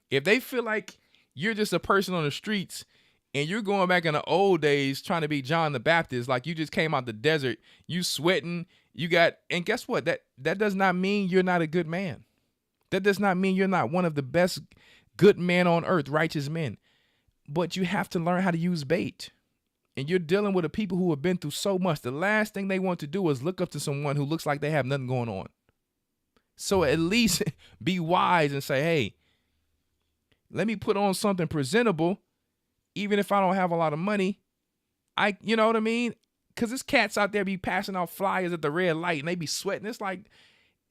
If they feel like you're just a person on the streets and you're going back in the old days trying to be John the Baptist, like you just came out the desert, you sweating, and guess what? That does not mean you're not a good man. That does not mean you're not one of the best good men on earth, righteous men. But you have to learn how to use bait. And you're dealing with the people who have been through so much. The last thing they want to do is look up to someone who looks like they have nothing going on. So at least be wise and say, hey, let me put on something presentable, even if I don't have a lot of money. You know what I mean? Because there's cats out there be passing out flyers at the red light and they be sweating. It's like,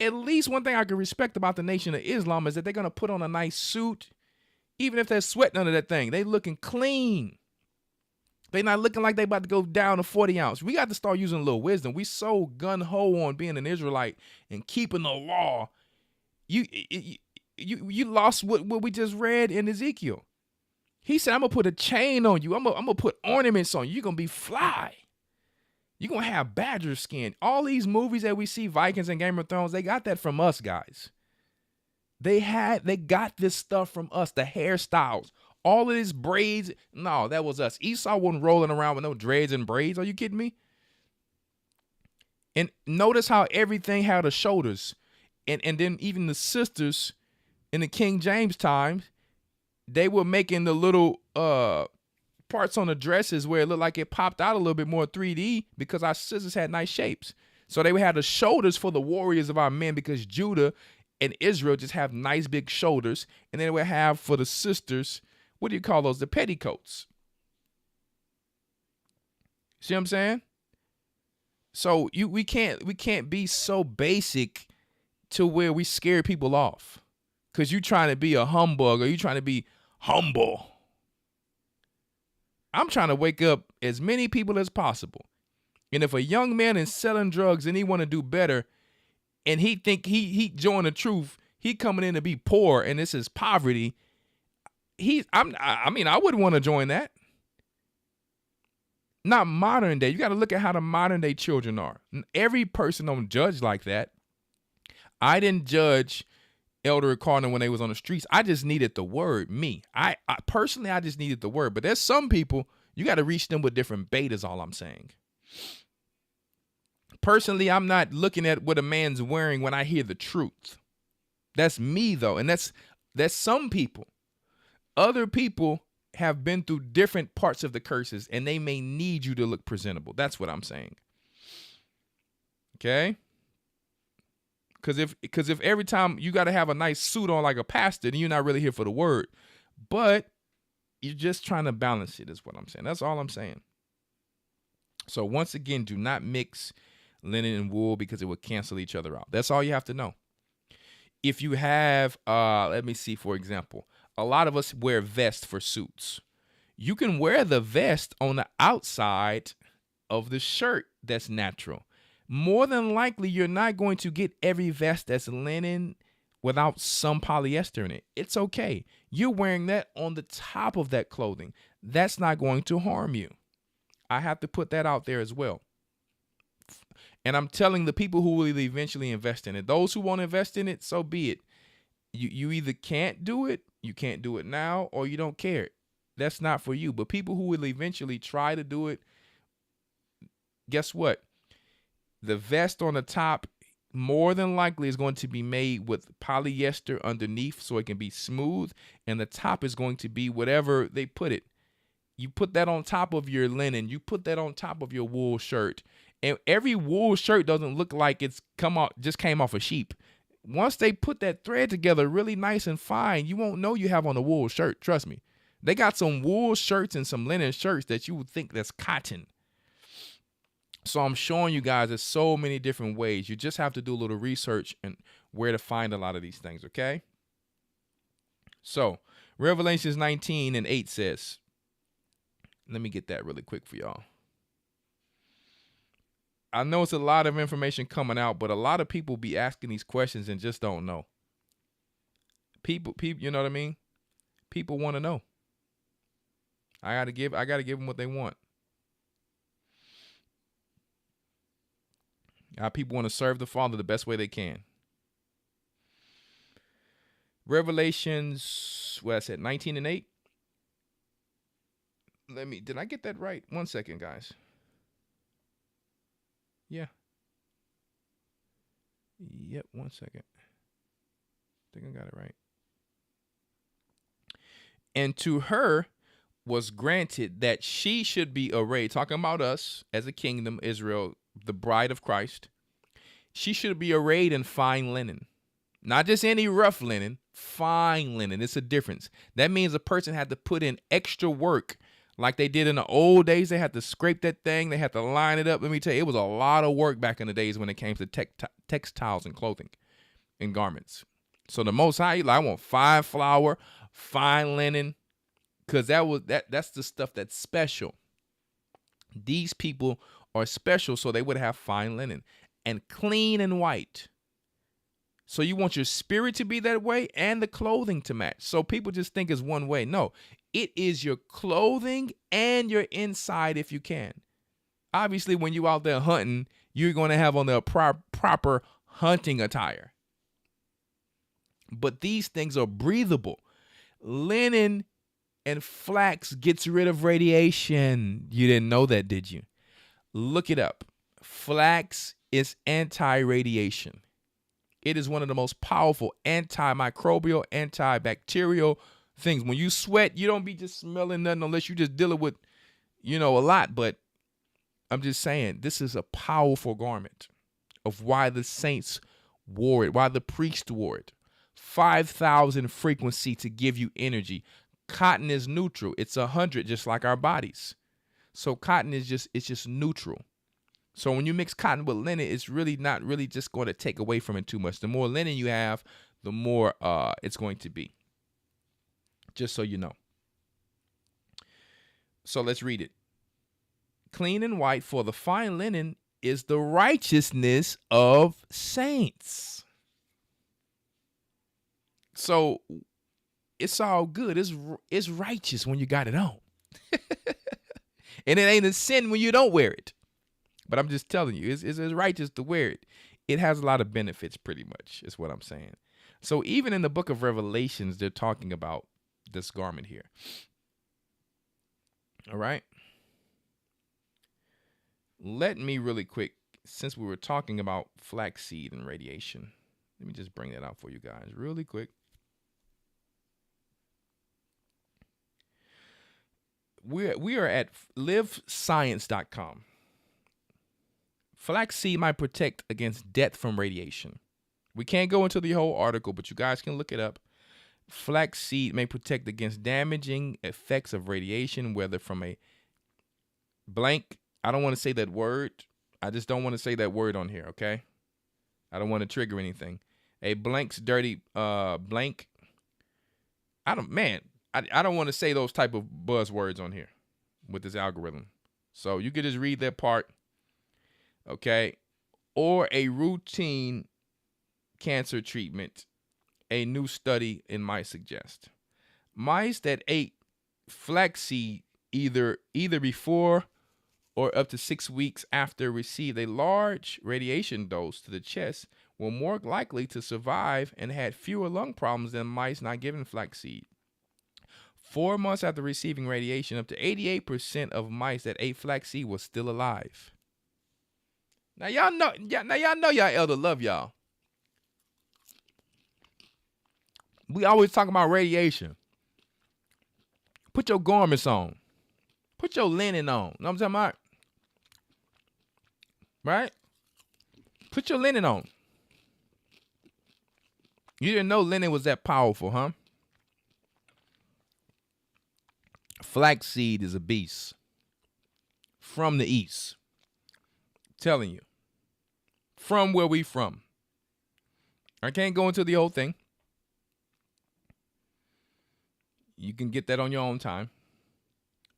at least one thing I can respect about the Nation of Islam is that they're going to put on a nice suit. Even if they're sweating under that thing, they looking clean. They not looking like they about to go down to 40 ounce. We got to start using a little wisdom. We so gun-ho on being an Israelite and keeping the law. You lost what we just read in Ezekiel. He said, I'm going to put a chain on you. I'm going to put ornaments on you. You're going to be fly. You're going to have badger skin. All these movies that we see, Vikings and Game of Thrones, they got that from us, guys. They got this stuff from us, the hairstyles, all of this braids. No, that was us. Esau wasn't rolling around with no dreads and braids. Are you kidding me? And notice how everything had the shoulders. And then even the sisters in the King James times, they were making the little parts on the dresses where it looked like it popped out a little bit more 3D because our sisters had nice shapes. So they would have the shoulders for the warriors of our men because Judah and Israel just have nice big shoulders. And then they would have for the sisters, what do you call those? The petticoats. See what I'm saying? So we can't be so basic to where we scare people off because you trying to be a humbug or you trying to be humble. I'm trying to wake up as many people as possible. And if a young man is selling drugs and he want to do better and he think he joined the truth, he coming in to be poor and this is poverty. I wouldn't want to join that. Not modern day. You got to look at how the modern day children are. Every person don't judge like that. I didn't judge Elder Cardinal when they was on the streets. I just needed the word. Me. I personally, I just needed the word. But there's some people, you got to reach them with different betas, all I'm saying. Personally, I'm not looking at what a man's wearing when I hear the truth. That's me, though. And that's some people. Other people have been through different parts of the curses, and they may need you to look presentable. That's what I'm saying. Okay? Because if every time you got to have a nice suit on like a pastor, then you're not really here for the word. But you're just trying to balance it is what I'm saying. That's all I'm saying. So once again, do not mix linen and wool because it will cancel each other out. That's all you have to know. If you have, let me see, for example, a lot of us wear vests for suits. You can wear the vest on the outside of the shirt that's natural. More than likely, you're not going to get every vest that's linen without some polyester in it. It's okay. You're wearing that on the top of that clothing. That's not going to harm you. I have to put that out there as well. And I'm telling the people who will eventually invest in it. Those who won't invest in it, so be it. You either can't do it, you can't do it now, or you don't care. That's not for you. But people who will eventually try to do it, guess what? The vest on the top more than likely is going to be made with polyester underneath so it can be smooth, and the top is going to be whatever they put it. You put that on top of your linen. You put that on top of your wool shirt. And every wool shirt doesn't look like it's just came off a sheep. Once they put that thread together really nice and fine, you won't know you have on a wool shirt. Trust me. They got some wool shirts and some linen shirts that you would think that's cotton. So I'm showing you guys there's so many different ways. You just have to do a little research and where to find a lot of these things, okay? So Revelations 19:8 says, let me get that really quick for y'all. I know it's a lot of information coming out, but a lot of people be asking these questions and just don't know. People, you know what I mean? People want to know. I gotta give them what they want. People want to serve the Father the best way they can. Revelations, what I said, 19:8. Did I get that right? 1 second, guys. Yeah. Yep, 1 second. I think I got it right. And to her was granted that she should be arrayed, talking about us as a kingdom, Israel, the bride of Christ. She should be arrayed in fine linen. Not just any rough linen, fine linen. It's a difference. That means a person had to put in extra work like they did in the old days. They had to scrape that thing. They had to line it up. Let me tell you, it was a lot of work back in the days when it came to textiles and clothing. in garments. So the Most High, like, I want fine flour, fine linen, because that's the stuff that's special. These people are special, so they would have fine linen and clean and white. So you want your spirit to be that way and the clothing to match. So people just think it's one way. No, it is your clothing and your inside if you can. Obviously, when you're out there hunting, you're going to have on the proper hunting attire. But these things are breathable. Linen and flax gets rid of radiation. You didn't know that, did you? Look it up. Flax is anti-radiation. It is one of the most powerful antimicrobial, antibacterial things. When you sweat, you don't be just smelling nothing unless you just dealing with, a lot. But I'm just saying, this is a powerful garment of why the saints wore it, why the priest wore it. 5,000 frequency to give you energy. Cotton is neutral. It's 100, just like our bodies. So cotton is just neutral. So when you mix cotton with linen, it's really not really just going to take away from it too much. The more linen you have, the more it's going to be. Just so you know. So let's read it. Clean and white, for the fine linen is the righteousness of saints. So it's all good. It's righteous when you got it on. And it ain't a sin when you don't wear it. But I'm just telling you, it's righteous to wear it. It has a lot of benefits, pretty much, is what I'm saying. So even in the book of Revelations, they're talking about this garment here. All right. Let me really quick, since we were talking about flaxseed and radiation, let me just bring that out for you guys really quick. We are at livescience.com. Flaxseed might protect against death from radiation. We can't go into the whole article, but you guys can look it up. Flaxseed may protect against damaging effects of radiation, whether from a blank. I don't want to say that word. I just don't want to say that word on here, okay? I don't want to trigger anything. A blank's dirty blank. I don't want to say those type of buzzwords on here with this algorithm. So you could just read that part. Okay, or a routine cancer treatment, a new study in mice suggest. Mice that ate flaxseed either before or up to 6 weeks after received a large radiation dose to the chest were more likely to survive and had fewer lung problems than mice not given flaxseed. 4 months after receiving radiation, up to 88% of mice that ate flaxseed was still alive. Now y'all know y'all elder love y'all. We always talk about radiation. Put your garments on. Put your linen on. Know what I'm talking about? Right? Put your linen on. You didn't know linen was that powerful, huh? Flaxseed is a beast. From the east. Telling you. From where we from. I can't go into the whole thing. You can get that on your own time.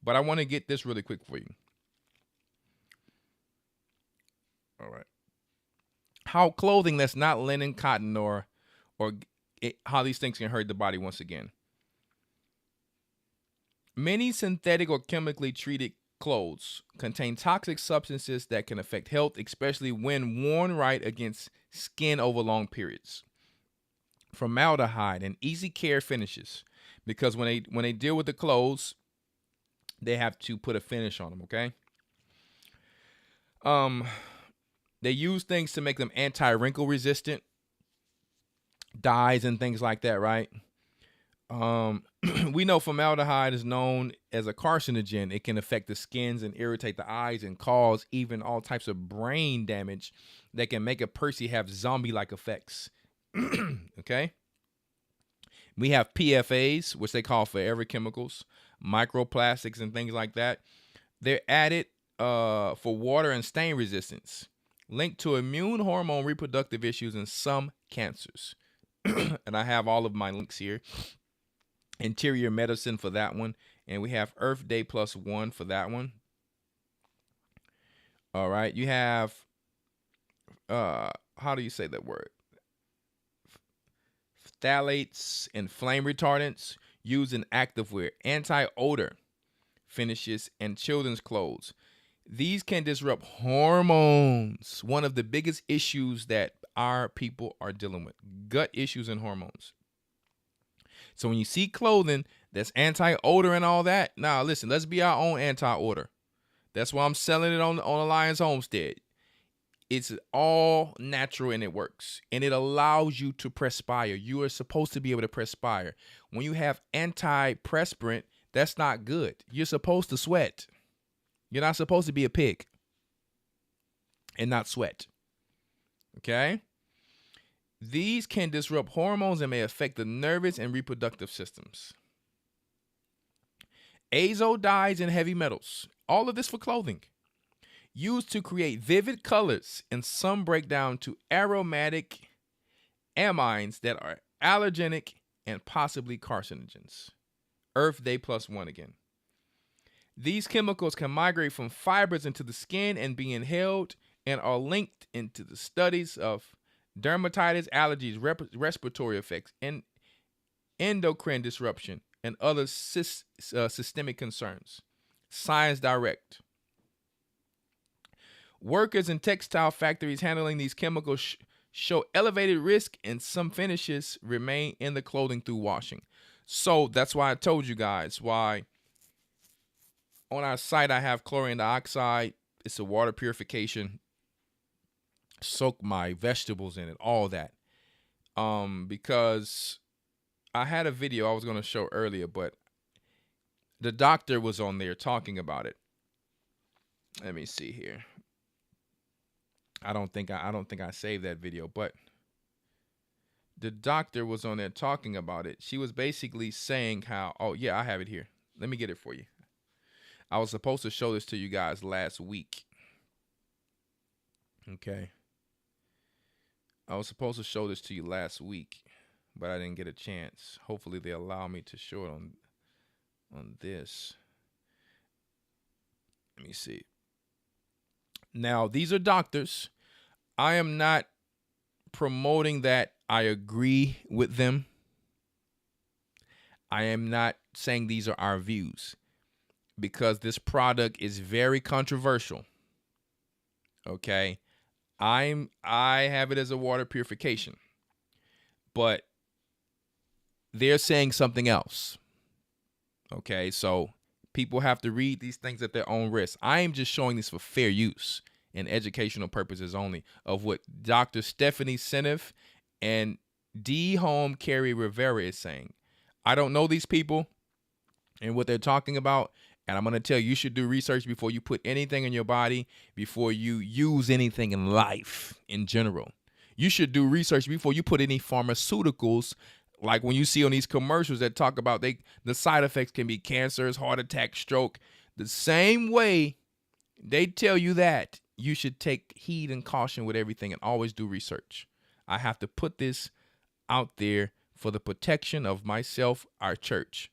But I want to get this really quick for you. All right. How clothing that's not linen, cotton, or how these things can hurt the body once again. Many synthetic or chemically treated clothes contain toxic substances that can affect health, especially when worn right against skin over long periods. Formaldehyde and easy care finishes, because when they deal with the clothes, they have to put a finish on them. Okay. They use things to make them anti-wrinkle resistant, dyes and things like that, right? We know formaldehyde is known as a carcinogen. It can affect the skins and irritate the eyes and cause even all types of brain damage that can make a person have zombie-like effects. Okay? We have PFAs, which they call forever chemicals, microplastics and things like that. They're added for water and stain resistance. linked to immune hormone reproductive issues and some cancers. And I have all of my links here. Interior medicine for that one. And we have Earth Day +1 for that one. All right. You have, how do you say that word? Phthalates and flame retardants used in activewear, anti-odor finishes, and children's clothes. These can disrupt hormones. One of the biggest issues that our people are dealing with, gut issues and hormones. So when you see clothing that's anti-odor and all that, now listen, let's be our own anti-odor. That's why I'm selling it on Alliance Homestead. It's all natural and it works. And it allows you to perspire. You are supposed to be able to perspire. When you have antiperspirant, that's not good. You're supposed to sweat. You're not supposed to be a pig and not sweat. Okay? These can disrupt hormones and may affect the nervous and reproductive systems. Azo dyes and heavy metals. All of this for clothing. Used to create vivid colors, and some break down to aromatic amines that are allergenic and possibly carcinogens. Earth Day +1 again. These chemicals can migrate from fibers into the skin and be inhaled, and are linked into the studies of dermatitis, allergies, respiratory effects, and endocrine disruption, and other systemic concerns. Science Direct. Workers in textile factories handling these chemicals show elevated risk, and some finishes remain in the clothing through washing. So that's why I told you guys why on our site I have chlorine dioxide. It's a water purification. Soak my vegetables in it, all that. Because I had a video I was going to show earlier, but the doctor was on there talking about it. Let me see here. I don't think I saved that video, but the doctor was on there talking about it. She was basically saying how, oh yeah, I have it here. Let me get it for you. I was supposed to show this to you guys last week. Okay. I was supposed to show this to you last week, but I didn't get a chance. Hopefully they allow me to show it on this. Let me see. Now, these are doctors. I am not promoting that I agree with them. I am not saying these are our views, because this product is very controversial. Okay? I have it as a water purification, but they're saying something else. Okay? So people have to read these things at their own risk. I am just showing this for fair use and educational purposes only of what Dr. Stephanie Seneff and D. Home Carey Rivera is saying. I don't know these people and what they're talking about, and I'm going to tell you, you should do research before you put anything in your body, before you use anything in life in general. You should do research before you put any pharmaceuticals, like when you see on these commercials that talk about the side effects can be cancers, heart attack, stroke. The same way they tell you that, you should take heed and caution with everything and always do research. I have to put this out there for the protection of myself, our church,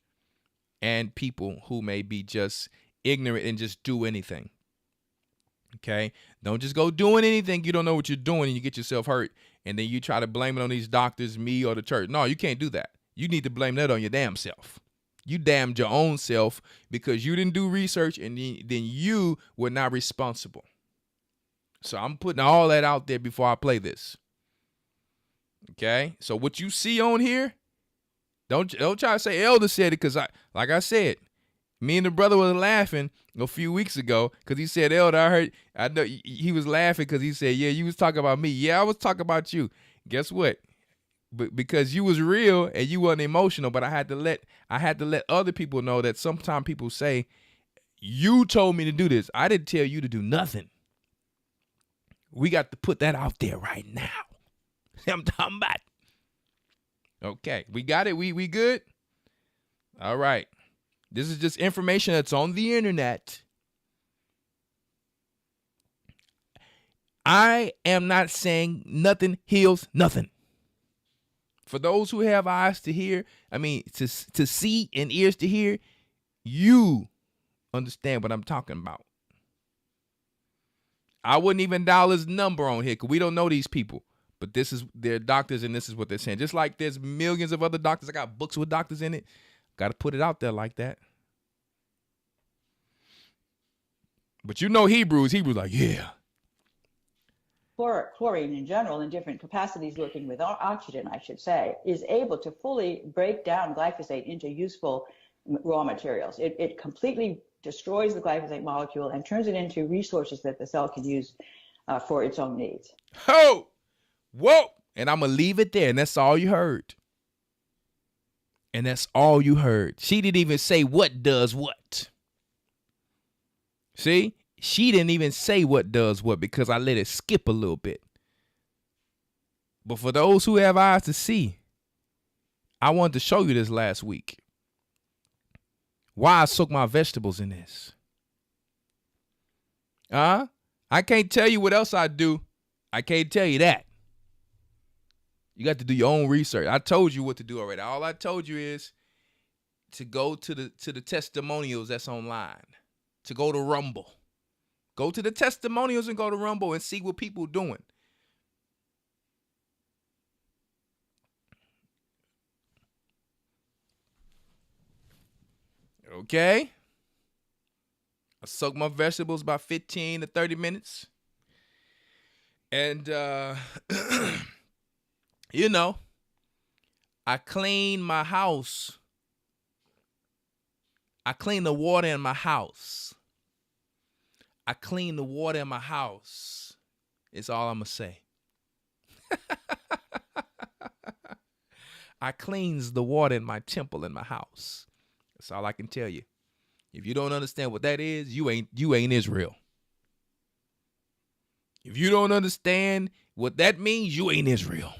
and people who may be just ignorant and just do anything. Okay? Don't just go doing anything you don't know what you're doing and you get yourself hurt, and then you try to blame it on these doctors, me, or the church. No, you can't do that. You need to blame that on your damn self. You damned your own self because you didn't do research, and then you were not responsible. So I'm putting all that out there before I play this. Okay? So what you see on here, don't try to say Elder said it, because like I said, me and the brother was laughing a few weeks ago because he said, Elder, I know he was laughing because he said, yeah, you was talking about me. Yeah, I was talking about you. Guess what? Because you was real and you wasn't emotional, but I had to let other people know that sometimes people say, you told me to do this. I didn't tell you to do nothing. We got to put that out there right now. I'm talking about. Okay, we got it. We good? All right. This is just information that's on the internet. I am not saying nothing heals nothing. For those who have eyes to hear, to see and ears to hear, you understand what I'm talking about. I wouldn't even dial his number on here because we don't know these people. But this is their doctors, and this is what they're saying. Just like there's millions of other doctors. I got books with doctors in it. Got to put it out there like that. But you know Hebrews like, yeah. Chlorine in general, in different capacities working with oxygen, I should say, is able to fully break down glyphosate into useful raw materials. It completely destroys the glyphosate molecule and turns it into resources that the cell can use for its own needs. Oh! Whoa! And I'm going to leave it there. And that's all you heard. And that's all you heard. She didn't even say what does what. See? She didn't even say what does what because I let it skip a little bit. But for those who have eyes to see, I wanted to show you this last week. Why I soak my vegetables in this. I can't tell you what else I do. I can't tell you that. You got to do your own research. I told you what to do already. All I told you is to go to the testimonials that's online, to go to Rumble. Go to the testimonials and go to Rumble and see what people are doing. Okay. I soak my vegetables about 15 to 30 minutes. And, I clean my house. I clean the water in my house. I clean the water in my house. It's all I'm going to say. I cleans the water in my temple in my house. That's all I can tell you. If you don't understand what that is, you ain't Israel. If you don't understand what that means, you ain't Israel.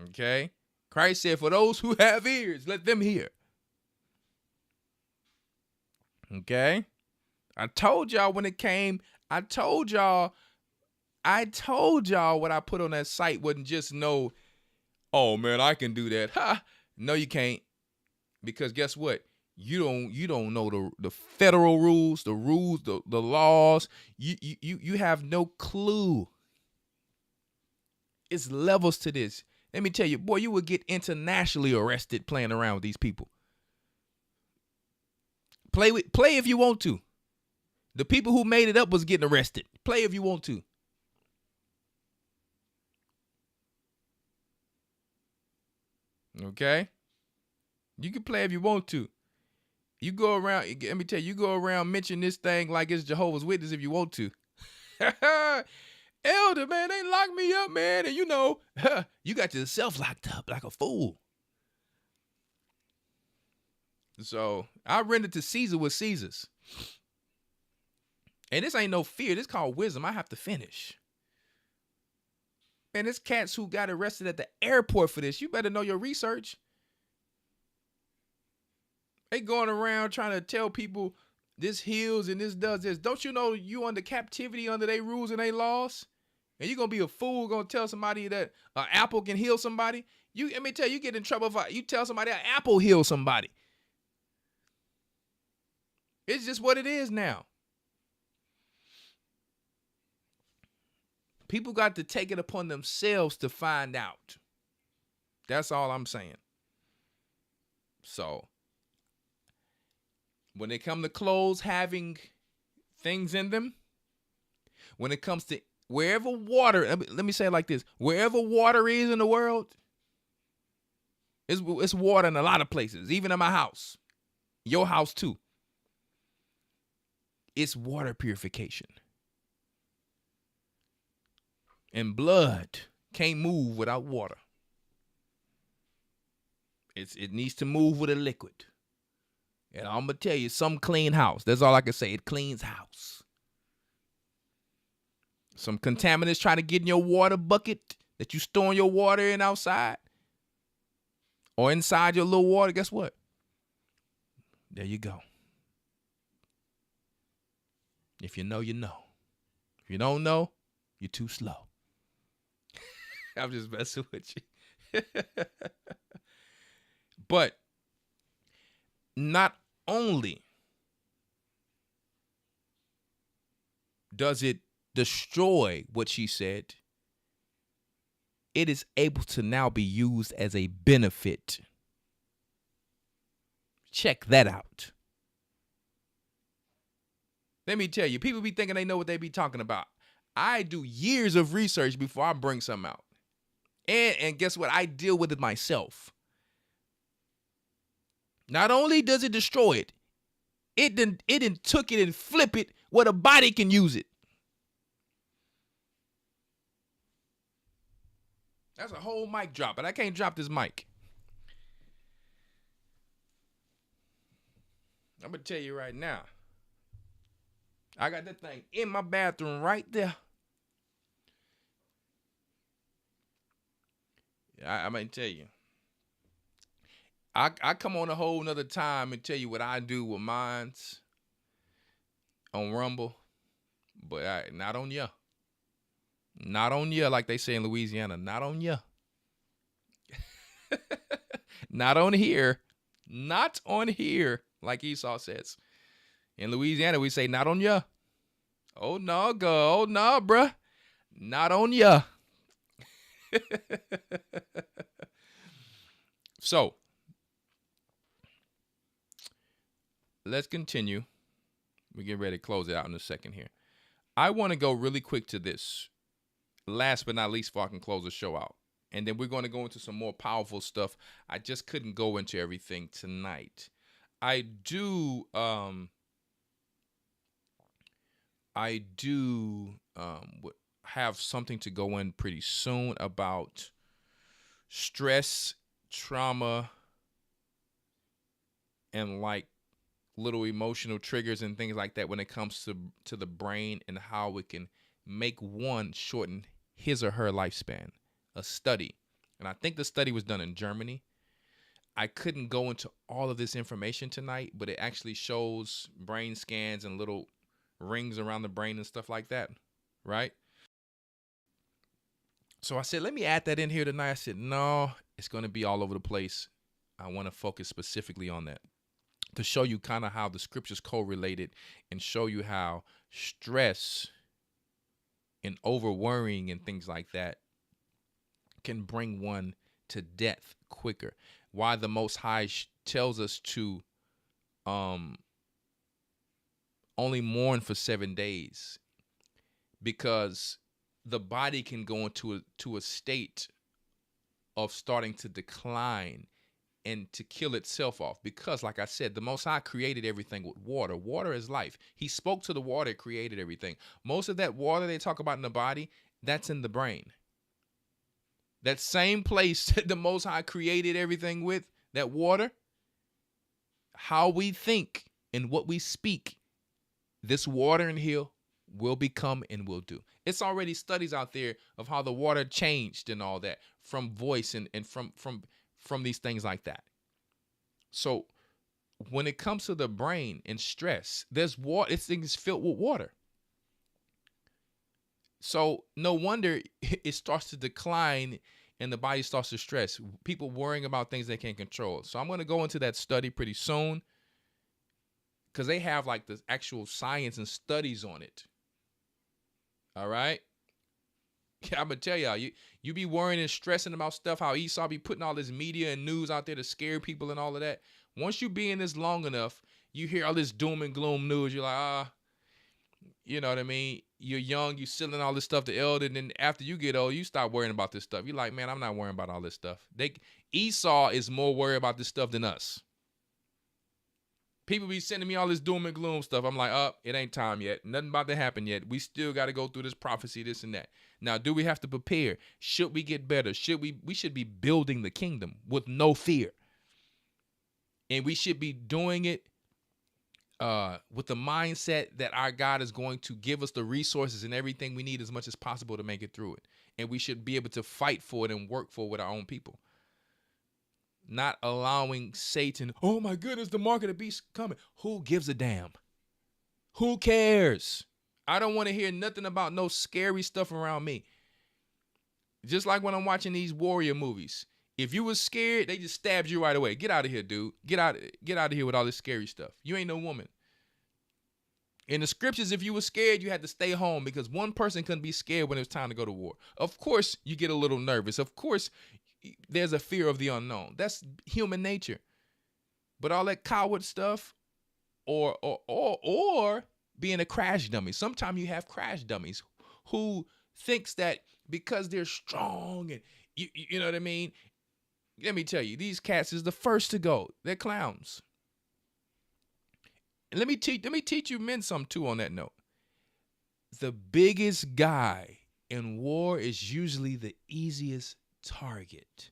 Okay? Christ said, for those who have ears, let them hear. Okay? I told y'all when it came, I told y'all what I put on that site wasn't just no, oh man, I can do that. Ha! No, you can't. Because guess what? You don't know the federal rules, the laws. You have no clue. It's levels to this. Let me tell you, boy, you would get internationally arrested playing around with these people. Play if you want to. The people who made it up was getting arrested. Play if you want to. Okay? You can play if you want to. You go around, let me tell you, you go around mention this thing like it's Jehovah's Witness if you want to. Elder, man, they locked me up, man. And you got yourself locked up like a fool. So I rendered to Caesar what Caesar's. And this ain't no fear. This called wisdom. I have to finish. Man, there's cats who got arrested at the airport for this. You better know your research. They going around trying to tell people this heals and this does this. Don't you know you under captivity under their rules and their laws? And you going to be a fool going to tell somebody that an apple can heal somebody? Let me tell you, you get in trouble if you tell somebody an apple heals somebody. It's just what it is now. People got to take it upon themselves to find out. That's all I'm saying. So, when it comes to clothes having things in them, when it comes to wherever water, let me say it like this, wherever water is in the world, it's water in a lot of places, even in my house, your house too. It's water purification. And blood can't move without water. It needs to move with a liquid. And I'm going to tell you, some clean house. That's all I can say. It cleans house. Some contaminants try to get in your water bucket that you store your water in outside or inside your little water. Guess what? There you go. If you know, you know. If you don't know, you're too slow. I'm just messing with you. But not only does it destroy what she said, it is able to now be used as a benefit. Check that out. Let me tell you, people be thinking they know what they be talking about. I do years of research before I bring something out. And guess what? I deal with it myself. Not only does it destroy it, it then took it and flip it where the body can use it. That's a whole mic drop, but I can't drop this mic. I'm going to tell you right now. I got that thing in my bathroom right there. I'm going to tell you. I come on a whole nother time and tell you what I do with mines on Rumble, but not on ya. Not on ya, like they say in Louisiana. Not on ya. Not on here. Not on here, like Esau says. In Louisiana, we say not on ya. Oh, no, go. Oh, no, bruh. Not on ya. So, let's continue. We're getting ready to close it out in a second here. I want to go really quick to this. Last but not least, before I can close the show out. And then we're going to go into some more powerful stuff. I just couldn't go into everything tonight. I do have something to go in pretty soon about stress, trauma, and like little emotional triggers and things like that when it comes to the brain and how it can make one shorten his or her lifespan. A study, and I think the study was done in Germany. I couldn't go into all of this information tonight, but it actually shows brain scans and little rings around the brain and stuff like that, right? So I said, let me add that in here tonight. I said, no, it's going to be all over the place. I want to focus specifically on that to show you kind of how the scriptures correlated and show you how stress and over worrying and things like that can bring one to death quicker. Why the Most High tells us to only mourn for 7 days, because the body can go into a state of starting to decline and to kill itself off. Because, like I said, the Most High created everything with water. Water is life. He spoke to the water, created everything. Most of that water they talk about in the body, that's in the brain. That same place that the Most High created everything with, that water, how we think and what we speak, this water in here will become and will do. It's already studies out there of how the water changed and all that from voice and from these things like that. So when it comes to the brain and stress, there's water. This thing is filled with water. So no wonder it starts to decline and the body starts to stress. People worrying about things they can't control. So I'm going to go into that study pretty soon, because they have like the actual science and studies on it. All right. I'm going to tell y'all, you be worrying and stressing about stuff, how Esau be putting all this media and news out there to scare people and all of that. Once you be in this long enough, you hear all this doom and gloom news. You're like, you know what I mean? You're young, you selling all this stuff to elder, and then after you get old, you start worrying about this stuff. You're like, man, I'm not worrying about all this stuff. Esau is more worried about this stuff than us. People be sending me all this doom and gloom stuff. I'm like, it ain't time yet. Nothing about to happen yet. We still got to go through this prophecy, this and that. Now, do we have to prepare? Should we get better? We should be building the kingdom with no fear. And we should be doing it with the mindset that our God is going to give us the resources and everything we need as much as possible to make it through it. And we should be able to fight for it and work for it with our own people. Not allowing Satan, oh my goodness, the mark of the beast coming. Who gives a damn? Who cares? I don't want to hear nothing about no scary stuff around me. Just like when I'm watching these warrior movies. If you was scared, they just stabbed you right away. Get out of here, dude. Get out of here with all this scary stuff. You ain't no woman. In the scriptures, if you were scared, you had to stay home because one person couldn't be scared when it was time to go to war. Of course, you get a little nervous. Of course, there's a fear of the unknown. That's human nature. But all that coward stuff or being a crash dummy. Sometimes you have crash dummies who thinks that because they're strong and you know what I mean? Let me tell you, these cats is the first to go. They're clowns. And let me teach you men something too on that note. The biggest guy in war is usually the easiest target.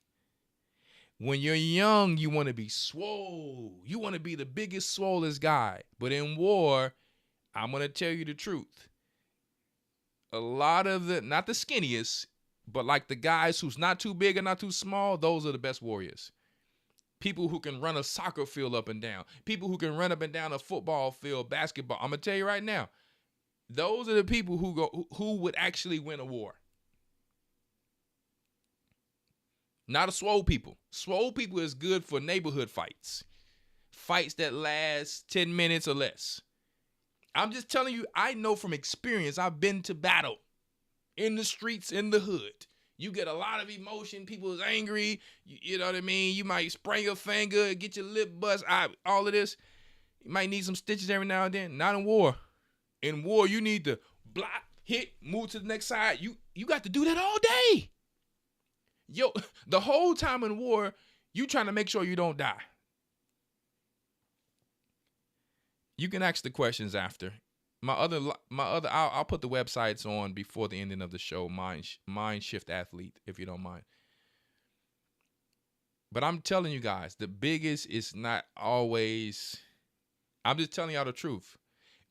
When you're young, you want to be swole. You want to be the biggest, swollest guy. But in war, I'm going to tell you the truth. A lot of not the skinniest, but like the guys who's not too big and not too small, those are the best warriors. People who can run a soccer field up and down. People who can run up and down a football field, basketball. I'm going to tell you right now, those are the people who would actually win a war. Not a swole people. Swole people is good for neighborhood fights. Fights that last 10 minutes or less. I'm just telling you, I know from experience. I've been to battle in the streets, in the hood. You get a lot of emotion. People is angry. You know what I mean? You might sprain your finger, get your lip bust out, all of this. You might need some stitches every now and then. Not in war. In war, you need to block, hit, move to the next side. You got to do that all day. Yo, the whole time in war, you trying to make sure you don't die. You can ask the questions after. I'll put the websites on before the ending of the show. Mind Shift Athlete, if you don't mind. But I'm telling you guys, the biggest is not always. I'm just telling y'all the truth.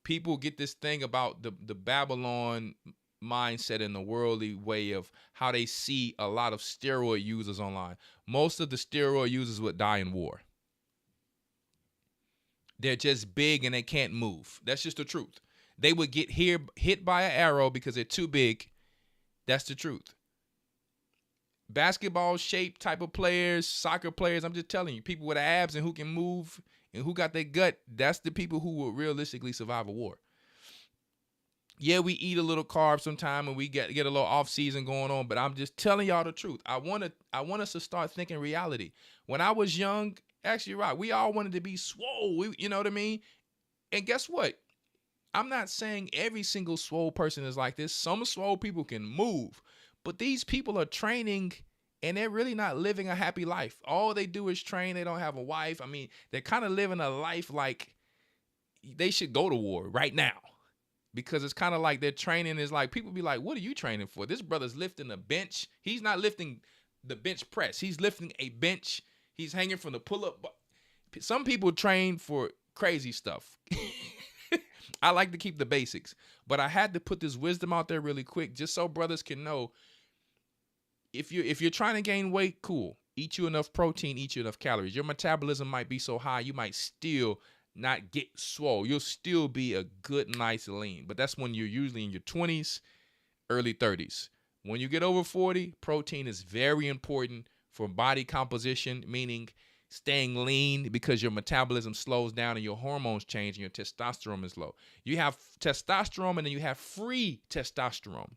People get this thing about the Babylon mindset and the worldly way of how they see a lot of steroid users online. Most of the steroid users would die in war. They're just big and they can't move. That's just the truth. They would get hit by an arrow because they're too big. That's the truth. Basketball shape type of players, soccer players, I'm just telling you, people with abs and who can move and who got their gut, that's the people who will realistically survive a war. Yeah, we eat a little carbs sometime and we get a little off season going on, but I'm just telling y'all the truth. I want us to start thinking reality. When I was young, actually, right, we all wanted to be swole. You know what I mean? And guess what? I'm not saying every single swole person is like this. Some swole people can move, but these people are training and they're really not living a happy life. All they do is train. They don't have a wife. I mean, they're kind of living a life like they should go to war right now. Because it's kind of like their training is like, people be like, what are you training for? This brother's lifting a bench. He's not lifting the bench press. He's lifting a bench. He's hanging from the pull-up. Some people train for crazy stuff. I like to keep the basics. But I had to put this wisdom out there really quick just so brothers can know. If you're trying to gain weight, cool. Eat you enough protein, eat you enough calories. Your metabolism might be so high, you might still not get swole. You'll still be a good, nice lean. But that's when you're usually in your 20s, early 30s. When you get over 40, protein is very important for body composition, meaning staying lean because your metabolism slows down and your hormones change and your testosterone is low. You have testosterone and then you have free testosterone.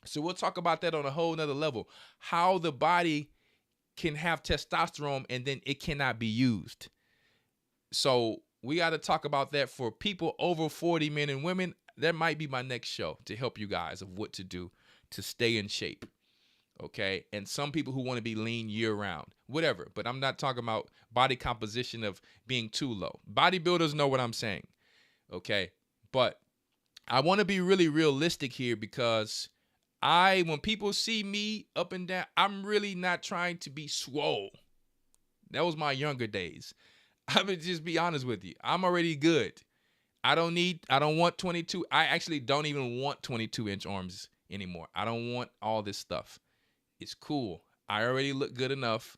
So we'll talk about that on a whole nother level. How the body can have testosterone and then it cannot be used. So we got to talk about that for people over 40, men and women. That might be my next show to help you guys of what to do to stay in shape. Okay. And some people who want to be lean year round, whatever. But I'm not talking about body composition of being too low. Bodybuilders know what I'm saying. Okay. But I want to be really realistic here because when people see me up and down, I'm really not trying to be swole. That was my younger days. I would just be honest with you. I'm already good. I don't want 22. I actually don't even want 22-inch arms anymore. I don't want all this stuff. It's cool. I already look good enough.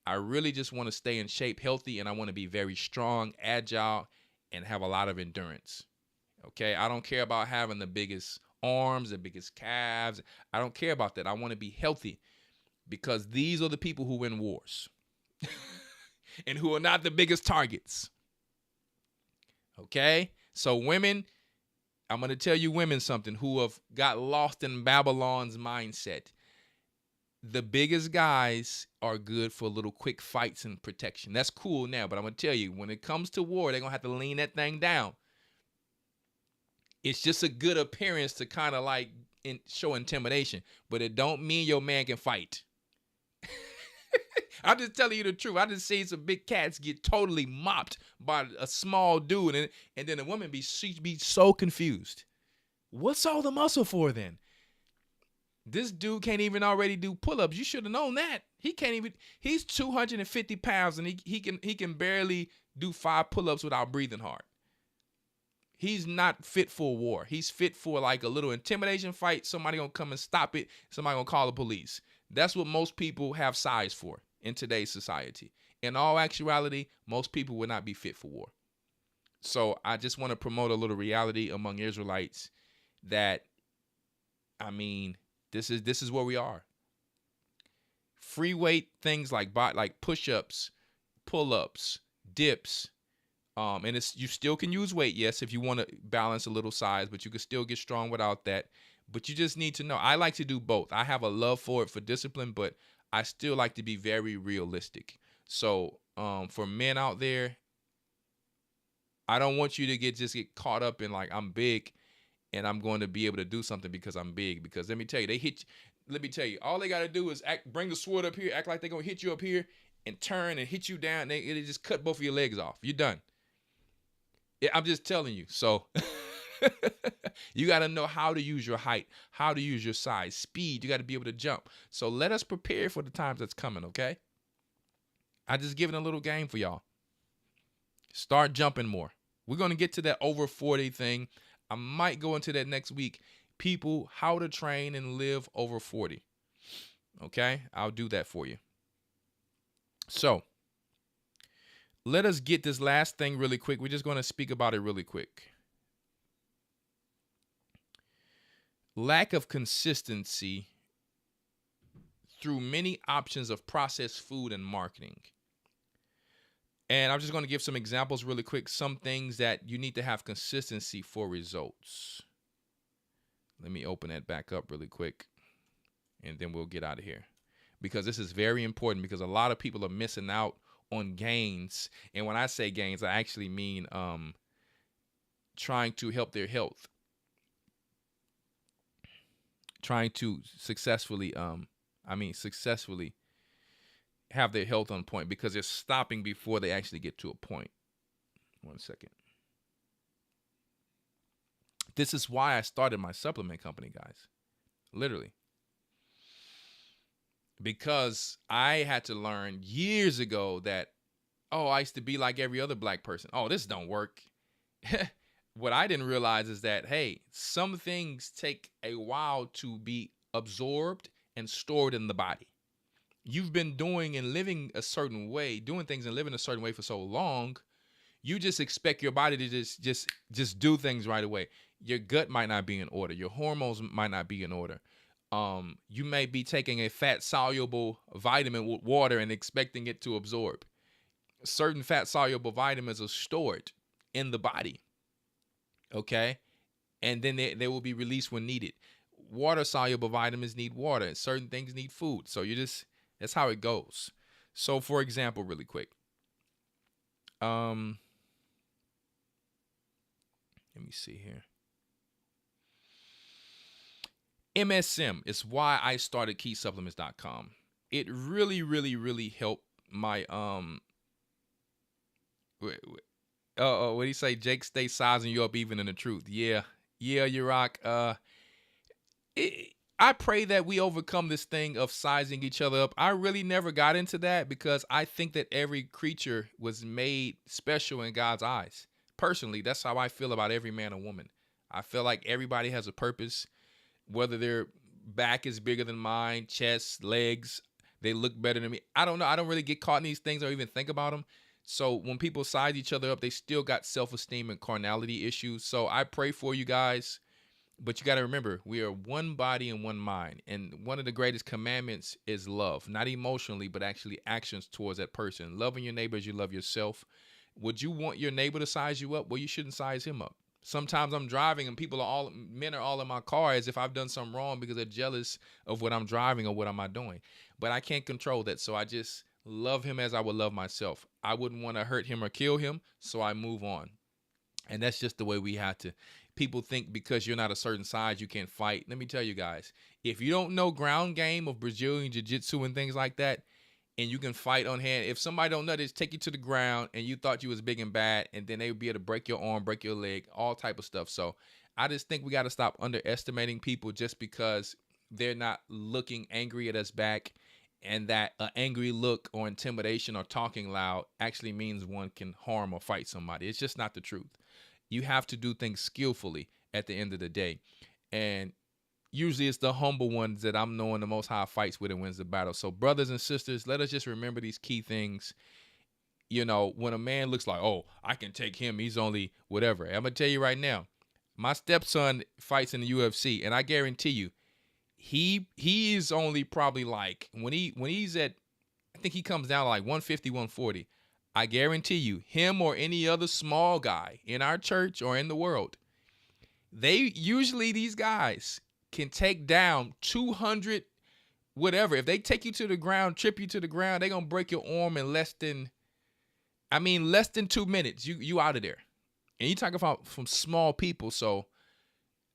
I really just want to stay in shape, healthy, and I want to be very strong, agile, and have a lot of endurance. Okay, I don't care about having the biggest arms, the biggest calves. I don't care about that. I want to be healthy because these are the people who win wars and who are not the biggest targets. Okay, so women, I'm going to tell you women something who have got lost in Babylon's mindset. The biggest guys are good for little quick fights and protection. That's cool now, but I'm going to tell you, when it comes to war, they're going to have to lean that thing down. It's just a good appearance to kind of like show intimidation, but it don't mean your man can fight. I'm just telling you the truth. I just seen some big cats get totally mopped by a small dude, and then the woman she be so confused. What's all the muscle for then? This dude can't even already do pull-ups. You should have known that. He can't even. He's 250 pounds and he can barely do 5 pull-ups without breathing hard. He's not fit for war. He's fit for like a little intimidation fight. Somebody gonna come and stop it. Somebody gonna call the police. That's what most people have size for in today's society. In all actuality, most people would not be fit for war. So I just want to promote a little reality among Israelites that, I mean, this is where we are. Free weight things like push-ups, pull-ups, dips, and you still can use weight, yes, if you want to balance a little size, but you can still get strong without that. But you just need to know. I like to do both. I have a love for it for discipline, but I still like to be very realistic. So for men out there, I don't want you to get caught up in like, I'm big and I'm going to be able to do something because I'm big. Because let me tell you, all they got to do is bring the sword up here, act like they're going to hit you up here, and turn and hit you down. It'll just cut both of your legs off. You're done. Yeah, I'm just telling you. So you got to know how to use your height, how to use your size, speed. You got to be able to jump. So let us prepare for the times that's coming, okay? I just giving a little game for y'all. Start jumping more. We're going to get to that over 40 thing. I might go into that next week. People, how to train and live over 40. Okay? I'll do that for you. So, let us get this last thing really quick. We're just going to speak about it really quick. Lack of consistency through many options of processed food and marketing. And I'm just going to give some examples really quick. Some things that you need to have consistency for results. Let me open that back up really quick. And then we'll get out of here. Because this is very important, because a lot of people are missing out on gains. And when I say gains, I actually mean trying to help their health. Trying to successfully have their health on point, because they're stopping before they actually get to a point. 1 second. This is why I started my supplement company, guys. Literally. Because I had to learn years ago that, I used to be like every other black person. Oh, this don't work. What I didn't realize is that, hey, some things take a while to be absorbed and stored in the body. You've been doing and living a certain way, doing things and living a certain way for so long, you just expect your body to just do things right away. Your gut might not be in order. Your hormones might not be in order. You may be taking a fat-soluble vitamin with water and expecting it to absorb. Certain fat-soluble vitamins are stored in the body, okay? And then they will be released when needed. Water-soluble vitamins need water, and certain things need food. So that's how it goes. So, for example, really quick. Let me see here. MSM is why I started keysupplements.com. It really, really, really helped my what do you say? Jake stay sizing you up even in the truth. Yeah, you rock. I pray that we overcome this thing of sizing each other up. I really never got into that because I think that every creature was made special in God's eyes. Personally, that's how I feel about every man or woman. I feel like everybody has a purpose. Whether their back is bigger than mine, chest, legs, they look better than me. I don't know. I don't really get caught in these things or even think about them. So when people size each other up, they still got self-esteem and carnality issues. So I pray for you guys, but you got to remember, we are one body and one mind. And one of the greatest commandments is love, not emotionally, but actually actions towards that person. Loving your neighbor as you love yourself. Would you want your neighbor to size you up? Well, you shouldn't size him up. Sometimes I'm driving and men are all in my car as if I've done something wrong because they're jealous of what I'm driving or what am I doing. But I can't control that. So I just love him as I would love myself. I wouldn't want to hurt him or kill him. So I move on. And that's just the way we have to. People think because you're not a certain size, you can't fight. Let me tell you guys, if you don't know ground game of Brazilian Jiu-Jitsu and things like that, and you can fight on hand, if somebody don't know this, take you to the ground and you thought you was big and bad, and then they would be able to break your arm, break your leg, all type of stuff. So I just think we got to stop underestimating people just because they're not looking angry at us back, and that an angry look or intimidation or talking loud actually means one can harm or fight somebody. It's just not the truth. You have to do things skillfully at the end of the day. And usually it's the humble ones that I'm knowing the Most High fights with and wins the battle. So brothers and sisters, let us just remember these key things. You know, when a man looks like, oh, I can take him, he's only whatever. I'm going to tell you right now, my stepson fights in the UFC, and I guarantee you, he is only probably like, when he's at, I think he comes down to like 150, 140. I guarantee you, him or any other small guy in our church or in the world, these guys can take down 200, whatever. If they take you to the ground, trip you to the ground, they're going to break your arm in less than 2 minutes. You out of there. And you talking about from small people. So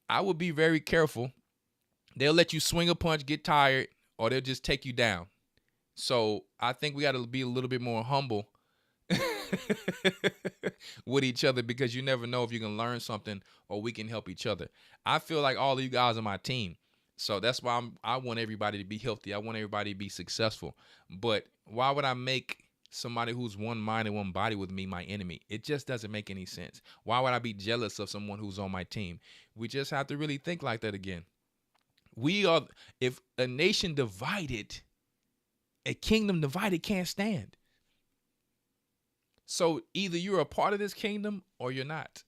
I would be very careful. They'll let you swing a punch, get tired, or they'll just take you down. So I think we got to be a little bit more humble with each other, because you never know if you can learn something or we can help each other. I feel like all of you guys are my team. So that's why I want everybody to be healthy. I want everybody to be successful. But why would I make somebody who's one mind and one body with me my enemy? It just doesn't make any sense. Why would I be jealous of someone who's on my team? We just have to really think like that again. If a nation divided, a kingdom divided can't stand. So either you're a part of this kingdom or you're not.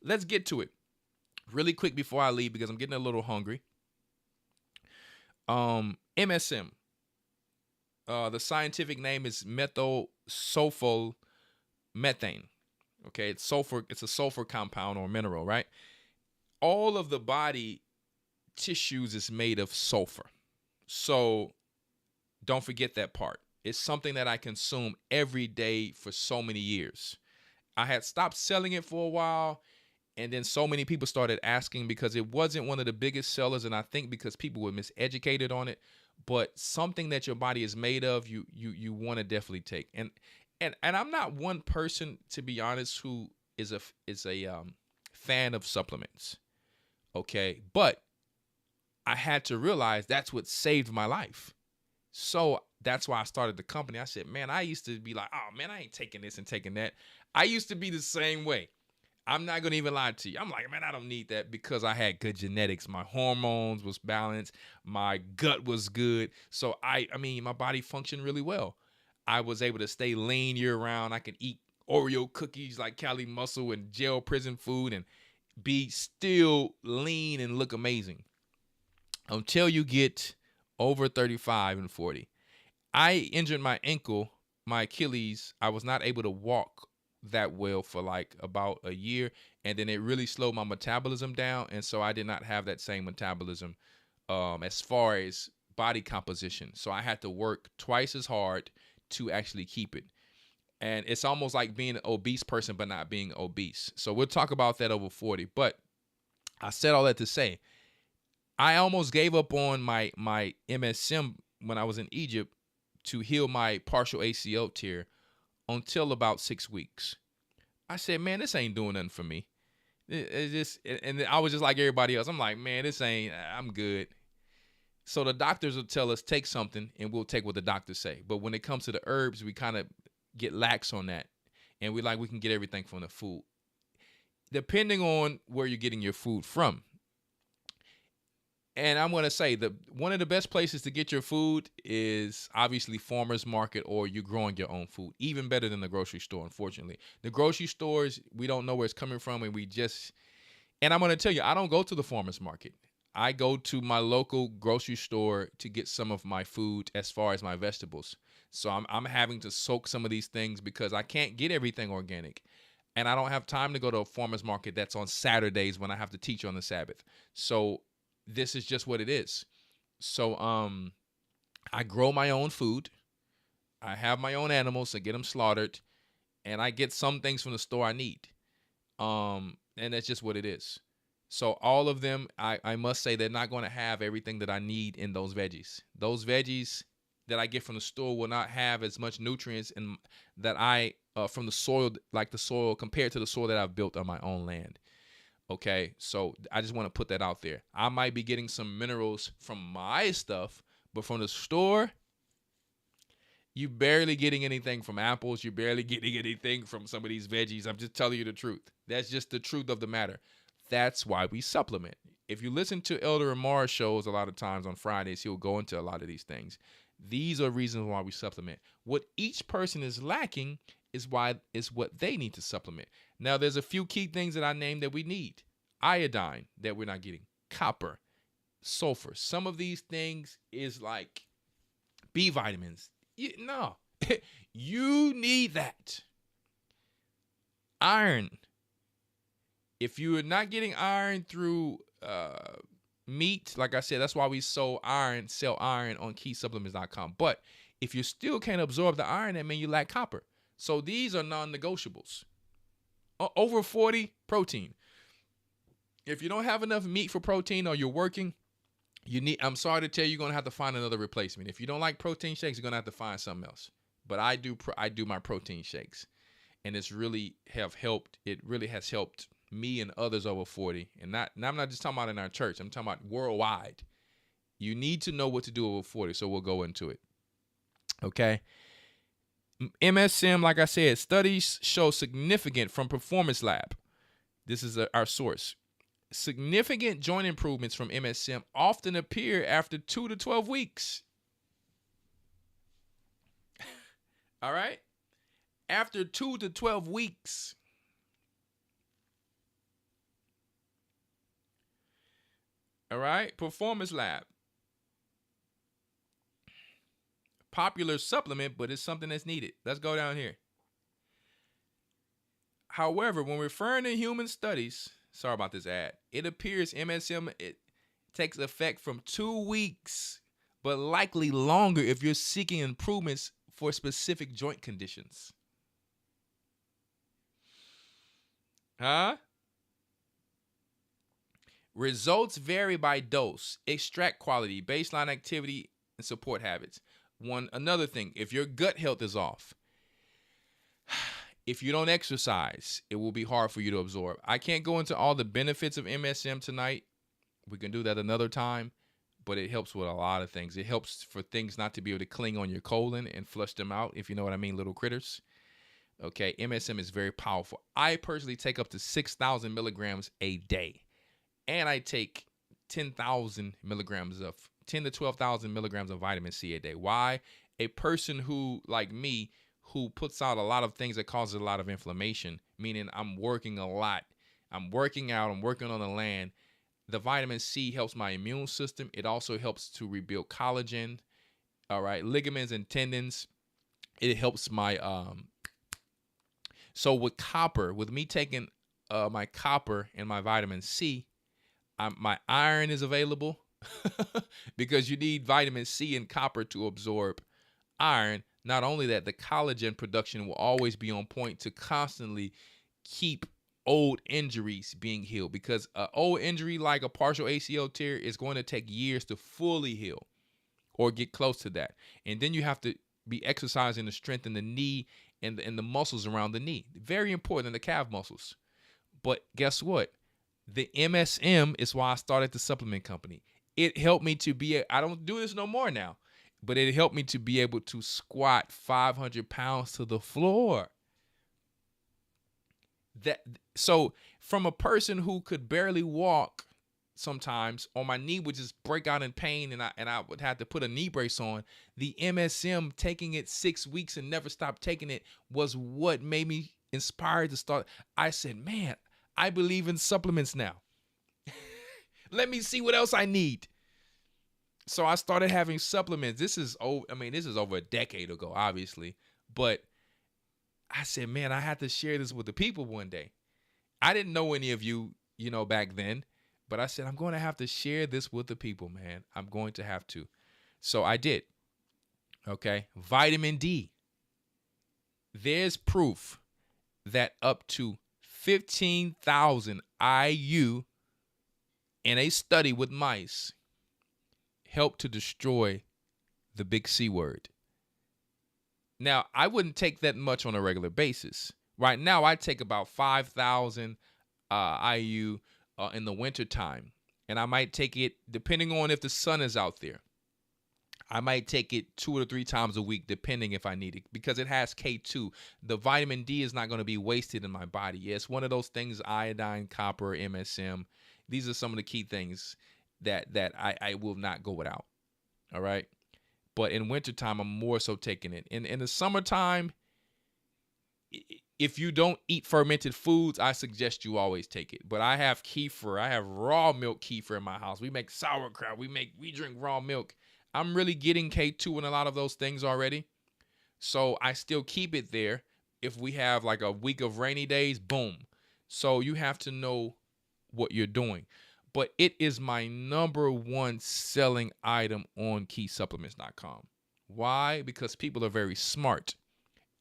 Let's get to it really quick before I leave, because I'm getting a little hungry. MSM. The scientific name is methyl-sulfo methane. Okay, it's sulfur. It's a sulfur compound or mineral, right? All of the body tissues is made of sulfur. So don't forget that part. It's something that I consume every day for so many years. I had stopped selling it for a while, and then so many people started asking because it wasn't one of the biggest sellers, and I think because people were miseducated on it. But something that your body is made of, you want to definitely take. And I'm not one person, to be honest, who is a fan of supplements. Okay, but I had to realize that's what saved my life. So that's why I started the company. I said, man, I used to be like, oh man, I ain't taking this and taking that. I used to be the same way. I'm not going to even lie to you. I'm like, man, I don't need that, because I had good genetics. My hormones was balanced. My gut was good. So I mean, my body functioned really well. I was able to stay lean year round. I could eat Oreo cookies like Cali Muscle and jail prison food and be still lean and look amazing until you get over 35 and 40. I injured my ankle, my Achilles. I was not able to walk that well for like about a year, and then it really slowed my metabolism down, and so I did not have that same metabolism as far as body composition. So I had to work twice as hard to actually keep it. And it's almost like being an obese person but not being obese. So we'll talk about that over 40. But I said all that to say, I almost gave up on my MSM when I was in Egypt to heal my partial ACL tear until about 6 weeks. I said, man, this ain't doing nothing for me. It just, and I was just like everybody else. I'm like, man, I'm good. So the doctors will tell us take something and we'll take what the doctors say. But when it comes to the herbs, we kind of get lax on that. And we can get everything from the food. Depending on where you're getting your food from. And I'm going to say one of the best places to get your food is obviously farmers market, or you growing your own food. Even better than the grocery store, unfortunately. The grocery stores, we don't know where it's coming from, and and I'm going to tell you, I don't go to the farmers market. I go to my local grocery store to get some of my food as far as my vegetables. So I'm having to soak some of these things because I can't get everything organic. And I don't have time to go to a farmer's market that's on Saturdays when I have to teach on the Sabbath. So this is just what it is. So I grow my own food. I have my own animals to get them slaughtered. And I get some things from the store I need. And that's just what it is. So all of them, I must say, they're not going to have everything that I need in those veggies. Those veggies that I get from the store will not have as much nutrients that I from the soil, like the soil compared to the soil that I've built on my own land. Okay, so I just want to put that out there. I might be getting some minerals from my stuff, but from the store, you barely getting anything from apples. You're barely getting anything from some of these veggies. I'm just telling you the truth. That's just the truth of the matter. That's why we supplement. If you listen to Elder Amar's shows a lot of times on Fridays, he'll go into a lot of these things. These are reasons why we supplement. What each person is lacking is what they need to supplement. Now, there's a few key things that I named that we need. Iodine that we're not getting. Copper. Sulfur. Some of these things is like B vitamins. No. You need that. Iron. If you are not getting iron through meat, like I said, that's why we sell iron on keysupplements.com. But if you still can't absorb the iron, that means you lack copper. So these are non-negotiables. Over 40, protein. If you don't have enough meat for protein or you're working, I'm sorry to tell you, you're going to have to find another replacement. If you don't like protein shakes, you're going to have to find something else. But I do my protein shakes. And it's really have helped. It really has helped me and others over 40. And I'm not just talking about in our church. I'm talking about worldwide. You need to know what to do over 40, so we'll go into it. Okay? MSM, like I said, studies show significant from Performance Lab. This is our source. Significant joint improvements from MSM often appear after 2 to 12 weeks. All right? After 2 to 12 weeks. All right? Performance Lab. Popular supplement, but it's something that's needed. Let's go down here. However, when referring to human studies, sorry about this ad, it appears MSM takes effect from 2 weeks, but likely longer if you're seeking improvements for specific joint conditions. Huh? Results vary by dose, extract quality, baseline activity, and support habits. Another thing, if your gut health is off, if you don't exercise, it will be hard for you to absorb. I can't go into all the benefits of MSM tonight. We can do that another time, but it helps with a lot of things. It helps for things not to be able to cling on your colon and flush them out, if you know what I mean, little critters. Okay, MSM is very powerful. I personally take up to 6,000 milligrams a day, and I take 10,000 milligrams of 10 to 12,000 milligrams of vitamin C a day. Why? A person who, like me, who puts out a lot of things that causes a lot of inflammation, meaning I'm working a lot. I'm working out. I'm working on the land. The vitamin C helps my immune system. It also helps to rebuild collagen, all right, ligaments and tendons. It helps my, so with copper, with me taking my copper and my vitamin C, my iron is available because you need vitamin C and copper to absorb iron. Not only that, the collagen production will always be on point to constantly keep old injuries being healed, because an old injury like a partial ACL tear is going to take years to fully heal or get close to that. And then you have to be exercising to strengthen the knee and the muscles around the knee. Very important, the calf muscles. But guess what? The MSM is why I started the supplement company. It helped me to I don't do this no more now, but it helped me to be able to squat 500 pounds to the floor. So from a person who could barely walk sometimes, or my knee would just break out in pain, and I would have to put a knee brace on. The MSM, taking it 6 weeks and never stop taking it, was what made me inspired to start. I said, man, I believe in supplements now. Let me see what else I need. So I started having supplements. This is over a decade ago, obviously. But I said, man, I had to share this with the people one day. I didn't know any of you, back then. But I said, I'm going to have to share this with the people, man. I'm going to have to. So I did. Okay. Vitamin D. There's proof that up to 15,000 IU in a study with mice helped to destroy the big C word. Now, I wouldn't take that much on a regular basis. Right now, I take about 5,000 IU in the wintertime. And I might take it, depending on if the sun is out there, I might take it 2 or 3 times a week, depending if I need it, because it has K2. The vitamin D is not going to be wasted in my body. Yeah, it's one of those things, iodine, copper, MSM. These are some of the key things that I will not go without. All right. But in wintertime, I'm more so taking it. In the summertime, if you don't eat fermented foods, I suggest you always take it. But I have kefir. I have raw milk kefir in my house. We make sauerkraut. We drink raw milk. I'm really getting K2 in a lot of those things already. So I still keep it there. If we have like a week of rainy days, boom. So you have to know what you're doing. But it is my #1 selling item on keysupplements.com. Why? Because people are very smart.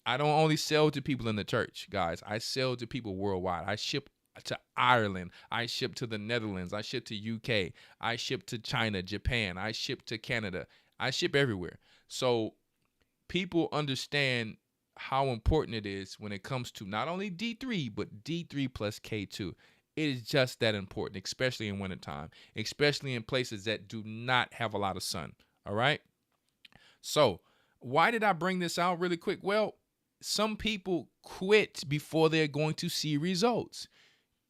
I don't only sell to people in the church, guys. I sell to people worldwide. I ship to Ireland. I ship to the Netherlands. I ship to UK. I ship to China, Japan. I ship to Canada. I ship everywhere. So people understand how important it is when it comes to not only D3, but D3 plus K2. It is just that important, especially in wintertime, especially in places that do not have a lot of sun. All right. So why did I bring this out really quick? Well, some people quit before they're going to see results.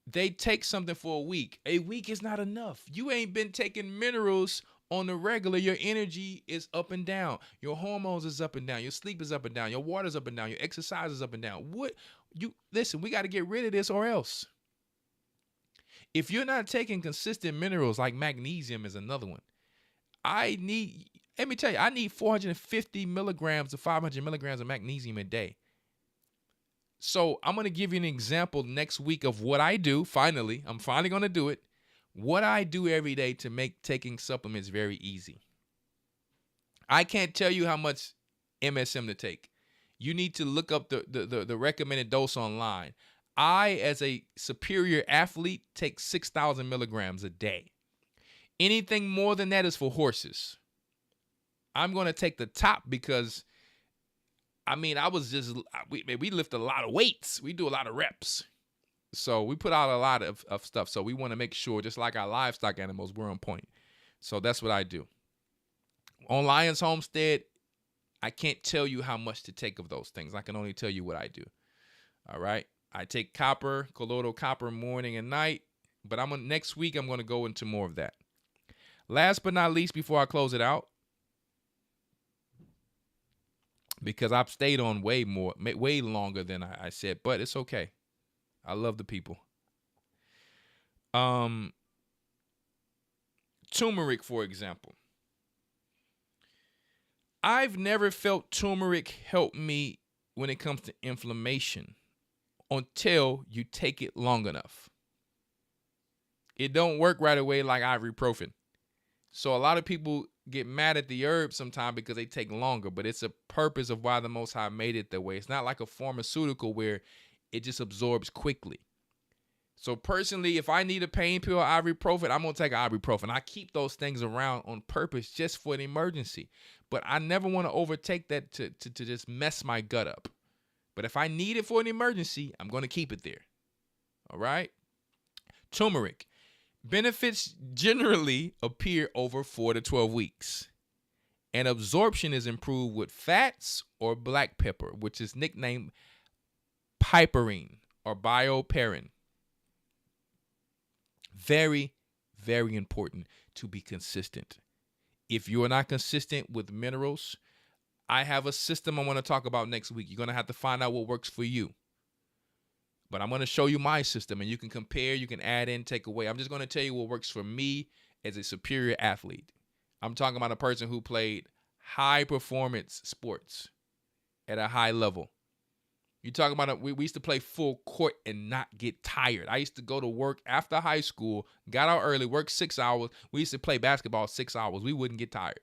They take something for a week. A week is not enough. You ain't been taking minerals on the regular. Your energy is up and down. Your hormones is up and down. Your sleep is up and down. Your water's up and down. Your exercise is up and down. Listen, we got to get rid of this or else. If you're not taking consistent minerals, like magnesium is another one. Let me tell you, I need 450 milligrams to 500 milligrams of magnesium a day. So I'm going to give you an example next week of what I do. I'm finally going to do it. What I do every day to make taking supplements very easy. I can't tell you how much MSM to take. You need to look up the recommended dose online. I, as a superior athlete, take 6,000 milligrams a day. Anything more than that is for horses. I'm going to take the top because, we lift a lot of weights. We do a lot of reps. So we put out a lot of stuff. So we want to make sure, just like our livestock animals, we're on point. So that's what I do. On Lion's Homestead, I can't tell you how much to take of those things. I can only tell you what I do. All right. I take copper, colloidal copper morning and night, but next week I'm going to go into more of that. Last but not least, before I close it out, because I've stayed on way longer than I said, but it's okay. I love the people. Turmeric, for example. I've never felt turmeric help me when it comes to inflammation until you take it long enough. It don't work right away like ibuprofen. So a lot of people get mad at the herb sometimes because they take longer, but it's a purpose of why the Most High made it that way. It's not like a pharmaceutical where it just absorbs quickly. So personally, if I need a pain pill or ibuprofen, I'm going to take ibuprofen. I keep those things around on purpose just for an emergency. But I never want to overtake that to just mess my gut up. But if I need it for an emergency, I'm going to keep it there. All right? Turmeric. Benefits generally appear over 4 to 12 weeks. And absorption is improved with fats or black pepper, which is nicknamed piperine or bioperine. Very, very important to be consistent. If you're not consistent with minerals, I have a system I want to talk about next week. You're going to have to find out what works for you. But I'm going to show you my system, and you can compare, you can add in, take away. I'm just going to tell you what works for me as a superior athlete. I'm talking about a person who played high performance sports at a high level. You talk about we used to play full court and not get tired. I used to go to work after high school, got out early, worked 6 hours. We used to play basketball 6 hours. We wouldn't get tired.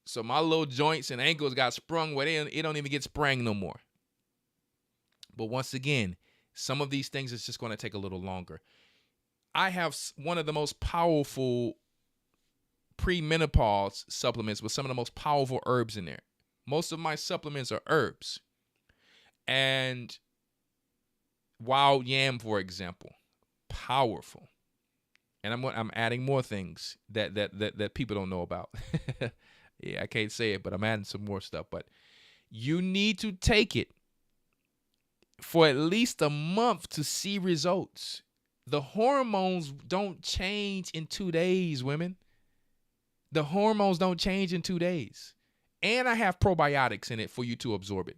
So my little joints and ankles got sprung where it don't even get sprung no more. But once again, some of these things is just going to take a little longer. I have one of the most powerful pre-menopause supplements with some of the most powerful herbs in there. Most of my supplements are herbs. And wild yam, for example, powerful. And I'm adding more things that people don't know about. Yeah, I can't say it, but I'm adding some more stuff. But you need to take it for at least a month to see results. The hormones don't change in 2 days, women. The hormones don't change in 2 days. And I have probiotics in it for you to absorb it.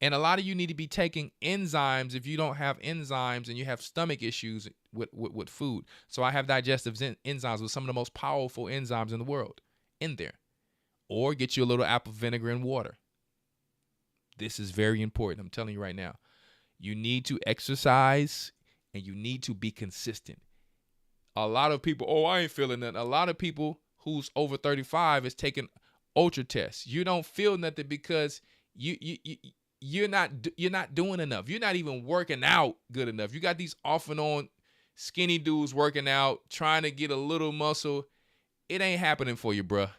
And a lot of you need to be taking enzymes if you don't have enzymes and you have stomach issues with food. So I have digestive enzymes with some of the most powerful enzymes in the world in there. Or get you a little apple vinegar and water. This is very important. I'm telling you right now. You need to exercise and you need to be consistent. A lot of people, I ain't feeling nothing. A lot of people who's over 35 is taking ultra tests. You don't feel nothing because you're not doing enough. You're not even working out good enough. You got these off and on skinny dudes working out, trying to get a little muscle. It ain't happening for you, bruh.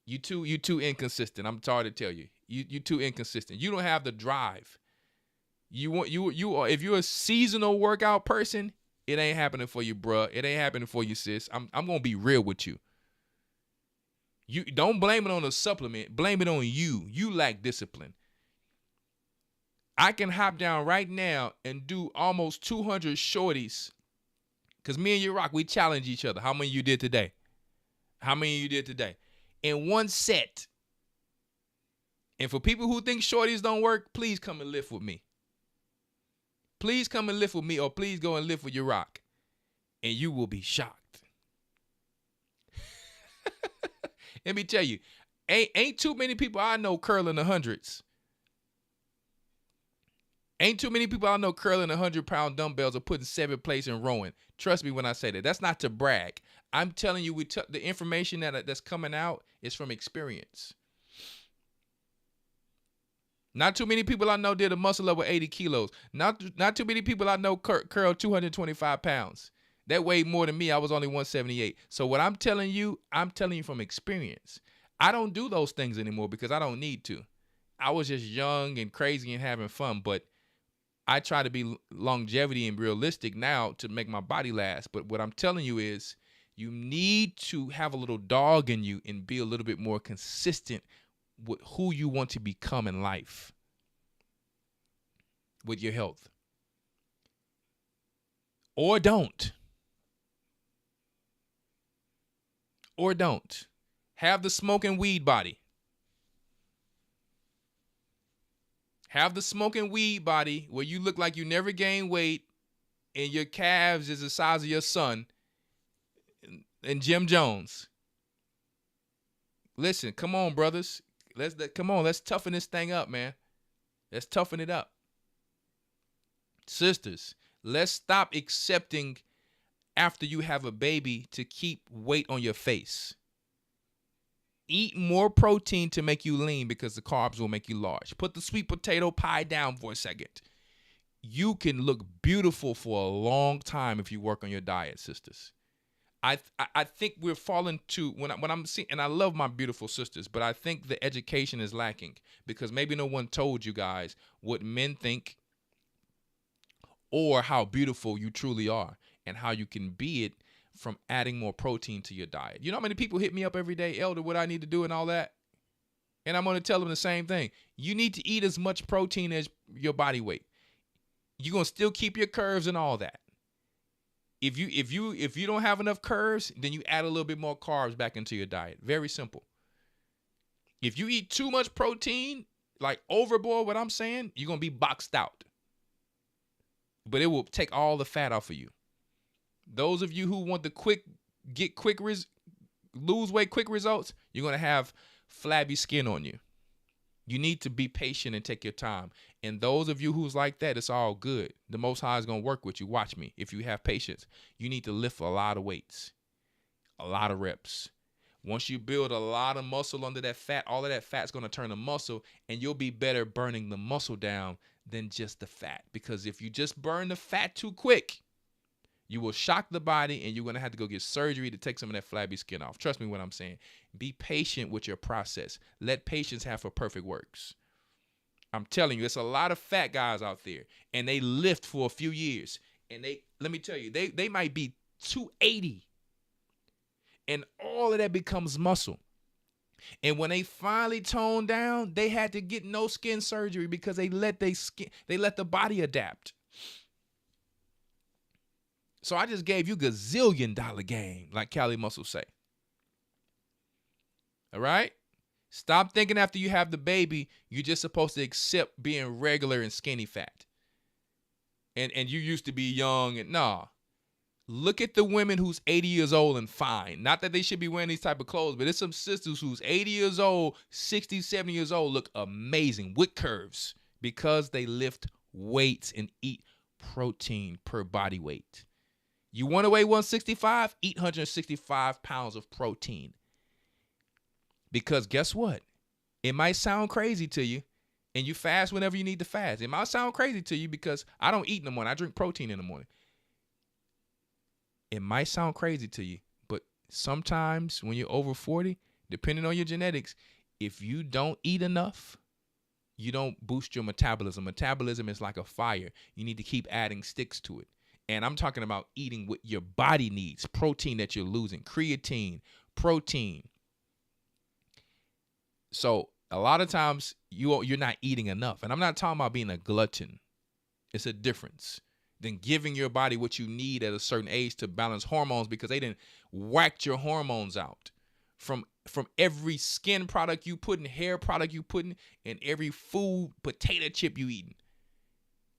You too inconsistent. I'm sorry to tell you. You too inconsistent. You don't have the drive. If you're a seasonal workout person, it ain't happening for you, bruh. It ain't happening for you, sis. I'm gonna be real with you. You don't blame it on a supplement. Blame it on you. You lack discipline. I can hop down right now and do almost 200 shorties. Because me and you rock, we challenge each other. How many you did today? How many you did today? In one set. And for people who think shorties don't work, please come and lift with me. Please come and lift with me, or please go and lift with your rock. And you will be shocked. Let me tell you, ain't too many people I know curling the hundreds. Ain't too many people I know curling 100-pound dumbbells or putting 7th place in rowing. Trust me when I say that. That's not to brag. I'm telling you, the information that's coming out is from experience. Not too many people I know did a muscle up with 80 kilos. Not too many people I know curled 225 pounds. That weighed more than me. I was only 178. So what I'm telling you from experience. I don't do those things anymore because I don't need to. I was just young and crazy and having fun, but I try to be longevity and realistic now to make my body last. But what I'm telling you is you need to have a little dog in you and be a little bit more consistent with who you want to become in life with your health. Or don't. Or don't. Have the smoking weed body. Have the smoking weed body where you look like you never gain weight and your calves is the size of your son and Jim Jones. Listen, come on, brothers. Let's toughen this thing up, man. Let's toughen it up. Sisters, let's stop accepting after you have a baby to keep weight on your face. Eat more protein to make you lean because the carbs will make you large. Put the sweet potato pie down for a second. You can look beautiful for a long time if you work on your diet, sisters. I think we're falling to when I'm seeing, and I love my beautiful sisters, but I think the education is lacking because maybe no one told you guys what men think or how beautiful you truly are and how you can be it from adding more protein to your diet. You know how many people hit me up every day, Elder, what I need to do and all that? And I'm going to tell them the same thing. You need to eat as much protein as your body weight. You're gonna still keep your curves and all that. If you don't have enough curves, then you add a little bit more carbs back into your diet. Very simple. If you eat too much protein, like overboard, what I'm saying, you're gonna be boxed out. But it will take all the fat off of you. Those of you who want the lose weight, quick results, you're gonna have flabby skin on you. You need to be patient and take your time. And those of you who's like that, it's all good. The Most High is going to work with you. Watch me. If you have patience, you need to lift a lot of weights, a lot of reps. Once you build a lot of muscle under that fat, all of that fat's going to turn to muscle, and you'll be better burning the muscle down than just the fat. Because if you just burn the fat too quick, you will shock the body, and you're going to have to go get surgery to take some of that flabby skin off. Trust me what I'm saying. Be patient with your process. Let patience have her perfect works. I'm telling you, there's a lot of fat guys out there, and they lift for a few years. And let me tell you, they might be 280, and all of that becomes muscle. And when they finally tone down, they had to get no skin surgery because they let the body adapt. So I just gave you $gazillion game, like Cali Muscle say. All right? Stop thinking after you have the baby, you're just supposed to accept being regular and skinny fat. And you used to be young and nah. Look at the women who's 80 years old and fine. Not that they should be wearing these type of clothes, but it's some sisters who's 80 years old, 60, 70 years old, look amazing with curves because they lift weights and eat protein per body weight. You want to weigh 165? Eat 165 pounds of protein. Because guess what? It might sound crazy to you, and you fast whenever you need to fast. It might sound crazy to you because I don't eat in the morning. I drink protein in the morning. It might sound crazy to you, but sometimes when you're over 40, depending on your genetics, if you don't eat enough, you don't boost your metabolism. Metabolism is like a fire. You need to keep adding sticks to it. And I'm talking about eating what your body needs, protein that you're losing, creatine, protein. So a lot of times you're not eating enough. And I'm not talking about being a glutton. It's a difference than giving your body what you need at a certain age to balance hormones because they didn't whack your hormones out from every skin product you put in, hair product you put in, and every food, potato chip you eating.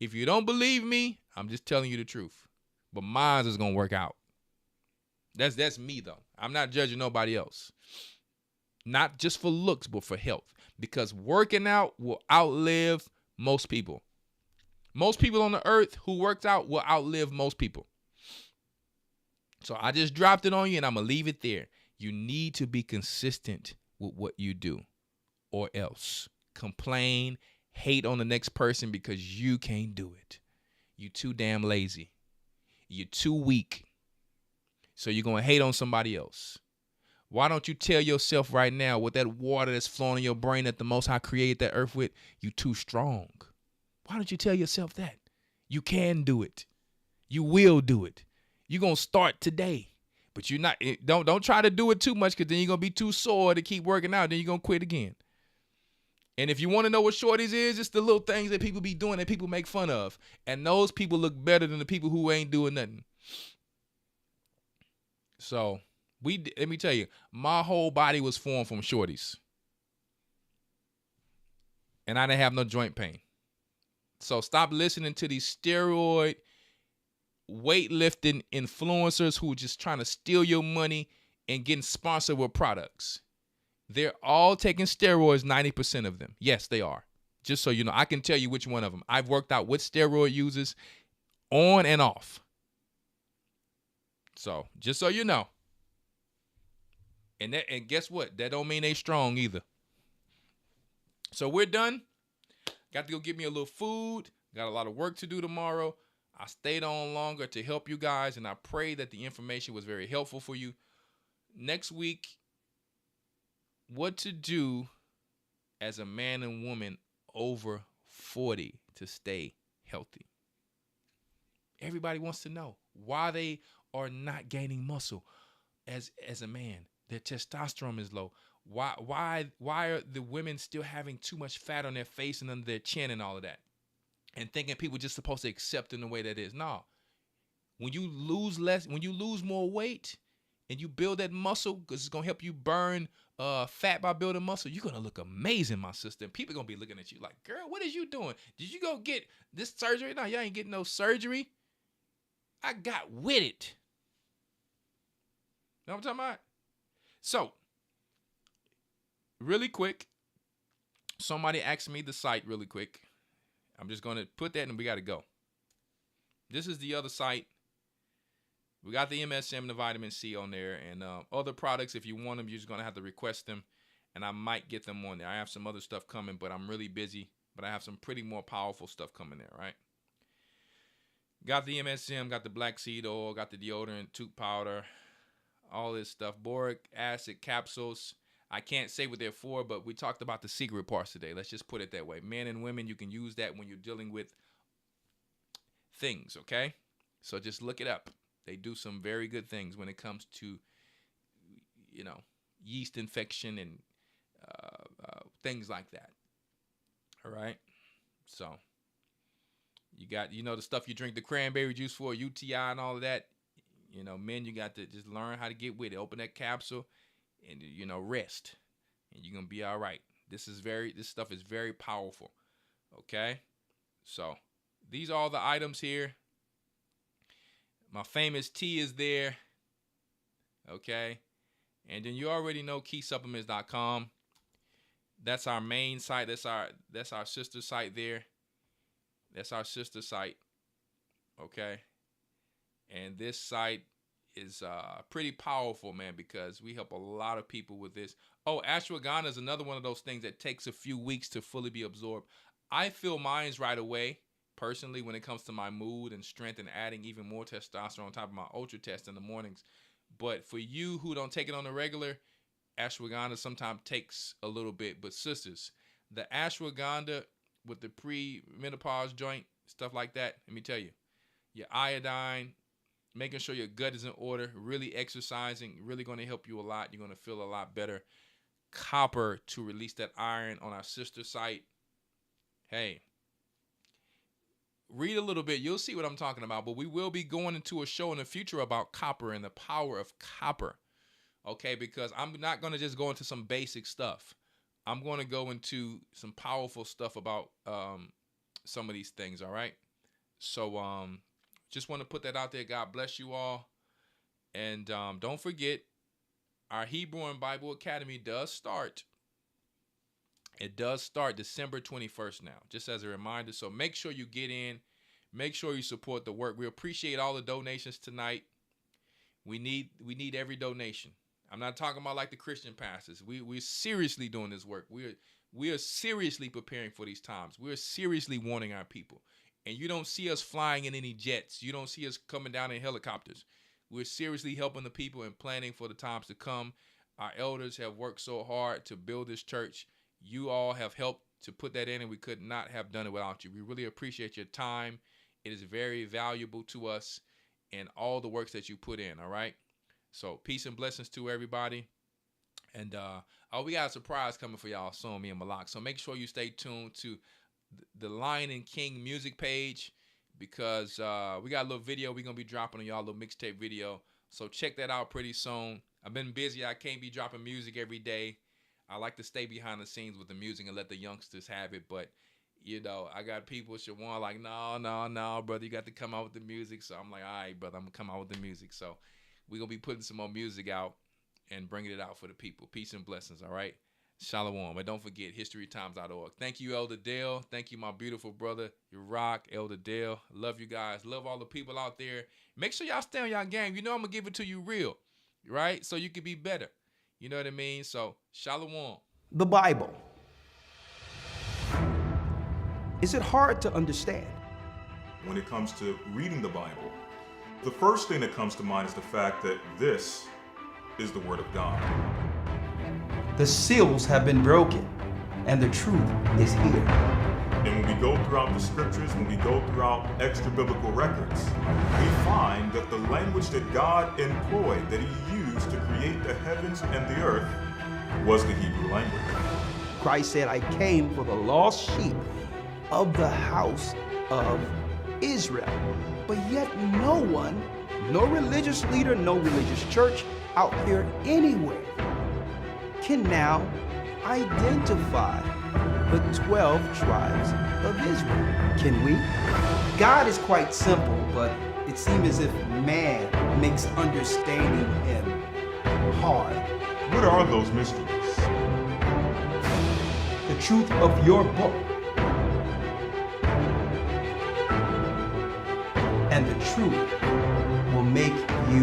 If you don't believe me, I'm just telling you the truth. But mine is going to work out. That's me, though. I'm not judging nobody else. Not just for looks, but for health. Because working out will outlive most people. Most people on the earth who worked out will outlive most people. So I just dropped it on you, and I'm going to leave it there. You need to be consistent with what you do, or else complain, hate on the next person because you can't do it. You too damn lazy. You're too weak. So you're going to hate on somebody else. Why don't you tell yourself right now with that water that's flowing in your brain that the Most High created that earth with, you too strong. Why don't you tell yourself that? You can do it. You will do it. You're going to start today. But you're not, don't try to do it too much because then you're going to be too sore to keep working out. Then you're going to quit again. And if you want to know what shorties is, it's the little things that people be doing that people make fun of. And those people look better than the people who ain't doing nothing. So let me tell you, my whole body was formed from shorties. And I didn't have no joint pain. So stop listening to these steroid weightlifting influencers who are just trying to steal your money and getting sponsored with products. They're all taking steroids, 90% of them. Yes, they are. Just so you know, I can tell you which one of them. I've worked out with steroid users on and off. So, just so you know. And guess what? That don't mean they strong either. So, we're done. Got to go get me a little food. Got a lot of work to do tomorrow. I stayed on longer to help you guys, and I pray that the information was very helpful for you. Next week, what to do as a man and woman over 40 to stay healthy. Everybody wants to know why they are not gaining muscle as a man. Their testosterone is low. Why are the women still having too much fat on their face and under their chin and all of that? and thinking people just supposed to accept in the way that is. No. When you lose more weight and you build that muscle, because it's going to help you burn fat by building muscle, you're going to look amazing, my sister. And people going to be looking at you like, girl, what is you doing? Did you go get this surgery? No, y'all ain't getting no surgery. I got with it. Know what I'm talking about? So, really quick, somebody asked me the site really quick. I'm just going to put that and we got to go. This is the other site. We got the MSM and the vitamin C on there, and other products. If you want them, you're just going to have to request them, and I might get them on there. I have some other stuff coming, but I'm really busy. But I have some pretty more powerful stuff coming there, right? Got the MSM, got the black seed oil, got the deodorant, tooth powder, all this stuff. Boric acid capsules. I can't say what they're for, but we talked about the secret parts today. Let's just put it that way. Men and women, you can use that when you're dealing with things, okay? So just look it up. They do some very good things when it comes to, yeast infection and things like that. All right? So you got, the stuff you drink the cranberry juice for, UTI and all of that. Men, you got to just learn how to get with it. Open that capsule and, rest. And you're going to be all right. This stuff is very powerful. Okay? So these are all the items here. My famous tea is there. Okay? And then you already know keysupplements.com. That's our main site. That's our sister site there. That's our sister site. Okay? And this site is pretty powerful, man, because we help a lot of people with this. Oh, ashwagandha is another one of those things that takes a few weeks to fully be absorbed. I feel mine's right away, personally, when it comes to my mood and strength and adding even more testosterone on top of my ultra test in the mornings. But for you who don't take it on the regular, ashwagandha sometimes takes a little bit. But sisters, the ashwagandha with the pre-menopause joint, stuff like that, let me tell you, your iodine, making sure your gut is in order, really exercising, really going to help you a lot. You're going to feel a lot better. Copper to release that iron on our sister site. Hey, read a little bit. You'll see what I'm talking about. But we will be going into a show in the future about copper and the power of copper. Okay, because I'm not going to just go into some basic stuff. I'm going to go into some powerful stuff about some of these things, all right? So just want to put that out there. God bless you all. And don't forget, our Hebrew and Bible Academy does start. It does start December 21st now, just as a reminder. So make sure you get in. Make sure you support the work. We appreciate all the donations tonight. We need every donation. I'm not talking about like the Christian pastors. We're seriously doing this work. We are seriously preparing for these times. We're seriously warning our people. And you don't see us flying in any jets. You don't see us coming down in helicopters. We're seriously helping the people and planning for the times to come. Our elders have worked so hard to build this church. You all have helped to put that in, and we could not have done it without you. We really appreciate your time. It is very valuable to us and all the works that you put in, all right? So peace and blessings to everybody. And we got a surprise coming for y'all soon, me and Malak. So make sure you stay tuned to the Lion and King music page, because we got a little video we're going to be dropping on y'all, a little mixtape video. So check that out pretty soon. I've been busy. I can't be dropping music every day. I like to stay behind the scenes with the music and let the youngsters have it. But, I got people, Shawan, like, no, brother, you got to come out with the music. So I'm like, all right, brother, I'm going to come out with the music. So we're going to be putting some more music out and bringing it out for the people. Peace and blessings, all right? Shalom. And don't forget, historytimes.org. Thank you, Elder Dale. Thank you, my beautiful brother, you rock, Elder Dale. Love you guys. Love all the people out there. Make sure y'all stay on y'all game. I'm going to give it to you real, right? So you can be better. You know what I mean? So, shalom. The Bible. Is it hard to understand? When it comes to reading the Bible, the first thing that comes to mind is the fact that this is the Word of God. The seals have been broken, and the truth is here. And when we go throughout the scriptures, when we go throughout extra biblical records, we find that the language that God employed, that He used to create the heavens and the earth, was the Hebrew language. Christ said, I came for the lost sheep of the house of Israel. But yet no one, no religious leader, no religious church out there anywhere can now identify the 12 tribes of Israel. Can we? God is quite simple, but it seems as if man makes understanding him hard. What are those mysteries? The truth of your book and the truth will make you